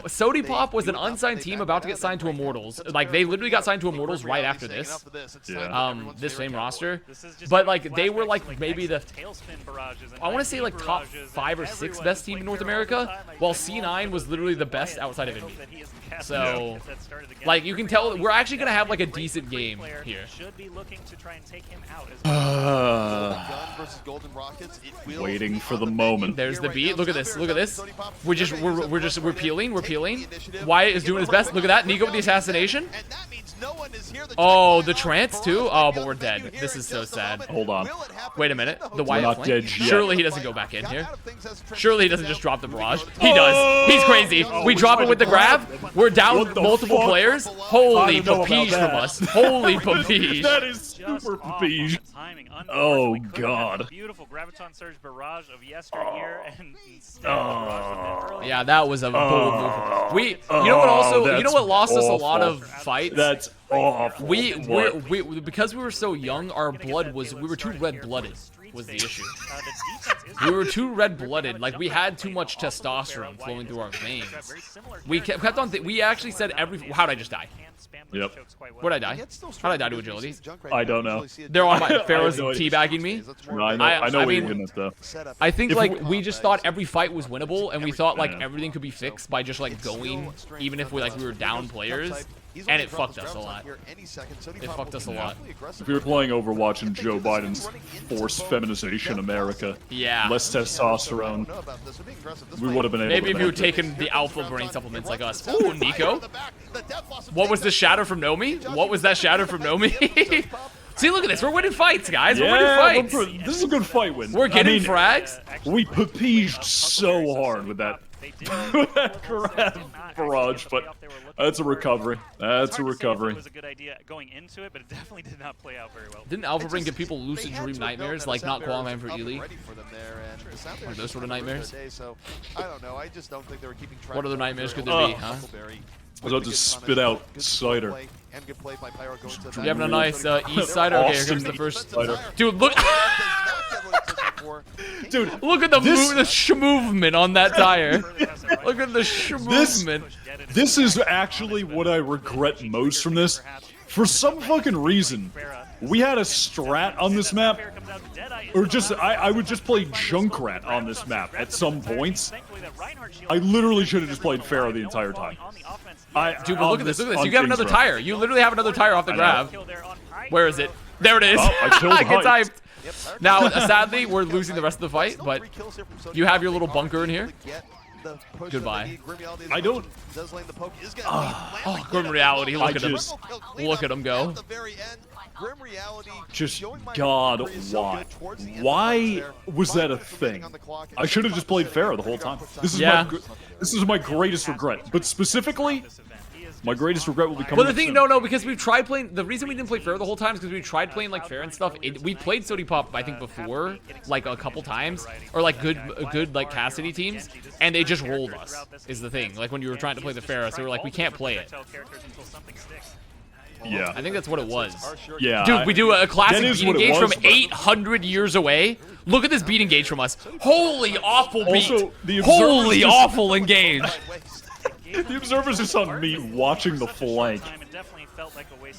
Sody Pop was an unsigned team about to get signed to Immortals. Like, they literally got signed to Immortals right after this. Yeah. This same roster. But, like, they were, like, maybe the... I want to say, like, top 5 or 6 best team in North America, while C9 was literally the best outside of India. So, like, you can tell we're actually going to have, like, a decent game here. Waiting for the moment. There's the beat. Look at this. Look at this. We're peeling. We're peeling. Wyatt is doing his best. Look at that. Nico with the assassination. Oh, the trance too. Oh, but we're dead. This is so sad. Hold on. Wait a minute. The We're Wyatt not flank? dead yet. Surely he doesn't go back in here. Surely he doesn't just drop the barrage. He does. He's crazy. We drop it with the grab. We're down What the multiple fuck? players. I Holy don't know about papige that. from us. Holy papige. That is super papige. Oh, God. Beautiful graviton surge barrage of yesteryear, and instead Yeah, that was a bold move. You know what also, you know what lost us a lot awful. of fights? That's awful. Because we were so young, our blood was, we were too red-blooded. was the issue. The defense is We were too red-blooded. Like, we had too much testosterone flowing through our veins. We kept on. We actually said every. How'd I just die? Yep. What'd I die? How'd I die to agility? I don't know. They're on my Pharaoh's no idea. teabagging me. No, I know I what you're mean, getting at, though. I think If like we- we just thought every fight was winnable, and we thought like Yeah. everything could be fixed by just like going, even if we were down players, and it fucked us a lot. It fucked us a lot. If we were playing Overwatch in Joe Biden's forced feminization America, Yeah. less testosterone, we would have been able Maybe to if you had benefit. taken the alpha brain supplements like us. Ooh, Nico. What was the shatter from Nomi? What was that shatter from Nomi? See, look at this. We're winning fights, guys. We're winning fights. This is a good fight win. We're getting I mean, frags. We papeged so hard with that. That grab barrage, but that's a recovery. That's a recovery. It was a good idea going into it, but it definitely did not play out very well. Didn't Alpha Brain give people lucid dream nightmares, like not qualifying for E-League? Like those sort of nightmares? So, I don't know. I just don't think they were keeping track. What other of nightmares could their there be, own huh? Huckleberry. I was about to spit out cider. You having a nice East Sider? Okay, here comes the first. Cider. Dude, look. Dude, look at the movement on that tire. Look at the movement. This is actually what I regret most from this. For some fucking reason, we had a strat on this map, or just I would just play Junkrat on this map at some points. I literally should have just played Pharah the entire time. Dude, but look at this. Look at this. You have another tire. You literally have another tire off the grab. Where is it? There it is. Oh, I killed get Hyped. typed. Now, sadly, we're losing the rest of the fight, but you have your little bunker in here. Goodbye. I don't. Oh, Grim Reality. Look at him. Look at him go. Just God, why? Why was that a thing? I should have just played Pharah the whole time. This is my greatest regret. But specifically, my greatest regret will be coming. Well, the thing, no, because we've tried playing. The reason we didn't play Pharah the whole time is because we tried playing like Pharah and stuff. We played Sody Pop, I think, before, like a couple times, or like good like Cassidy teams, and they just rolled us. Is the thing. Like when you were trying to play the Pharah, so we were like, we can't play it. Yeah. I think that's what it was. Yeah. Dude, we do a classic that is beating what it gauge was, from but- 800 years away. Look at this beating gauge from us. Holy awful beat. Also, the observers Holy just- awful engage. The observers just on me watching the flank.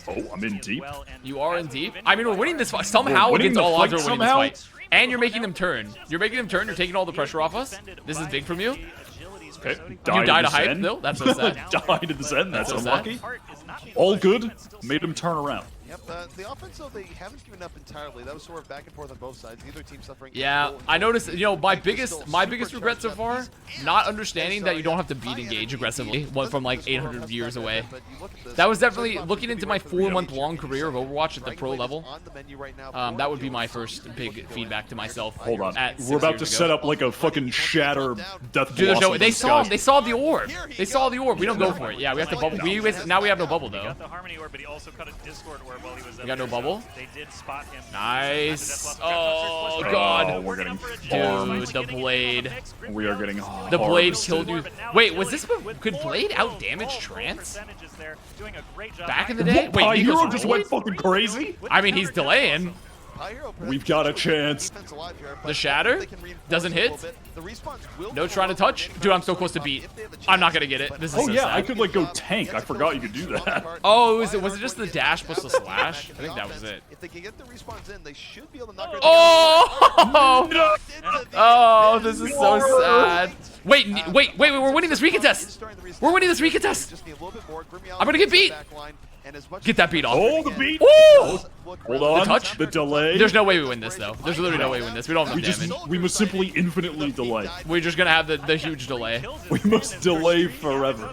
Oh, I'm in deep. You are in deep. I mean, we're winning this fight. Somehow, We're winning against the all odds, fight we're winning somehow? this fight. And you're making them turn. You're making them turn. You're taking all the pressure off us. This is big from you. Okay. You died to a hype, Zen. though? That's so sad. Died at the Zen. That's so sad. unlucky. All good. Made him turn around. Yep, the offense, though, they haven't given up entirely. That was sort of back and forth on both sides. Neither team suffering. Yeah, I noticed, you know, my biggest regret so far, not understanding that you don't have to beat engage aggressively from like 800 years away. That was definitely, looking into my 4-month-long career of Overwatch at the pro level, that would be my first big feedback to myself. Hold on. At We're about to 6 years set ago. up like a fucking shatter death Dude, there's no, blossom they in saw him. sky. They saw the orb. They saw the orb. We don't go for it. Yeah, we have to bubble. Now we have no bubble, though. We got no bubble? They did spot him. Nice. Oh, God. Oh, we're getting Dude, the blade. We are getting hard. The blade killed you. Wait, was this what, could blade out damage trance? Back in the day? Wait, My Nico's hero just went blade? fucking crazy. I mean, he's delaying. We've got a chance. The shatter doesn't hit. No trying to touch. Dude, I'm so close to beat. I'm not gonna get it. This is Oh so yeah, sad. I could like go tank. I forgot you could do that. Oh, was it just the dash plus the slash? I think that was it. If they can get the respawns in, they should be able to knock her Oh! Oh, this is so sad. Wait, we're winning this recontest. We're winning this recontest. I'm gonna get beat. Get that beat off. Oh, the beat. Woo! Hold on. The touch? The delay. There's no way we win this, though. There's literally no way we win this. We don't have enough damage. We must simply infinitely delay. We're just gonna have the huge delay. We must delay forever.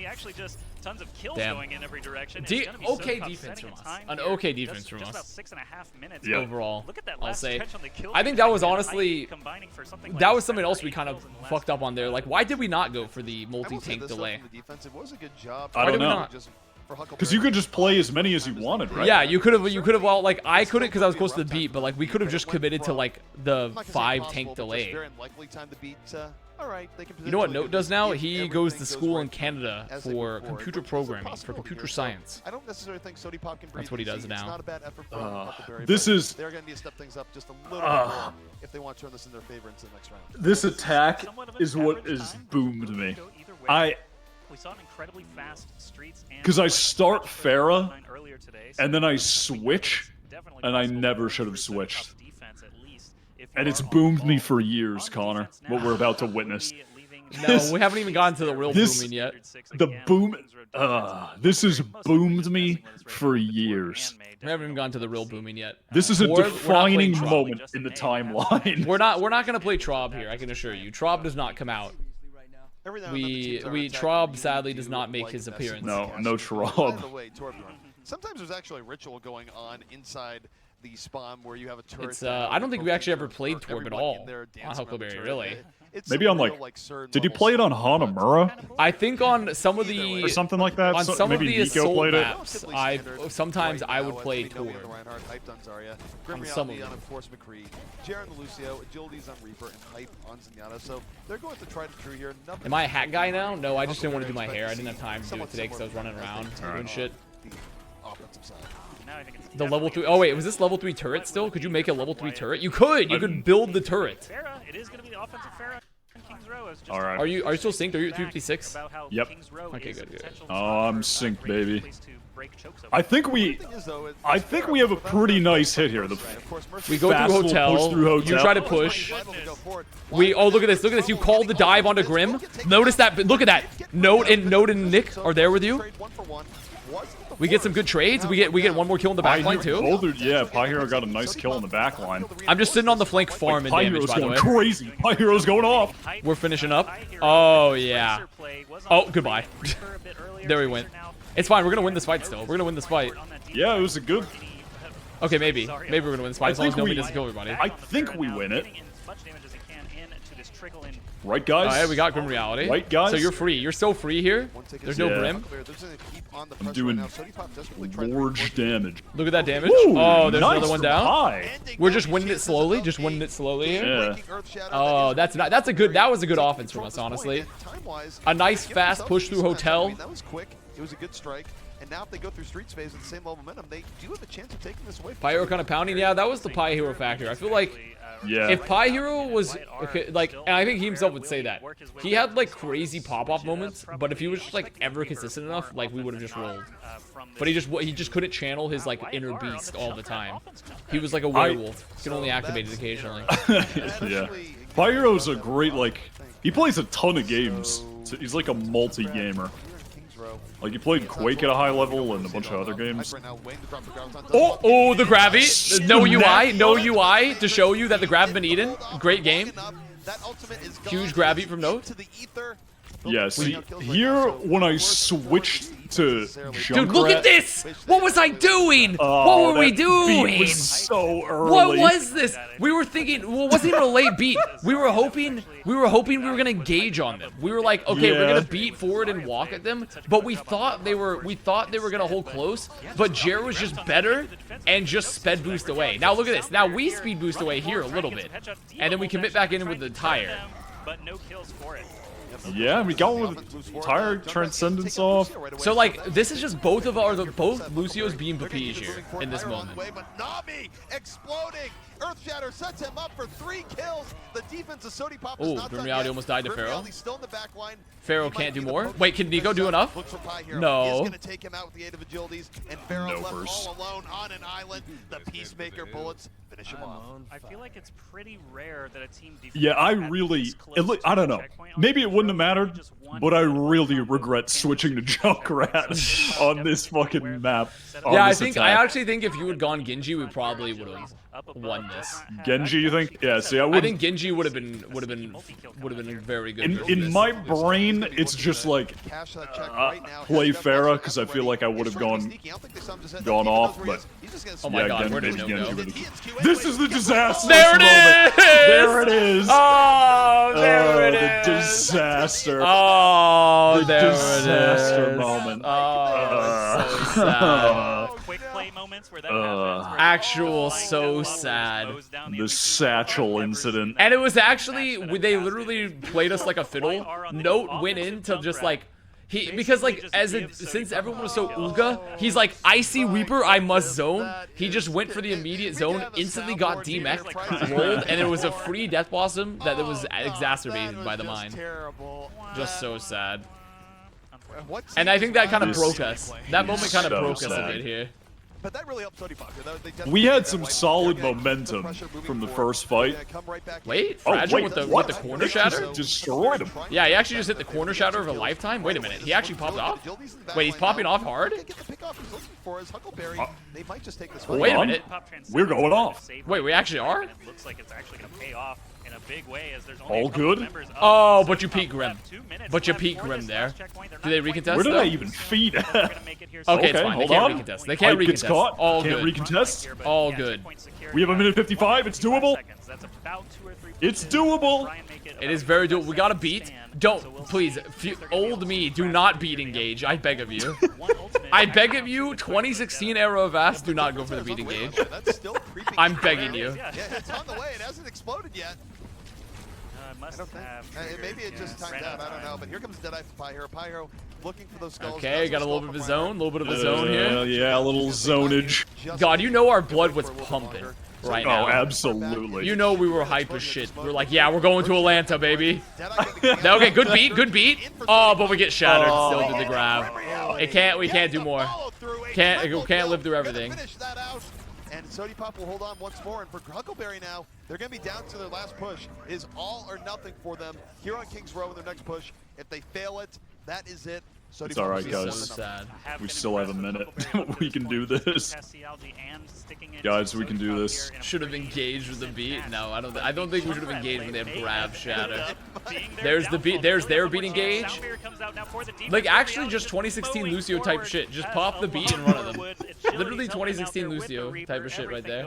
Actually just tons of kills Damn. going in every direction. Okay defense from us. An okay defense from Just about us. 6.5 minutes. Yeah. Overall, Look at that I'll last say. stretch on the kill I think that was streak, honestly, combining for something like that was something 7 or else we 8 kind of kills in less fucked up on there. Like, why did we not go for the multi-tank delay? It was a good job. I Why don't did we know. not? Because you could just play as many as you wanted, right? Yeah, you could have. Well, like I couldn't because I was close to the beat, but like we could have just committed to like the 5 tank delay. all right, they can. You know what potentially Note do does this now? if He everything goes to school right in Canada as they for move forward, computer which is a programming, for possibility computer here. So science. I don't necessarily think Sody Pop can breathe That's what he does easy. now. It's not a bad effort from Huckleberry, This but is- they're going to need to step things up just a little bit more if they want to turn this in their favor into the next round. This attack Somewhat of an is what average is time. boomed Could me. go either way. I We saw an incredibly fast Streets and 'Cause I Wyatt start match Pharah, earlier today, and then I so switch, definitely and I possible never for should have Streets to have switched. tough defense at least if you And it's are on the boomed me ball. for years, On the Connor. defense What now, we're about to Lee witness. leaving No, we haven't even gotten to the real This- booming yet. The boom. This has boomed me for years. We haven't even gotten to the real booming yet. This is a We're not playing defining Trop. moment in the timeline. We're not gonna play Trob here. I can assure you. Trob does not come out. Every now and then the teams are attacking, Trob you sadly do does not make like his that appearance. No, situation. no By Trob. the way, Torbjorn, sometimes there's actually a ritual going on inside the spawn where you have a turret. It's down, I don't think we actually ever or played Torb at everyone all in there on dancing around the Huckleberry, turret. really. It's Maybe some on real, like, CERN did you level play it on stuff. Hanamura I think on some of or the something like that? on some of maybe the Nico assault played it. maps, sometimes I would play Torb. Grim On some of Reality on them. of course McCree, Jaren the Lucio, Agility's on Reaper, and Hype on Zenyatta. So they're going to try to true here. Nothing Am I a hat guy now? No, I just didn't want to do my hair. I didn't have time to do it today because I was running around doing shit. The offensive side. Now I think it's The level definitely 3. Oh wait, was this level 3 turret still? Could you make a level 3 turret? You could. You could build the turret. Pharah, it is going to be the offensive Pharah in Kings Row. I was just All right. Are you still synced? Are you at back 356? about how Yep. Kings Row Okay, is a good, good. potential Oh, spot I'm for, synced, great baby. place to break chokes I over. think we, Thing is, though, I think we have a pretty nice hit here. The of course, We go fast through little hotel. push through hotel. You try to push. Oh, look at this. Look at this. You called the dive onto Grim. Notice that. Look at that. Note and Nick are there with you. We get some good trades. We get one more kill in the back line too. Older, yeah, Pie Hero got a nice kill in the back line. I'm just sitting on the flank farming Pie damage, Hero's by the going way. crazy. Pie Hero's going off. We're finishing up. Oh yeah. Oh, goodbye. There we went. It's fine. We're gonna win this fight still. We're gonna win this fight. Yeah, it was a good. Okay, maybe. Maybe we're gonna win this fight as long as nobody doesn't kill everybody. I think we win it. Trickle in. Right, guys? Oh, yeah, we got Grim Reality. Right, guys? So you're free. You're so free here. There's no Yeah. Grim. I'm doing large damage. Look at that damage. Ooh, Oh, there's nice another one from down. High. We're just winning it slowly. Just winning it slowly here. Yeah. Oh, that's not. That's a good. That was a good offense from us, honestly. A nice fast push through hotel. That was quick. It was a good strike. And now if they go through Streets phase with the same level of momentum, they do have a chance of taking this away. Pie Hero kind of pounding. Yeah, that was the Pie Hero factor. I feel like Yeah. if Pie Hero was okay, like, and I think he himself would say that he had like crazy pop-off moments, but if he was just like ever consistent enough, like we would have just rolled. But he just couldn't channel his like inner beast all the time. He was like a werewolf. He could only activate it occasionally. Yeah. Pie Hero's a great, like, he plays a ton of games. So he's like a multi-gamer. Like, he played Quake at a high level and a bunch of other games. Oh, the Gravy. No UI. No UI to show you that the Grav been eaten. Great game. Huge grab eat from Note. Yeah, see, here, when I switched to Junkrat... Dude, look at this! What was I doing? What were we that doing? beat was so early. What was this? We were thinking, well, it wasn't even a late beat. We were hoping we were gonna engage on them. We were like, okay, we're Yeah. gonna beat forward and walk at them, but we thought they were gonna hold close, but Jer was just better and just sped boost away. Now look at this. Now we speed boost away here a little bit, and then we commit back in with the tire. But no kills for it. Yeah, we got one with Tire Transcendence off. So like, this is just both Lucio's being Papige here in this moment. But Na'Vi exploding. Earthshatter sets him up for 3 kills. The defense of Sody Pop is Oh, not Grim done Reality yet. almost died to Grim Pharaoh. Reality's still in the back line. Pharaoh He might can't do be the more. most Wait, can Nico do enough? Looks for Pie Hero. No. He's going to take him out with the aid of agilities, and Pharaoh No left first. all alone on an island. The Peacemaker bullets finish him off. I feel like it's pretty rare that a team Yeah, I defends at really... this close It look, to I the don't know. checkpoint on Maybe it Kings wouldn't have Row. mattered, Just one but I combo really combo regret can switching to Junkrat on this fucking map. on Yeah, I this think attack. I actually think if you had gone Genji, we probably would have won this. Genji, you think? Yeah, see, I I would. think Genji would have been very good. versus In this. my brain, it's just like Cash that check right now. play Has Pharah Jeff because I feel like I would have He's trying to gone be sneaky. I don't think they saw him just head gone up. He off, knows where he but is. He's just gonna Oh my swing. God, where did Genji, no Genji go? with it. TNQ This is the disaster There it moment. is! There it is. Oh, there it the is! disaster. Oh, The there disaster it is! moment. Oh, that's so sad. Quick play moment. moments where that happens, where Actual the flying so death sad. mows down The elite team. satchel Never incident. seen that And it was match actually that they fast. literally played us like a fiddle. Why are on the Note went offensive in to jump just route? like because like since everyone was so Ooga, he's like icy Reaper, I must zone. He just went for the immediate zone, instantly got D-mech, rolled, and it was a free death blossom that was exacerbated by the mine. Just so sad. And I think that kind of broke us. That moment kind of So broke us a sad. bit here. But that really helped Sody Pop. We had some solid momentum from the first fight. Wait, Oh, Fragile wait, with the what? corner They shatter? just destroyed him. Yeah, he actually just hit the corner shatter of a lifetime. Wait a minute, he actually popped off? Wait, he's popping off hard? Get the pick off he's looking for is Huckleberry. They might just take this Hold one. Wait a on. minute. We're going off. Wait, we actually are? It looks like it's actually going to pay off in a big way as there's only All a couple good? members of Oh, the but you Sody peek Pop Grim. left. 2 minutes But you left peek for Grim this there. last checkpoint. They're Do they not quite recontest Where did though? I even feed We're at? gonna make it here Okay, soon. it's fine. They hold can't on. recontest. They can't Hype gets recontest. caught. All Can't good. recontest. All good. We have a minute 55. It's doable. That's about 2 or 3 It's pushes. doable. Try and make it It is about very 5 doable. We gotta seconds beat. stand. Don't, So we'll please, see if if you, they're gonna be old able me, to do grab not this beat here. engage. I beg of you. One ultimate I actually beg of comes you, with the 2016 era of Avast, do not go for the beat engage. That's still creeping. I'm begging you. Yeah, it's on the way. It hasn't exploded yet. Must have Maybe it just timed out. I don't know. But here comes Deadeye from Pyro. Pyro looking for those skulls. Okay, got a little bit of a zone, a little bit of a zone here. Yeah, a little zonage. God, you know our blood was pumping right Oh, now. absolutely. You know we were hype as shit. We're like, yeah, we're going to Atlanta, baby. Okay, good beat, good beat. Oh, but we get shattered. Still did the grab. We can't do more. Can't live through everything. And Sody Pop will hold on once more. And for Huckleberry now, they're going to be down to their last push. It is all or nothing for them here on Kings Row in their next push. If they fail it, that is it. It's all right, So guys. sad. We still have a minute. We can do this. Guys, we can do this. Should have engaged with the beat. No, I don't think we should have engaged when they had grab shatter. There's the beat. There's their beat engage. Like actually just 2016 Lucio type shit. Just pop the beat and run at them. Literally 2016 Lucio type of shit right there.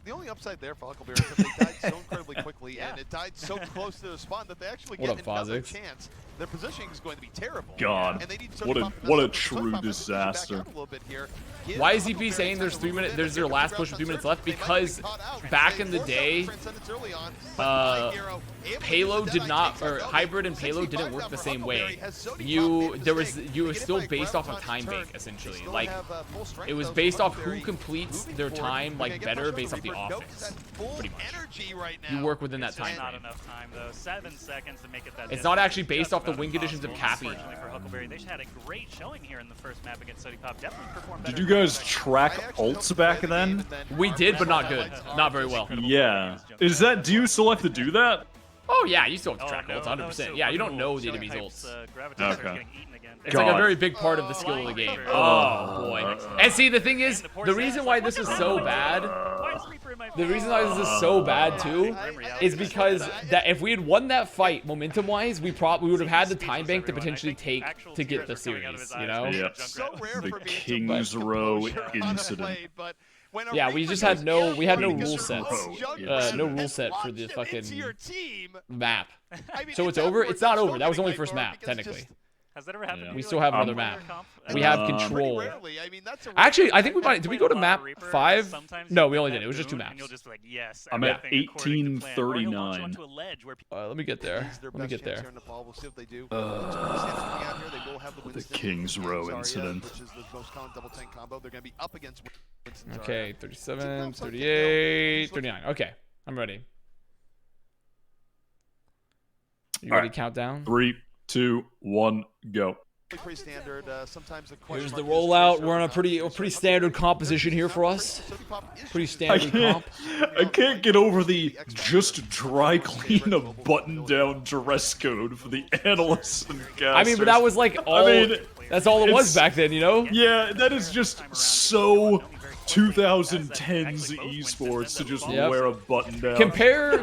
The only upside there for Huckleberry is that they died so incredibly quickly, and it died so close to the spawn that they actually What get up, another Fozzix? chance. Their positioning is going to be terrible. God, And they need Sody what a Pop to what a mess up. Sody true Pop has to push back disaster. out a little bit here. Give Why is Huckleberry EP saying time there's to 3 move minutes? in. There's They their get last the push, ground 3 minutes on left surface. They might because get caught out. back They in the force day, out Transcendence early on, but My Hero able to Payload get did Deadeye not, takes or out hybrid and 65 payload didn't work down the for same Huckleberry. way. Has Sody Pop You made a there was mistake? you were They get still hit by based ground off of taunt time turn. bank essentially. They still Like have, full strength, it was though, based so off who Huckleberry completes moving their forward. time Okay, like get better pressure based on off the Reaper. Nope, offense. that full Pretty much. energy right You now. work within that It's time not frame. enough time though. 7 seconds to make it that. It's not distance. actually based Just off the about win conditions of impossible. Cappy. Unfortunately for Huckleberry, they had a great showing here in the first map against Sody Pop. Definitely performed Did better you than guys expected. track ults back then? We did, but not good. Not very well. Yeah. Is that? Do you still have to do that? Oh yeah, you still have to Oh, track no, ults, no, 100%. so Yeah, you don't Google know the showing enemy's types, ults. Gravitas are Okay. getting eaten again. It's like a God. very big part of the skill of the game. Reaper. Oh boy. And see, the thing is, And poor the Zed's reason like, why what this the is hell so am I bad, doing? Why is Reaper in my the face? reason why this is so bad too, Grim reality is because that if we had won that fight momentum-wise, we would have had the Speechless, time bank to everyone. I potentially think take actual to get tears the are coming out of series. his You eyes. know? Yeah. So rare The for me to Kings put Row composure on a incident. blade, but when a Yeah, we Reaper just goes had no airborne rule because set. your own jungler No has rule set for the launched it fucking into your team. map. I mean, So if it's that over? were- It's not that's over. still That was getting only hyped first for map, because technically. just- Has that ever happened to We you? still Like, have another in map. your comp? We have Um, Pretty control. rarely. I mean, that's a Actually, rare I think we thing. might. Did we go to map 5? No, we only did. It was just 2 And maps. you'll just be like, yes, I'm at everything according to plan. Or he'll launch you 1839. onto a ledge where Let me get there. It's their Let me best get chance there. here in Nepal. We'll see what they do. Stands coming out here. They will have the Winston Kings and Row Zarya, incident. which is the most common double tank combo. They're going to be up against Winston and Zarya. Okay, 37, 38, 39. Okay, I'm ready. You All ready right. to count down? 3, 2, 1, go. Pretty standard. Sometimes the question Here's the mark is rollout. Tracer We're on a or pretty not. standard composition here for us. Sody Pop is Pretty shooting I standard comp. can't get over the just dry clean a button down dress code for the analysts and casters. I mean, but that was like all. mean, that's all it was it's- back then, you know. Yeah, that is just so 2010s esports to just Yep. wear a button down. Compare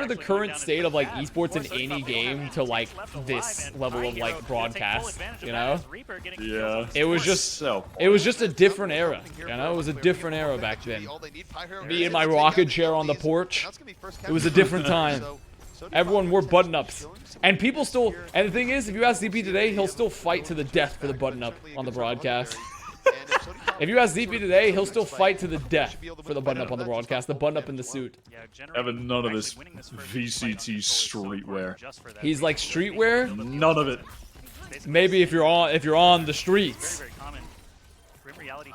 the current state of like esports in any game to like this level of like broadcast, you know? Yeah. It was just so. it was just a different era, you know? It was a different era back then. Me and my rocket chair on the porch. It was a different time. Everyone wore button-ups. And people still, and the thing is, if you ask ZP today, he'll still fight to the death for the button-up on the broadcast. And if Sody Pop If you ask ZP today, he'll still fight to the death for the button up on the broadcast, the button up in the suit. Having none of this VCT streetwear. He's like streetwear? None of it. Maybe if you're on the streets.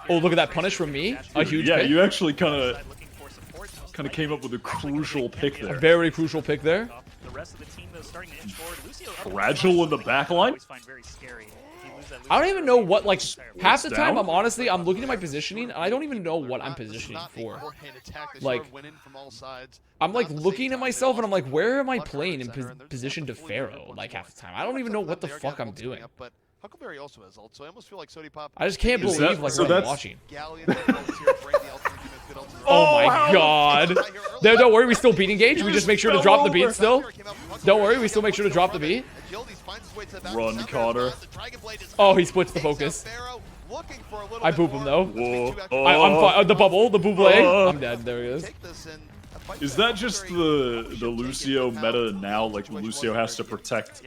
Oh, look at that punish from me. A huge pick. You actually kind of came up with a crucial pick there. A very crucial pick there. Fragile in the back line? I don't even know what, like, half the time I'm looking at my positioning, and I don't even know what I'm positioning for. Like, I'm like looking at myself, and I'm like, where am I playing in position to Pharaoh? Like, half the time. I don't even know what the fuck I'm doing. Huckleberry also has ult, so I almost feel like Sodipop. I just can't believe, like, what I'm watching. Oh Oh my god. Don't worry, we still beat engage. We just make sure to drop the beat still. Don't worry, we still make sure to drop the beat. Run, Connor. Oh, he splits the focus. I boop him though. Whoa. I'm fine. The bubble, the buble. I'm dead. There he is. Is that just the Lucio meta now? Like Lucio has to protect,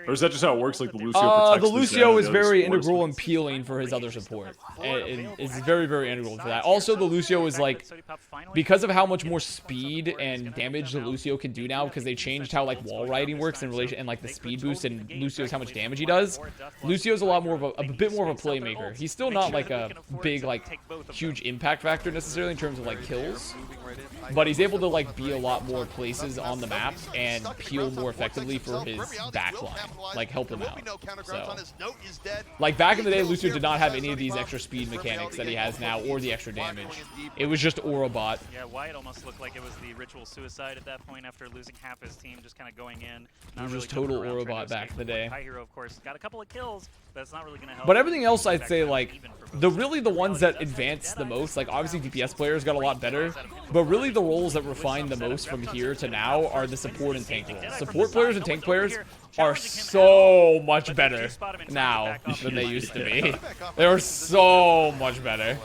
or is that just how it works? Like the Lucio protects. The Lucio is very integral and peeling for his other support. It's very, very integral for that. Also, the Lucio is like, because of how much more speed and damage the Lucio can do now, because they changed how like wall riding works in relation and like the speed boost and Lucio's how much damage he does. Lucio's a lot more of a bit more of a playmaker. He's still not like a big like huge impact factor necessarily in terms of like kills, but he's able to like be a lot more places on the map and peel more effectively for his backline, like help him out. So, like back in the day, Lucio did not have any of these extra speed mechanics that he has now, or the extra damage. It was just Aura bot. Yeah, Wyatt almost looked like it was the ritual suicide at that point after losing half his team, just kind of going in. It was just total Aura bot back in the day. High Hero, of course, got a couple of kills, but it's not really going to help. But everything else, I'd say, like, the ones that advance the most, like, obviously DPS players got a lot better, but really the roles that refine the most from here to now are the support and tank roles. Support players and tank players are so much better now than they used to be. They're so much better.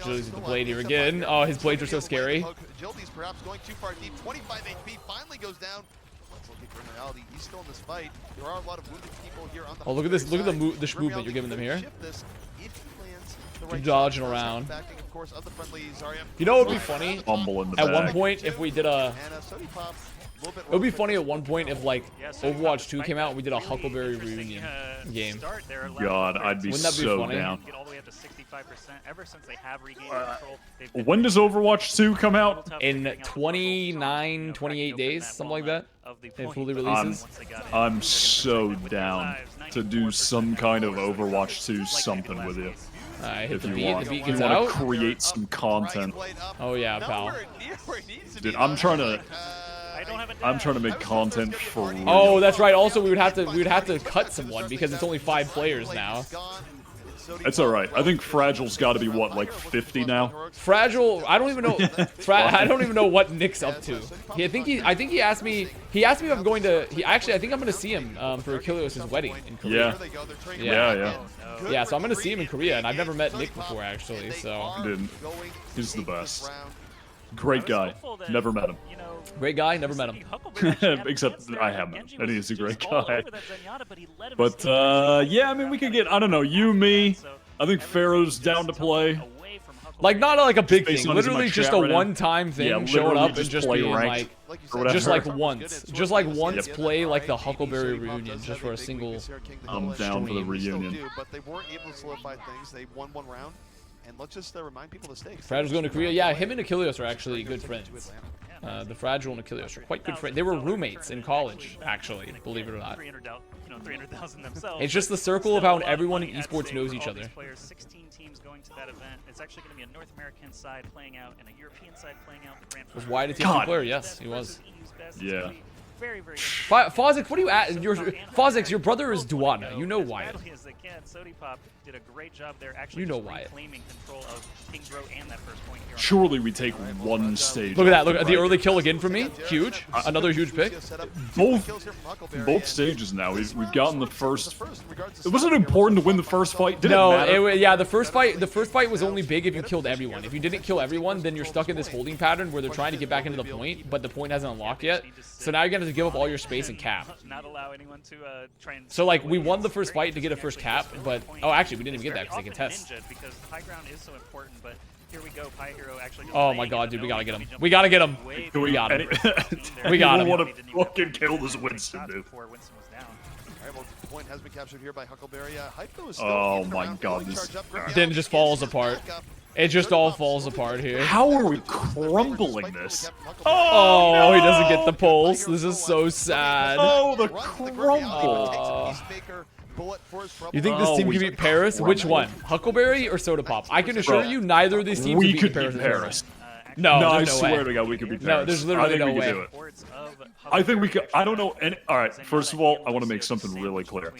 Julie's with the blade here again. Oh, his blades are so scary. Agility's perhaps going too far deep. 25 HP finally goes down. Let's look at Criminality. He's still in this fight. There are a lot of wounded people here on the Oh, look at this. Look at the movement you're giving them here. Dodging around. You know what would be funny? At one point, if we did a... It would be funny at one point if, like, Overwatch 2 came out and we did a Huckleberry reunion game. God, I'd be so down. When does Overwatch 2 come out? In 29, 28 days, something like that. It fully releases. I'm so down to do some kind of Overwatch 2 something with you. Alright, hit If the you beat. want, The beat if you gets want out. to create some content. Oh yeah, pal. Dude, I'm trying to make content for real. Oh, that's right. Also, we would have to cut someone because it's only 5 players now. It's all right. I think Fragile's got to be what, like 50 now. Fragile. I don't even know. I don't even know what Nick's up to. I think he asked me. He asked me if I'm going to. I think I'm going to see him for Achilles' wedding in Korea. Yeah. So I'm going to see him in Korea, and I've never met Nick before actually. So. Dude, he's the best. Great guy. Never met him. Great guy. Never met him. Except I have met him, and he's a great guy. But yeah, I mean, we could get, I don't know, you, me. I think Pharaoh's down to play. Like not like a big thing, on his literally just chat a right now. one-time thing, Yeah, showing literally up and just just play being ranked. like, just like Whatever. once, play like the Huckleberry reunion just for a single. I'm down for the stream. reunion. But they weren't able to solidify things. They won one round. And let's just remind people to stay. Fragile's going to Korea. Yeah, him and Achilles are actually good friends. The Fragile and Achilles are quite good friends. They were roommates in college, actually, believe it or not. 300,000 themselves. It's just the circle of how everyone in esports knows each other. 16 teams going to that event. It's actually going to be a North American side playing out and a European side playing out. The grand Was Wyatt a team player? Yes, he was. Yeah. Very, very Fozzik, what are you at? Fozzik, your brother is Duana. You know Wyatt. Did a great job there, actually. You know Wyatt. Claiming control of Kings Row and that first point here. Surely we take one stage. Look at that. Look at the early kill again from me. Huge. Another huge pick. Both stages now. We've gotten the first. It wasn't important to win the first fight. Did it No, matter? yeah, the first fight was only big if you killed everyone. If you didn't kill everyone, then you're stuck in this holding pattern where they're trying to get back into the point, but the point hasn't unlocked yet. So now you're gonna to give up all your space and cap. Not allow anyone to try and. So like we won the first fight to get a first cap, but oh actually we didn't even get that because they contest. Because the high ground is so important, but here we go. Pi Hero actually. Oh my god, dude, we gotta get him. We gotta get him. We got him. We got him. want to fucking kill this Winston, dude. Before Winston was down. All right, well, the point has been captured here by Huckleberry. Hypo is still Oh in my around, god, fully this- charged up. Then it just falls apart. It just all falls apart here. How are we crumbling this? Oh, he doesn't get the pulse. This is so sad. Oh, the crumble. You think this Oh, team we can beat Paris? Which one? Huckleberry or Soda Pop? I can assure you neither of these teams We can could beat beat Paris. Paris. No, No, I there's no swear way. to God, we could beat No, Paris. there's literally I think no we way. could do it. I think we could. I don't know any. All right, first of all, I want to make something really clear.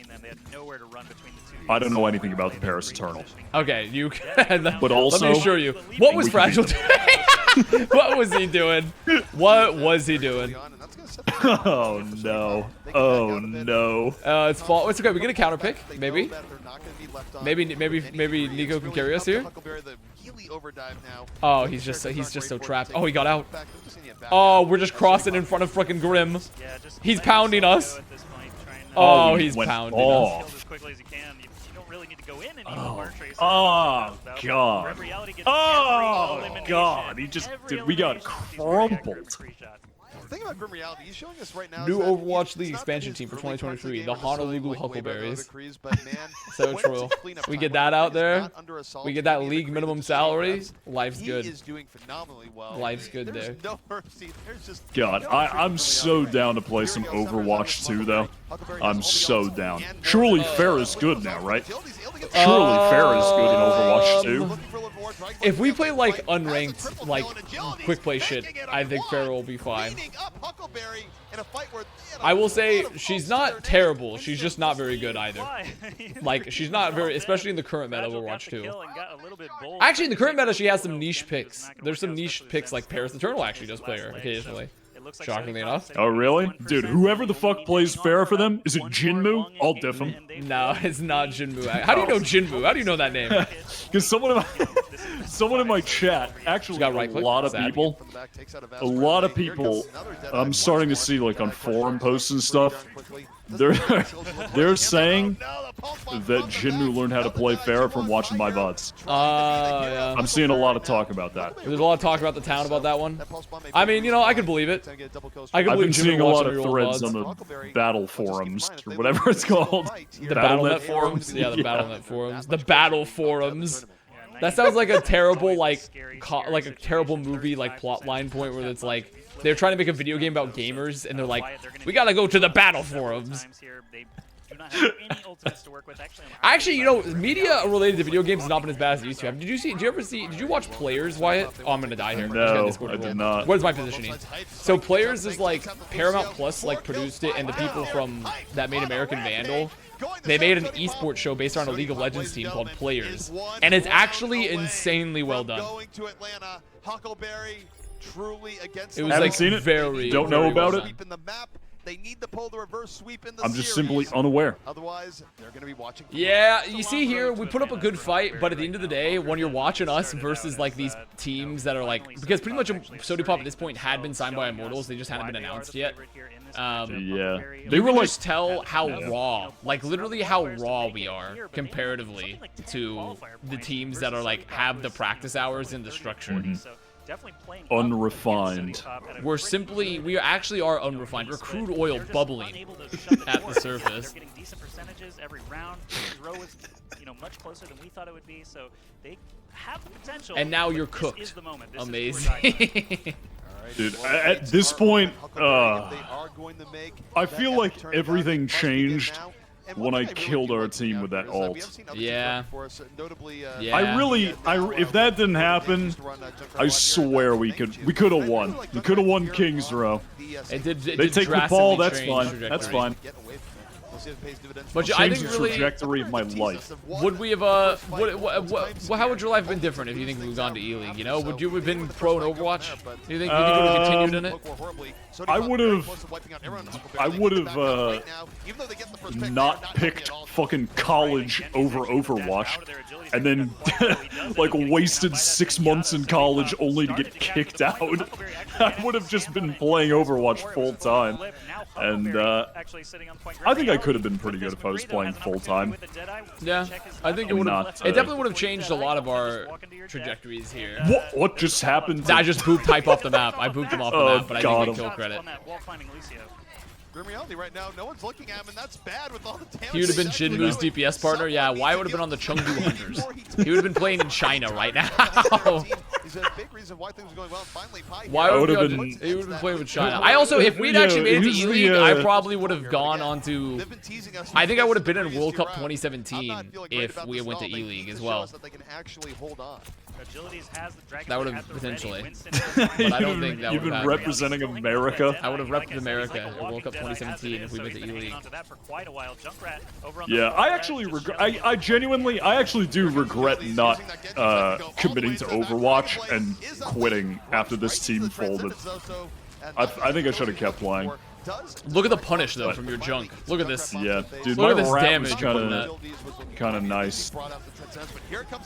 I don't know anything about the Paris Eternal. Okay, you can. But also, let me assure you. What was we could Fragile beat doing? What was he doing? What was he doing? Oh no! Oh no! It's fault. It's okay. We get a counter pick, maybe. Maybe Nico can carry us here. Oh, he's just so trapped. Oh, he got out. Oh, we're just crossing in front of frickin' Grim. He's pounding us. Oh, he's went pounding off. us. As quickly as you can. You don't really need to go in anymore. Oh god! Oh god! He just, dude, we got crumpled. The thing about Grim Reality, he's showing us right now. New is that Overwatch it's League not expansion that team for he's really 2023, constantly the able to sell Honolulu like way better than Huckleberries. other crews, but man, So when it's true. his cleanup We time, get when that the out team is there. not under assault, We get and that being the league crew minimum that's showing salary. reps, Life's he good. is doing phenomenally well. Life's good There's there. no mercy. There's just God, no I'm mercy so for down to play some Overwatch 2, though. I'm so down. Surely Fair is good now, right? Surely Fair is good in Overwatch 2. If we play like unranked, like quick play shit, I think Farrah will be fine. I will say she's not terrible. She's just not very good either. Like she's not very, especially in the current meta Overwatch 2. Actually, in the current meta, she has some niche picks. There's some niche picks like Paris Eternal actually does play her occasionally. Shockingly enough. Oh, really? Dude, whoever the fuck plays Farah for them, is it Jinmu? I'll diff him. No, it's not Jinmu. How do you know Jinmu? How do you know that name? Because someone in my chat, actually got a right click? lot of Sad. people, I'm starting to see like on forum posts and stuff, they're saying that Jinmu learned how to play Farah from watching my VODs. Yeah. I'm seeing a lot of talk about that. There's a lot of talk about the town about that one. I mean, you know, I could believe it. I could I've believe been seeing a Jinmu lot watching of your old threads on VODs. the battle forums, or whatever it's called. The Battle.net forums? Yeah, the Battle.net forums. The Battle forums. That sounds like a terrible, like a terrible movie, like, plot line point where it's like, they're trying to make a video game about gamers, and they're like, we gotta go to the Battle forums. Actually, you know, media related to video games has not been as bad as it used to have. Did you watch Players, Wyatt? Oh, I'm gonna die here. No, I did not. What is my positioning? So Players is like, Paramount Plus, like, produced it, and the people from that made American Vandal, they made an esports show based on a League of Legends team called Players. And it's actually insanely well done. It was like seen it. very, Don't know very about well it. done. They need to pull the reverse sweep in the I'm just series. simply unaware. Otherwise, they're going to be watching. Yeah, you see here, we put up a good fight, but at the end of the day, when you're watching us versus like these teams that are like, because pretty much Sody Pop at this point had been signed by Immortals, they just hadn't been announced yet. Yeah. They were just tell how raw, like literally how raw we are comparatively to the teams that are like have the practice hours and the structure. Unrefined. We actually are unrefined. We're crude oil bubbling at the surface. They're getting decent percentages every round. Row is, much closer than we thought it would be. So they have the potential. And now you're This cooked. is the moment. This Amazing. Dude, at this point, I feel like everything changed when I killed our team with that ult. Yeah. If that didn't happen, I swear we could have won. We could have won King's Row. It did They take the drastically ball, that's change fine. trajectory. That's fine. We'll see if it pays dividends. But for I us. think Changed the really- trajectory of my Tease us life. of one Would we have how would your life have been different if you think we've gone to E-League? You know, would you have been pro in Overwatch? Do you think you would have continued in it? I would have not picked fucking college over Overwatch, and then like wasted 6 months in college only to get kicked out. I would have just been playing Overwatch full time, and I think I could have been pretty good if I was playing full time. Yeah, I think it would have. It definitely would have changed a lot of our trajectories here. What just happened? I just booped Hype off the map. I booped him off the map, but I got didn't get him. kill credit. Grim reality right now, no one's looking at him, and that's bad with all the damage. He would have been he's actually Shinmu's doing. DPS partner. Yeah, Wyatt would have been on the Chengdu Hunters. He would have been playing in China right now. He's a big reason why things are going well. Finally, Pi Why here. would would've he been- he would have been playing with China? I also, if we'd actually made it to who's the, E-League, I probably would have gone on to. They've been teasing us I think I would have been in previous World Cup round. 2017 I'm not feeling great if about we this went to at all. They E-League need as to show well. us that they can actually hold on. That would have potentially. You've But I don't think that you've would been have representing America. I would have repped America at World Cup 2017 if we went to E-League. Yeah, I actually regret. I genuinely, I actually do regret not committing to Overwatch and quitting after this team folded. I think I should have kept playing. Look at the punish though from your junk. Look at this. Yeah, dude, Look my at this rap damage was you put in that. kind of nice.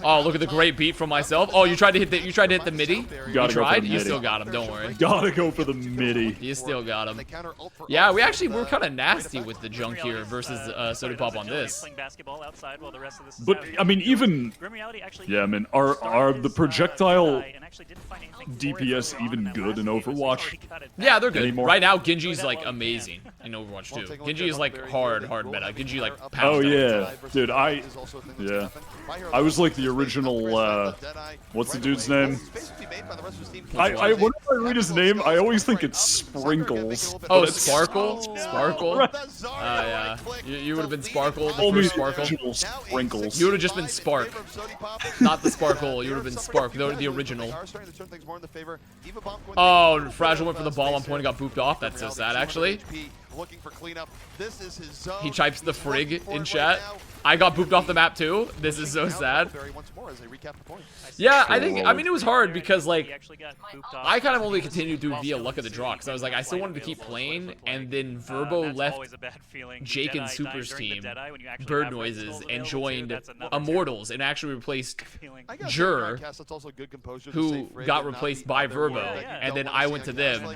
Oh, look at the great beat from myself. Oh, you tried to hit the midi. You Gotta go for tried. the You midi. still got him. Don't worry. Gotta go for the midi. You still got him. Yeah, we're kind of nasty with the junk here versus Soda Pop on this. But I mean, even yeah, I mean, are the projectile DPS even good in Overwatch? Yeah, they're good. Anymore? Right now, Genji's like amazing in Overwatch too. Genji is like hard meta. Genji like pounds. Oh them. yeah, dude, yeah, I was like the original. What's the dude's name? I whenever I read his name, I always think it's Sprinkles. Oh, but it's Sparkle? Sparkle? Right. Yeah. You would have been Sparkle, the Only first the Sparkle. original Sprinkles. You would have just been Spark. Not the Sparkle, you would have been Spark, the original. Oh, Fragile went for the ball on point and got booped off. That's so sad, actually. Looking for cleanup. This is his zone. He types the frig in chat. I got booped off the map too. This is so sad. Yeah, I mean, it was hard because, like, I kind of only continued to via luck of the draw because I was like, I still wanted to keep playing, and then Verbo left Jake and Super's team, Bird Noises, and joined Immortals and actually replaced Jur, who got replaced by Verbo, and then I went to them.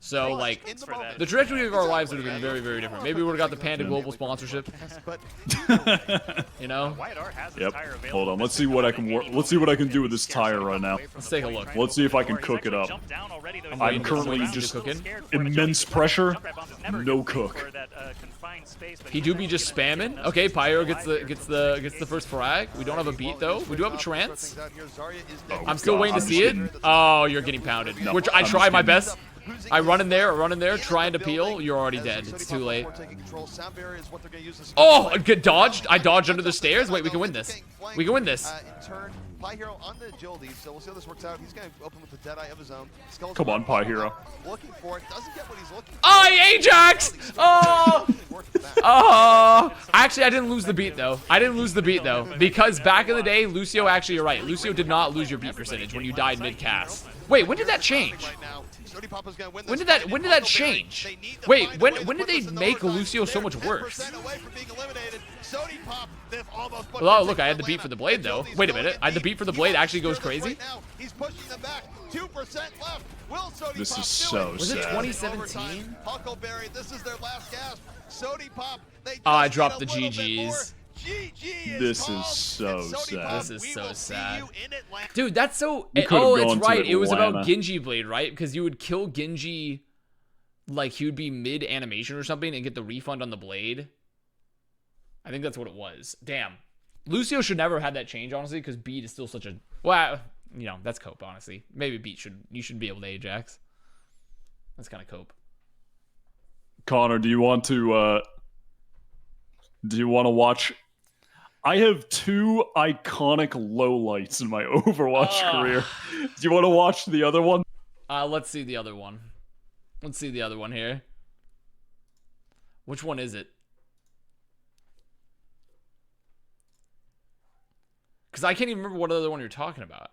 So, like, the trajectory of our lives would have been very, very different. Maybe we would have got the Panda Global sponsorship. You know? Yep. Hold on. Let's see what I can work. Let's see what I can do with this tire right now. Let's take a look. Let's see if I can cook it up. I'm currently just immense pressure. No cook. He do be just spamming. Okay, Pyro gets the first frag. We don't have a beat though. We do have a trance. I'm still waiting to see it. Oh, you're getting pounded. No, Which I I'm try just my kidding. best. I run in there, trying to peel. You're already dead. It's too late. Oh, get dodged. I dodged under the stairs. Wait, we can win this. We can win this. Pi Hero on the agility, so we'll see how this works out. He's going to open with the Deadeye of his own. Come on, Pi Hero. Looking for it, doesn't get what he's looking for. Oh, Ajax! Oh! Oh! Actually, I didn't lose the beat, though. Because back in the day, Lucio, actually, you're right. Lucio did not lose your beat percentage when you died mid-cast. Wait, when did that change? When did that change? Wait, when did they make Lucio so much worse? Oh, look, I had the beat for the blade, though. Wait a minute. I had the beat for the blade actually goes crazy? This is so Was it sad. 2017? Huckleberry, this is their last gasp. Sody Pop, they Oh, I just dropped need the a little bit more. GGs. GG This called. is so And Sody sad. Pop, This is we so will see sad. you in Atlanta. Dude, that's so... We could've Oh, it's gone to right. It was about Atlanta. Genji Blade, right? Because you would kill Genji, like, he would be mid-animation or something and get the refund on the blade. I think that's what it was. Damn. Lucio should never have had that change, honestly, because Beat is still such a... Well, you know, that's cope, honestly. Maybe Beat should... You should be able to Ajax. That's kind of cope. Connor, do you want to watch? I have two iconic lowlights in my Overwatch career. Do you want to watch the other one? Let's see the other one. Let's see the other one here. Which one is it? Because I can't even remember what other one you're talking about.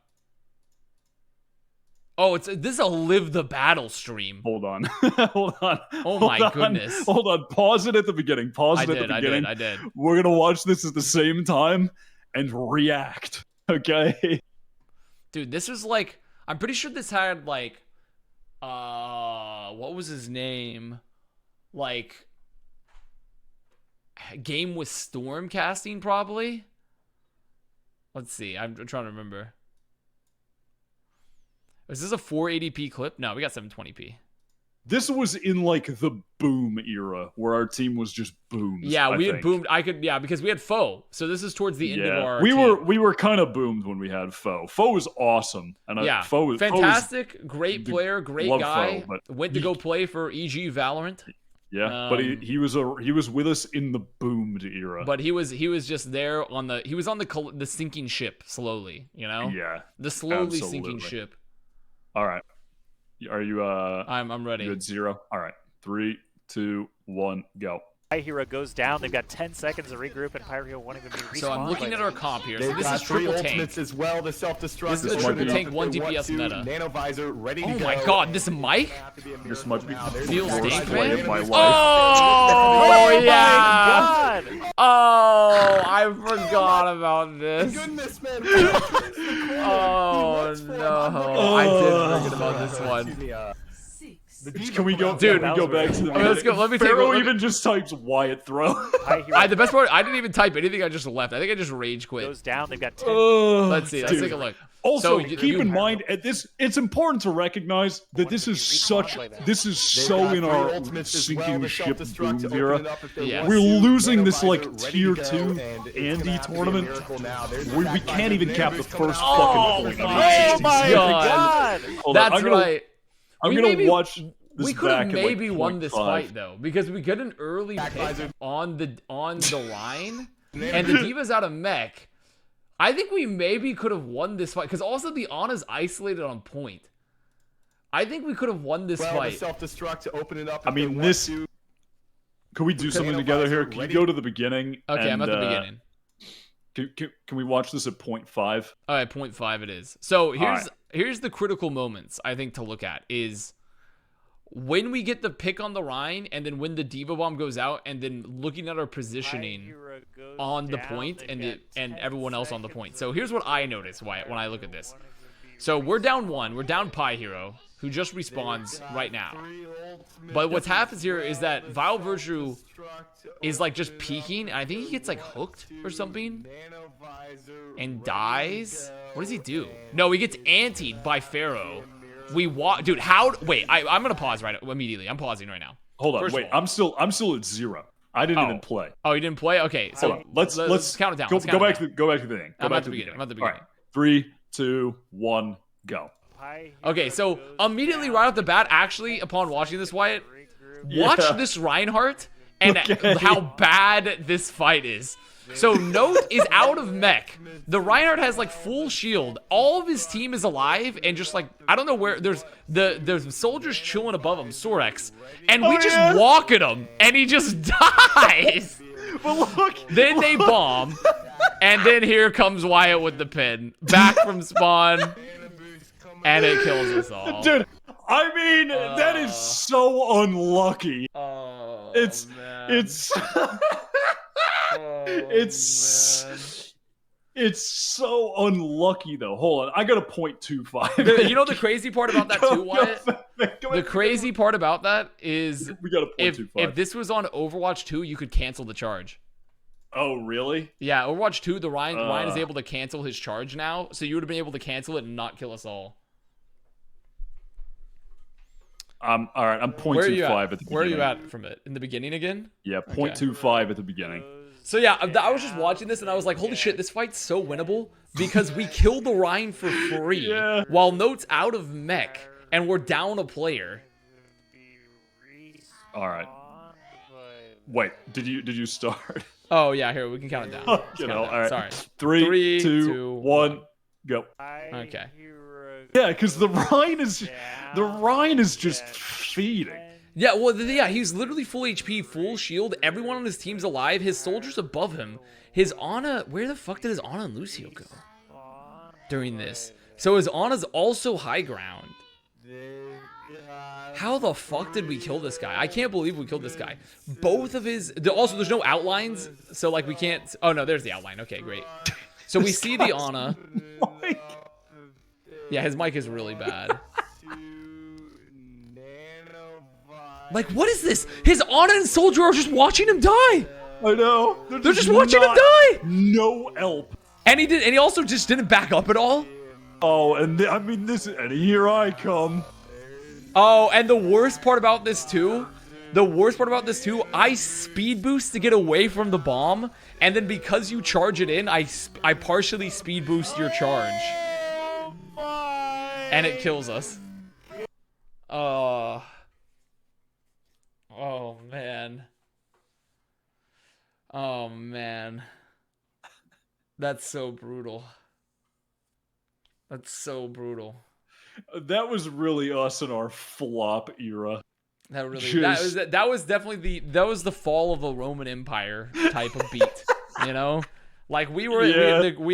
Oh, this is a Live the Battle stream. Hold on. Hold on. Oh my goodness. Hold on. Pause it at the beginning. Pause it at the beginning. I did. We're going to watch this at the same time and react. Okay? Dude, this was like, I'm pretty sure this had like, what was his name? Like, Game with Storm casting probably? Let's see. I'm trying to remember. Is this a 480p clip? No, we got 720p. This was in like the boom era where our team was just boomed. Yeah, we had boomed. Because we had Foe. So this is towards the end of our team. We were kind of boomed when we had Foe. Foe was awesome. And Foe was fantastic, great player, great guy. Foe, went to go play for EG Valorant. Yeah, but he was with us in the boomed era. But he was just there on the sinking ship slowly, you know? Yeah. The slowly sinking ship. All right. Are you I'm ready. You at 0? All right. 3, 2, 1, go. Hero goes down. They've got 10 seconds to regroup, and Hero won't even be respawned. So I'm looking at our comp here. So this is three triple tank. ultimates as well. The self-destruct. This is the triple tank 1 DPS meta. Nano visor ready to Oh go. my god, this Mike? This might be Feel the worst stink, play man? of my life. Oh yeah! God! Oh, I forgot about this. Goodness, man. Oh no, I did forget about this one. Can we go? Dude, can we go back to the let's go. Let me take. Pharaoh even just types Wyatt throw. The best part, I didn't even type anything. I just left. I think I just rage quit. Goes down. They've got 10. Let's see. Let's take a look. Also, So, keep in mind at this, it's important to recognize that this is so in our sinking ship boom era. Yeah. We're losing this like tier 2 Andy tournament. We can't even cap the first fucking point. Oh my god! That's right. I'm gonna watch. We could have maybe won this fight though, because we get an early pick on the line, and the D.Va's out of mech. I think we maybe could have won this fight, because also the Ana's isolated on point. I think we could have won this fight. Self-destruct to open it up. I mean, this. Can we do something together here? Can you go to the beginning? Okay, I'm at the beginning. Can we watch this at 0.5? All right, 0.5 it is. So here's the critical moments I think to look at is when we get the pick on the Rhine, and then when the D.Va bomb goes out, and then looking at our positioning on the point and everyone else on the point. So here's what I notice when I look at this. So we're down 1. We're down Pi Hero, who just respawns right now. But what happens here is that Vile Virtue is like just peeking, and I think he gets like hooked or something and dies. What does he do? No, he gets antied by Pharaoh. We walk, dude. Wait, I'm gonna pause immediately. I'm pausing right now. Hold on, wait. I'm still at 0. I didn't even play. Oh, you didn't play? Okay, so let's count it down. Go back to the thing. I'm at the beginning. All right, 3, 2, 1, go. Okay, so immediately right off the bat, actually, upon watching this, Wyatt, watch this Reinhardt and how bad this fight is. So Note is out of mech. The Reinhardt has like full shield. All of his team is alive, and just like I don't know where there's soldiers chilling above him, Sorex, and we just walk at him, and he just dies. But look, then they bomb, and then here comes Wyatt with the pin back from spawn, and it kills us all. Dude, I mean that is so unlucky. Oh, it's it's so unlucky though. Hold on, I got a 0.25. You know the crazy part about that too, Wyatt? The crazy part about that is we got a 0.25. If this was on Overwatch 2, you could cancel the charge. Oh, really? Yeah, Overwatch 2, Ryan is able to cancel his charge now, so you would have been able to cancel it and not kill us all. All right, I'm 0.25 at the beginning. Where are you at from it? In the beginning again? Yeah, 0.25 at the beginning. So yeah, I was just watching this and I was like, holy shit, this fight's so winnable because we killed the Rhine for free while Note's out of mech and we're down a player. All right. Wait, did you start? Oh yeah, here we can count it down. All right. Sorry. 3, 2, 1, go. Okay. Yeah, because the Rhine is just feeding. Yeah, well, yeah, he's literally full HP, full shield. Everyone on his team's alive. His soldiers above him. His Ana, where the fuck did his Ana and Lucio go during this? So his Ana's also high ground. How the fuck did we kill this guy? I can't believe we killed this guy. Both of his... Also, there's no outlines, so, like, we can't... Oh, no, there's the outline. Okay, great. So we see the Ana. Yeah, his mic is really bad. Like, what is this? His Ana and Soldier are just watching him die. I know. They're just watching him die. No help. And he also just didn't back up at all. Oh, and I mean, and here I come. Oh, and the worst part about this too, I speed boost to get away from the bomb, and then because you charge it in, I partially speed boost your charge. And it kills us. Oh man. Oh man. That's so brutal. That's so brutal. That was really us in our flop era. That really that was definitely the fall of the Roman Empire type of beat, you know? Like we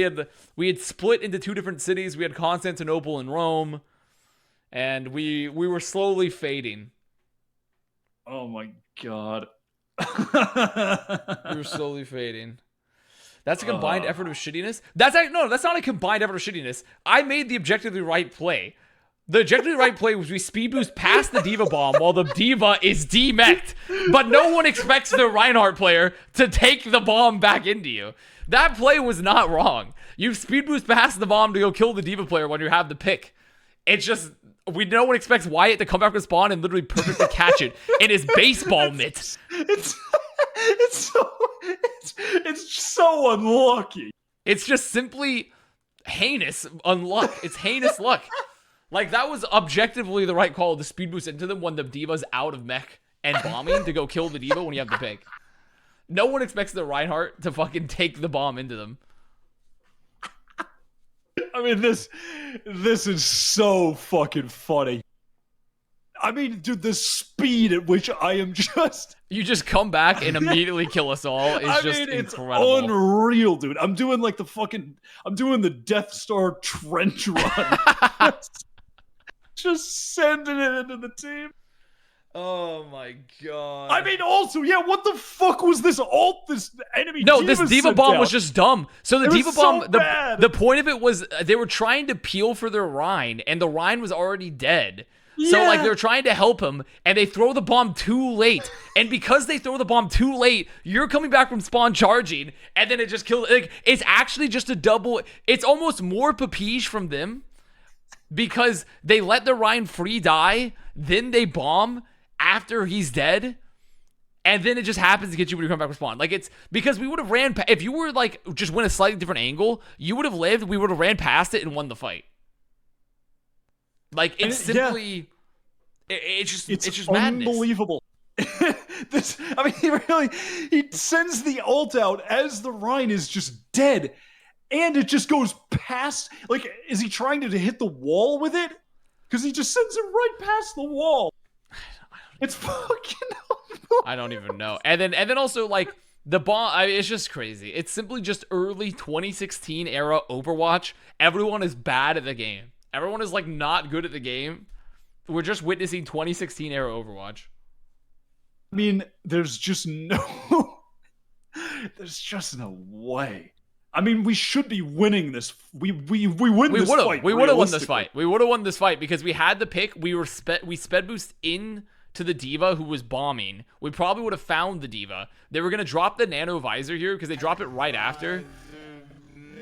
had split into two different cities. We had Constantinople and Rome, and we were slowly fading. Oh my god. We were slowly fading. That's a combined effort of shittiness. That's not a combined effort of shittiness. I made the objectively right play. The objectively right play was we speed boost past the D.Va bomb while the D.Va is demeched, but no one expects the Reinhardt player to take the bomb back into you. That play was not wrong. You speed boost past the bomb to go kill the D.Va player when you have the pick. It's just no one expects Wyatt to come back from spawn and literally perfectly catch it in his baseball mitt. It's so unlucky. It's just simply heinous unluck. It's heinous luck. Like, that was objectively the right call to speed boost into them when the D.Va's out of mech and bombing to go kill the D.Va when you have the pick. No one expects the Reinhardt to fucking take the bomb into them. I mean, this is so fucking funny. I mean, dude, the speed at which I am just... You just come back and immediately kill us all is just incredible. It's unreal, dude. I'm doing like I'm doing the Death Star trench run. Just sending it into the team. Oh my god. I mean, also, yeah, what the fuck was this this enemy No, D.Va this D.Va bomb was just dumb. So the D.Va bomb, so the point of it was they were trying to peel for their Rhine, and the Rhine was already dead. So, like, they're trying to help him, and they throw the bomb too late. And because they throw the bomb too late, you're coming back from spawn charging, and then it just kills... Like, it's actually just a double... It's almost more Papiche from them, because they let the Rhine free die, then they bomb after he's dead, and then it just happens to get you when you come back from spawn. Like, it's... Because we would have ran... If you were, like, just went a slightly different angle, you would have lived, we would have ran past it and won the fight. Like, it's simply, it's just madness. Unbelievable. I mean, he sends the ult out as the Rhine is just dead, and it just goes past. Like, is he trying to hit the wall with it? Because he just sends it right past the wall. It's fucking. I don't even know. And then also, like, the bomb. I mean, it's just crazy. It's simply just early 2016 era Overwatch. Everyone is bad at the game. Everyone is, like, not good at the game. We're just witnessing 2016 era Overwatch. I mean, there's just no way. I mean, we should be winning this. We win this fight. We would have won this fight. We would have won this fight because we had the pick. We sped boost in to the D.Va who was bombing. We probably would have found the D.Va. They were gonna drop the nano visor here because they drop it right after,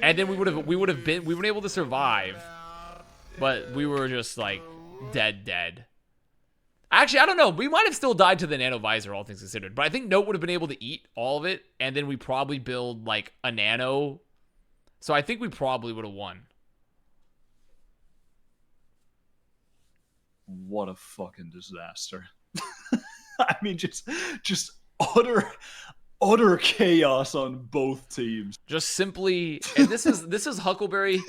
and then we would have been able to survive. But we were just, like, dead. Actually, I don't know. We might have still died to the nano visor, all things considered. But I think Note would have been able to eat all of it, and then we probably build, like, a nano. So I think we probably would have won. What a fucking disaster. I mean, just utter chaos on both teams. Just simply, and this is Huckleberry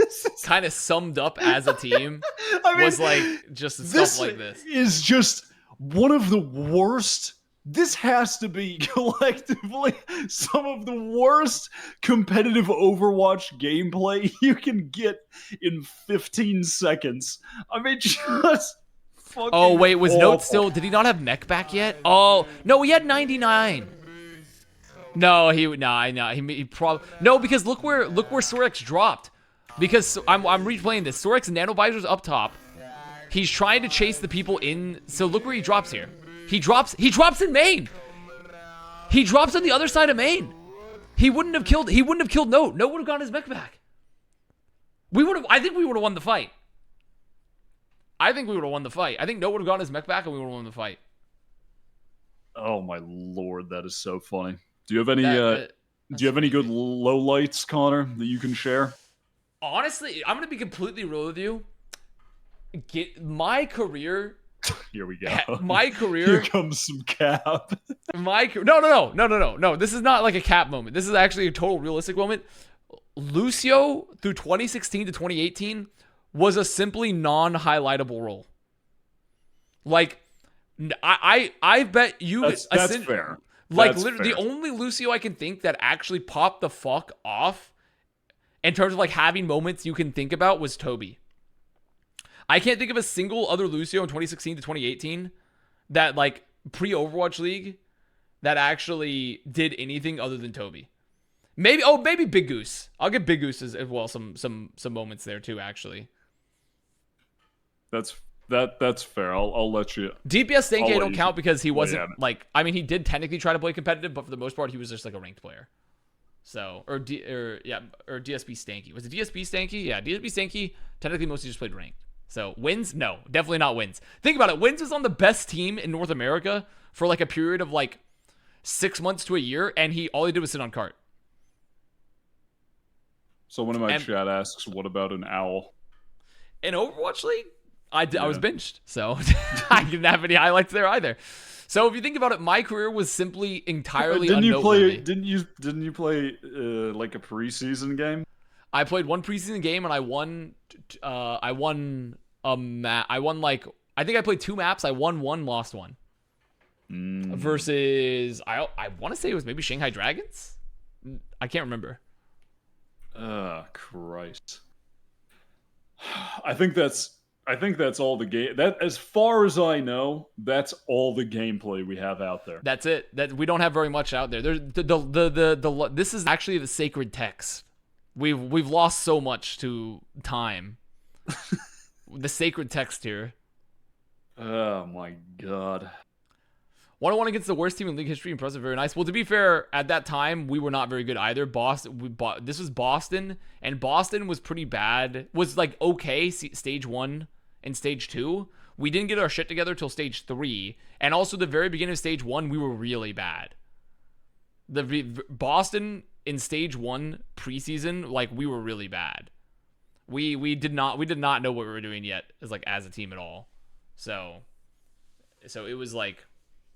kind of summed up as a team. I mean, was like just stuff like this. Is just one of the worst. This has to be collectively some of the worst competitive Overwatch gameplay you can get in 15 seconds. I mean, just fucking Oh, wait, was Note awful. still... Did he not have mech back yet? Oh, no, he had 99. No, he probably... No, because look where Sorex dropped. Because I'm replaying this. Sorex nanovisor's up top. He's trying to chase the people in... So look where he drops here. He drops in main. He drops on the other side of main. He wouldn't have killed Note. Note would have gotten his mech back. I think we would have won the fight. I think Note would have gotten his mech back and we would have won the fight. Oh my lord, that is so funny. Do you have any good lowlights, Connor, that you can share? Honestly, I'm gonna be completely real with you. My career. Here we go. My career. Here comes some cap. No. This is not like a cap moment. This is actually a total realistic moment. Lucio through 2016 to 2018 was a simply non-highlightable role. Like, I bet you. That's fair. Like, that's literally, fair. the only Lucio I can think that actually popped the fuck off in terms of like having moments you can think about was Toby. I can't think of a single other Lucio in 2016 to 2018 that, like, pre-Overwatch League that actually did anything other than Toby. Maybe Big Goose. I'll give Big Goose as well some moments there too, actually. That's fair. I'll let you. DPS Stanky I don't count because he wasn't it. like, I mean, he did technically try to play competitive, but for the most part he was just like a ranked player. So, or DSP Stanky. Was it DSP Stanky? Yeah, DSP Stanky technically mostly just played ranked. So, wins? No, definitely not wins. Think about it. Wins was on the best team in North America for like a period of like 6 months to a year, and all he did was sit on cart. Someone in my chat asks, what about an owl? In Overwatch League, I was benched, so I didn't have any highlights there either. So if you think about it, my career was simply entirely unnoteworthy. Didn't you play like a preseason game? I played one preseason game and I won like, I think I played 2 maps. I won 1, lost 1. Versus I want to say it was maybe Shanghai Dragons. I can't remember. Christ. I think that's all the game. That, as far as I know, that's all the gameplay we have out there. That's it. That we don't have very much out there. There's this is actually the sacred text. We've lost so much to time. The sacred text here. Oh my god. 1-1 against the worst team in league history. Impressive, very nice. Well, to be fair, at that time we were not very good either. This was Boston, and Boston was pretty bad. Was like okay, stage 1 and stage 2. We didn't get our shit together till stage 3, and also the very beginning of stage 1 we were really bad. Boston in stage 1 preseason, like, we were really bad. We did not know what we were doing yet as a team at all. So it was like,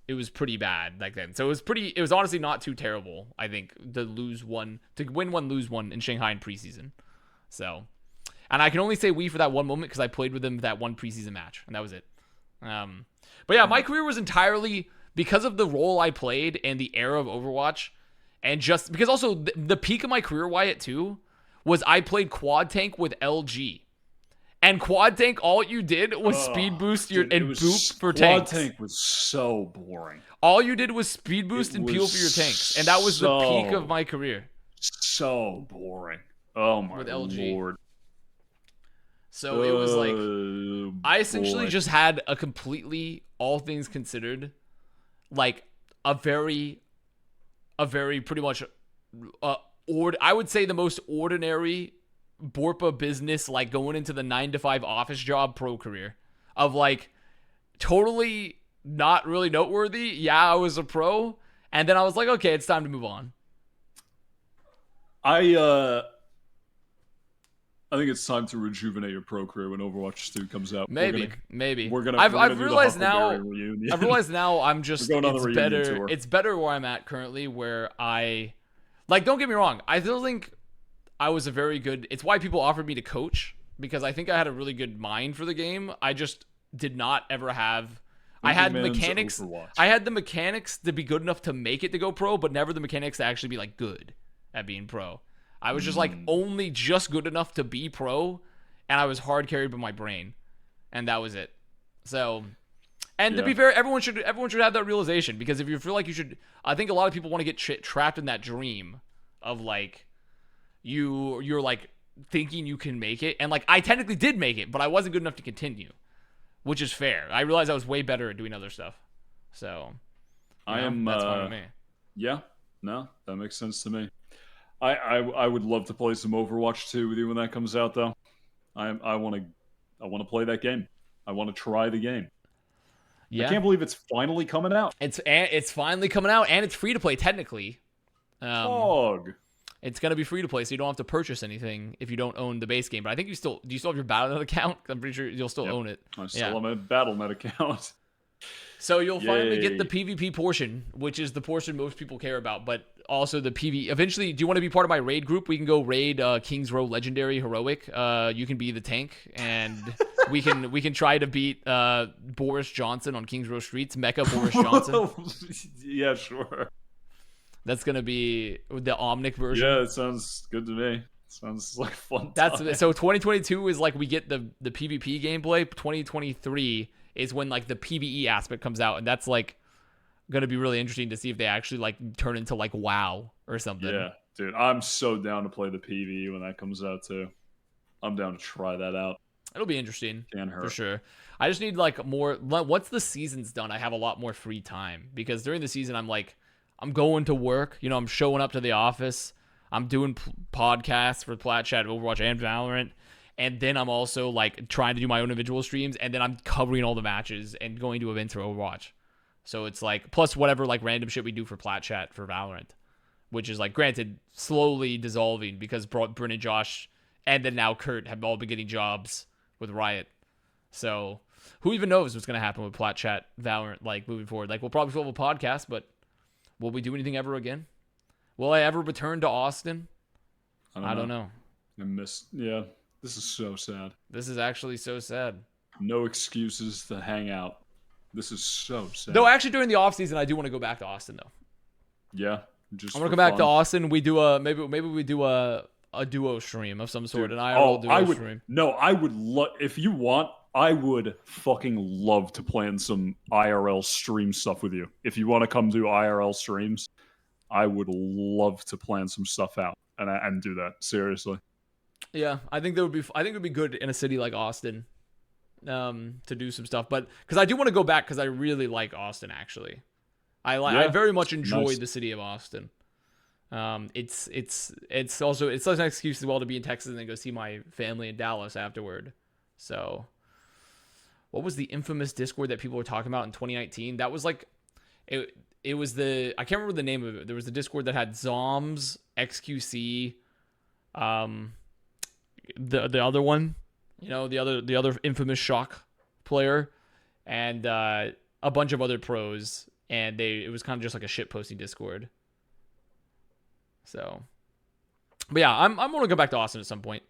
it was pretty bad back then. So it was honestly not too terrible, I think, to win 1, lose 1 in Shanghai in preseason. So, and I can only say we for that one moment because I played with them that one preseason match, and that was it. But yeah, my career was entirely because of the role I played and the era of Overwatch, and just because also the peak of my career, Wyatt, too, was I played quad tank with LG. And quad tank, all you did was speed boost and boop for tanks. Quad tank was so boring. All you did was speed boost and peel for your tanks. And that was the peak of my career. So boring. Oh my lord. So it was like, I essentially just had a completely, all things considered, like a very pretty much, I would say the most ordinary Borpa business, like going into the 9-to-5 office job pro career of like totally not really noteworthy. Yeah, I was a pro, and then I was like, okay, it's time to move on. I think it's time to rejuvenate your pro career when Overwatch 2 comes out. Maybe. I've realized now I'm just, it's better. Tour. It's better where I'm at currently, where I, like, don't get me wrong, I still think I was a very good, it's why people offered me to coach, because I think I had a really good mind for the game. I just did not ever have I had Man's mechanics. Overwatch. I had the mechanics to be good enough to make it to go pro, but never the mechanics to actually be like good at being pro. I was just like only just good enough to be pro, and I was hard carried by my brain, and that was it. So, and to be fair, everyone should have that realization, because if you feel like you should, I think a lot of people want to get trapped in that dream of like you're like thinking you can make it, and like I technically did make it, but I wasn't good enough to continue, which is fair. I realized I was way better at doing other stuff. So, that's fine with me. Yeah, no, that makes sense to me. I would love to play some Overwatch 2 with you when that comes out, though. I want to play that game. I want to try the game. Yeah. I can't believe it's finally coming out. It's finally coming out, and it's free to play technically. It's gonna be free to play, so you don't have to purchase anything if you don't own the base game. But I think do you still have your Battle.net account? I'm pretty sure you'll still own it. I still have a Battle.net account. So you'll finally get the PvP portion, which is the portion most people care about, but also the PvE. Eventually, do you want to be part of my raid group? We can go raid Kings Row Legendary Heroic. You can be the tank, and we can try to beat Boris Johnson on Kings Row Streets. Mecha Boris Johnson. Yeah, sure. That's gonna be the Omnic version. Yeah, it sounds good to me. Sounds like fun. So 2022 is like we get the PvP gameplay. 2023 is when like the PvE aspect comes out, and that's like gonna be really interesting to see if they actually like turn into like WoW or something. Yeah, dude, I'm so down to play the PvE when that comes out too. I'm down to try that out. It'll be interesting. Can't hurt. For sure. I just need like more. Once the season's done, I have a lot more free time, because during the season I'm going to work. You know, I'm showing up to the office. I'm doing podcasts for Plat Chat, Overwatch, and Valorant. And then I'm also like trying to do my own individual streams, and then I'm covering all the matches and going to events for Overwatch. So it's like, plus whatever like random shit we do for Plat Chat for Valorant, which is like, granted, slowly dissolving because Bryn and Josh and then now Kurt have all been getting jobs with Riot. So who even knows what's going to happen with Plat Chat Valorant like moving forward? Like, we'll probably still have a podcast, but will we do anything ever again? Will I ever return to Austin? I don't know. Yeah, this is so sad. This is actually so sad. No excuses to hang out. This is so sad. Though actually during the off season, I do want to go back to Austin though. Yeah, just I want to come back to Austin. We do maybe we do a duo stream of some sort, an IRL duo stream. No, I would love, if you want, I would fucking love to plan some IRL stream stuff with you. If you want to come do IRL streams, I would love to plan some stuff out and do that, seriously. Yeah, I think it would be good in a city like Austin, to do some stuff. But because I do want to go back, because I really like Austin. Actually, I very much enjoy the city of Austin. It's also such an excuse as well to be in Texas and then go see my family in Dallas afterward. So, what was the infamous Discord that people were talking about in 2019? That was like, it was I can't remember the name of it. There was the Discord that had Zoms, XQC, the other one, you know, the other infamous Shock player, and a bunch of other pros, and it was kind of just like a shit posting Discord. So, but yeah, I'm gonna go back to Austin at some point.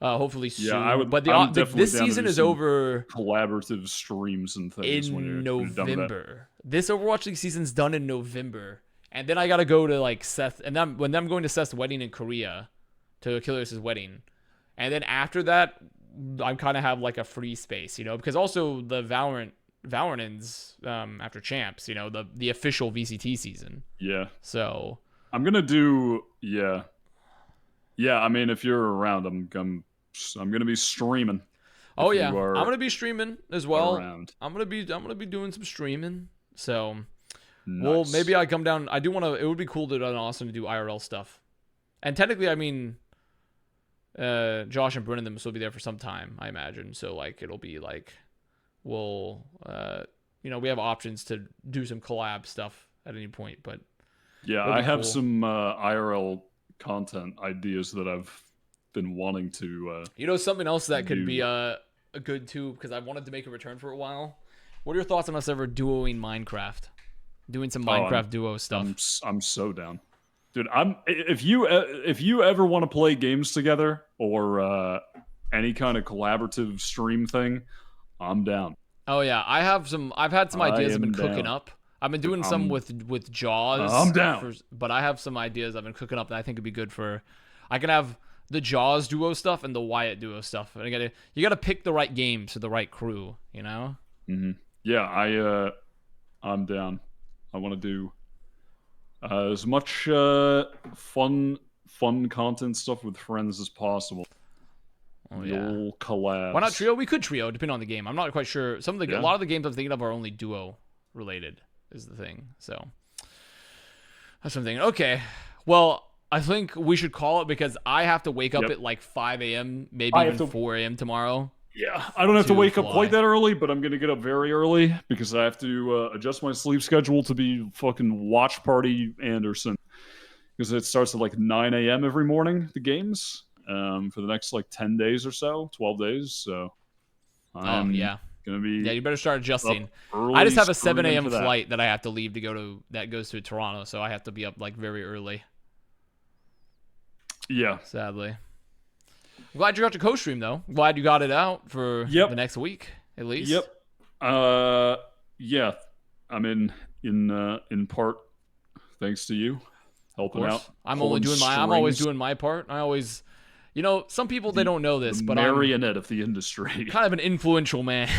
Hopefully soon. Yeah, I would. But this season is over. Collaborative streams and things in November. This Overwatch League season's done in November, and then I gotta go to like Seth, and then when I'm going to Seth's wedding in Korea, to Achilles' wedding, and then after that, I kind of have like a free space, you know, because also the Valorant ends after Champs, you know, the official VCT season. Yeah. So I'm gonna do Yeah, I mean, if you're around, I'm gonna be streaming. Oh yeah, I'm gonna be streaming as well. Around. I'm gonna be doing some streaming. So, nice. Well, maybe I come down. I do want to. It would be cool to Austin to do IRL stuff. And technically, I mean, Josh and Brennan them will still be there for some time, I imagine. So like, it'll be like, we'll, you know, we have options to do some collab stuff at any point. But yeah, I have some IRL content ideas that I've been wanting to you know, something else that could be a good too, because I wanted to make a return for a while. What are your thoughts on us ever duoing Minecraft, doing some Minecraft duo stuff? I'm so down, dude. If you ever want to play games together or any kind of collaborative stream thing, I'm down. Oh yeah, I've had some ideas I've been cooking down. up. I've been doing some with Jaws. I'm down. But I have some ideas I've been cooking up that I think would be good for. I can have the Jaws duo stuff and the Wyatt duo stuff. And you gotta pick the right games for the right crew. You know. Yeah, I'm down. I want to do as much fun content stuff with friends as possible. Oh The yeah. old collabs. Why not trio? We could trio, depending on the game. I'm not quite sure. A Yeah. lot of the games I'm thinking of are only duo related. Is the thing. So that's what I'm thinking. Okay. Well, I think we should call it because I have to wake up at like 5 a.m., maybe even 4 a.m. tomorrow. Yeah, I don't have to wake up fly. quite that early, but I'm gonna get up very early because I have to adjust my sleep schedule to be fucking watch party Anderson. Because it starts at like 9 a.m. every morning, the games, for the next like 10 days or so, 12 days. So I'm yeah. gonna be Yeah, you better start adjusting. early, I just have a 7 screaming a.m. for that. flight that I have to leave to go to that goes to Toronto, so I have to be up like very early. Yeah. Sadly. I'm glad you got your co-stream though. Glad you got it out for the next week at least. Yep. Yeah. I'm in part thanks to you helping out. I'm pulling always strings. doing my part. I always, some people they don't know this, The but marionette of the industry. I'm kind of an influential man.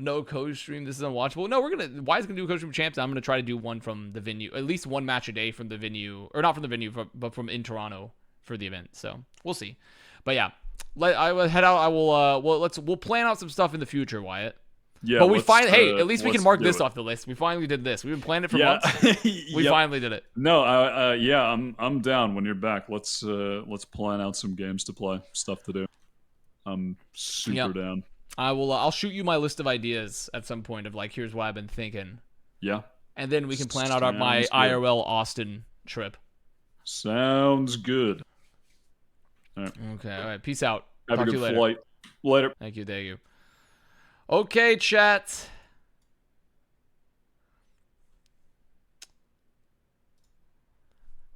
No co-stream. This is unwatchable. No, Wyatt's gonna do a co-stream champs. I'm gonna try to do one from the venue, at least one match a day from the venue, or not from the venue, but from in Toronto for the event. So we'll see. But yeah, I will head out. I will. We'll plan out some stuff in the future, Wyatt. Yeah, but we let's, at least we can let's mark do this it. off the list. We finally did this. We've been planning it for months. We Yep. finally did it. No, yeah, I'm down when you're back. Let's plan out some games to play, stuff to do. I'm super down. I will. I'll shoot you my list of ideas at some point of like, here's what I've been thinking. Yeah. And then we can plan out my Sounds good. IRL Austin trip. Sounds good. All right. Okay. All right. Peace out. Have Talk a to you good later. flight. Later. Thank you. Thank you. Okay, chat.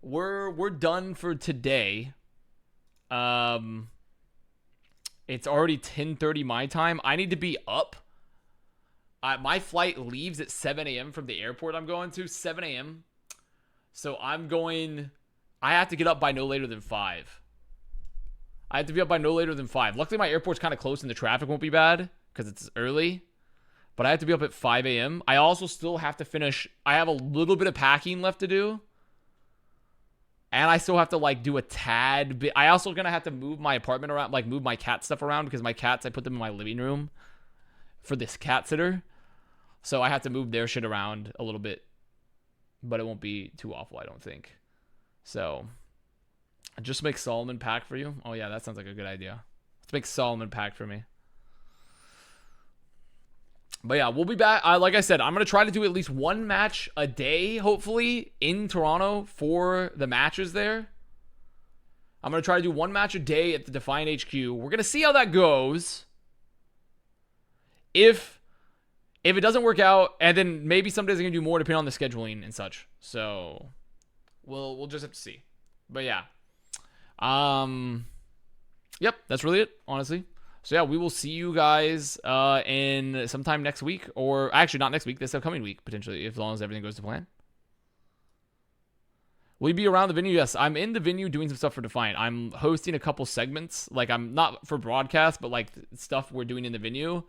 We're done for today. It's already 10:30 my time. I need to be up. My flight leaves at 7 a.m. from the airport I'm going to, 7 a.m. So I have to get up by no later than 5. I have to be up by no later than 5. Luckily, my airport's kind of close and the traffic won't be bad because it's early. But I have to be up at 5 a.m. I also still have to finish. I have a little bit of packing left to do. And I still have to like do a tad bit. I also gonna have to move my apartment around, like move my cat stuff around because my cats, I put them in my living room for this cat sitter. So I have to move their shit around a little bit, but it won't be too awful, I don't think. So just make Solomon pack for you. Oh yeah, that sounds like a good idea. Let's make Solomon pack for me. But yeah, we'll be back. Like I said, I'm going to try to do at least one match a day, hopefully, in Toronto for the matches there. I'm going to try to do one match a day at the Defiant HQ. We're going to see how that goes. If it doesn't work out, and then maybe some days I'm going to do more depending on the scheduling and such. So, we'll just have to see. But yeah. Yep, that's really it, honestly. So yeah, we will see you guys in sometime next week, or actually not next week, this upcoming week potentially, as long as everything goes to plan. Will you be around the venue? Yes, I'm in the venue doing some stuff for Defiant. I'm hosting a couple segments, like I'm not for broadcast, but like stuff we're doing in the venue,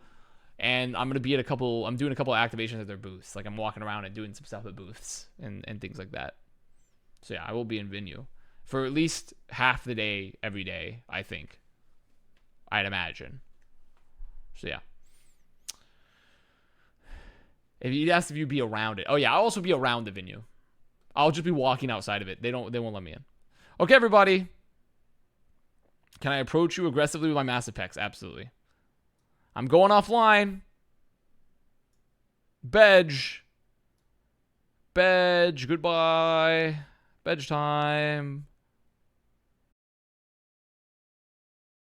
and I'm gonna be at I'm doing a couple of activations at their booths. Like I'm walking around and doing some stuff at booths and things like that. So yeah, I will be in venue for at least half the day every day, I think. I'd imagine. So yeah. If you'd ask if you'd be around it. Oh yeah, I'll also be around the venue. I'll just be walking outside of it. They won't let me in. Okay, everybody. Can I approach you aggressively with my massive pecs? Absolutely. I'm going offline. Bedge. Goodbye. Bedge time.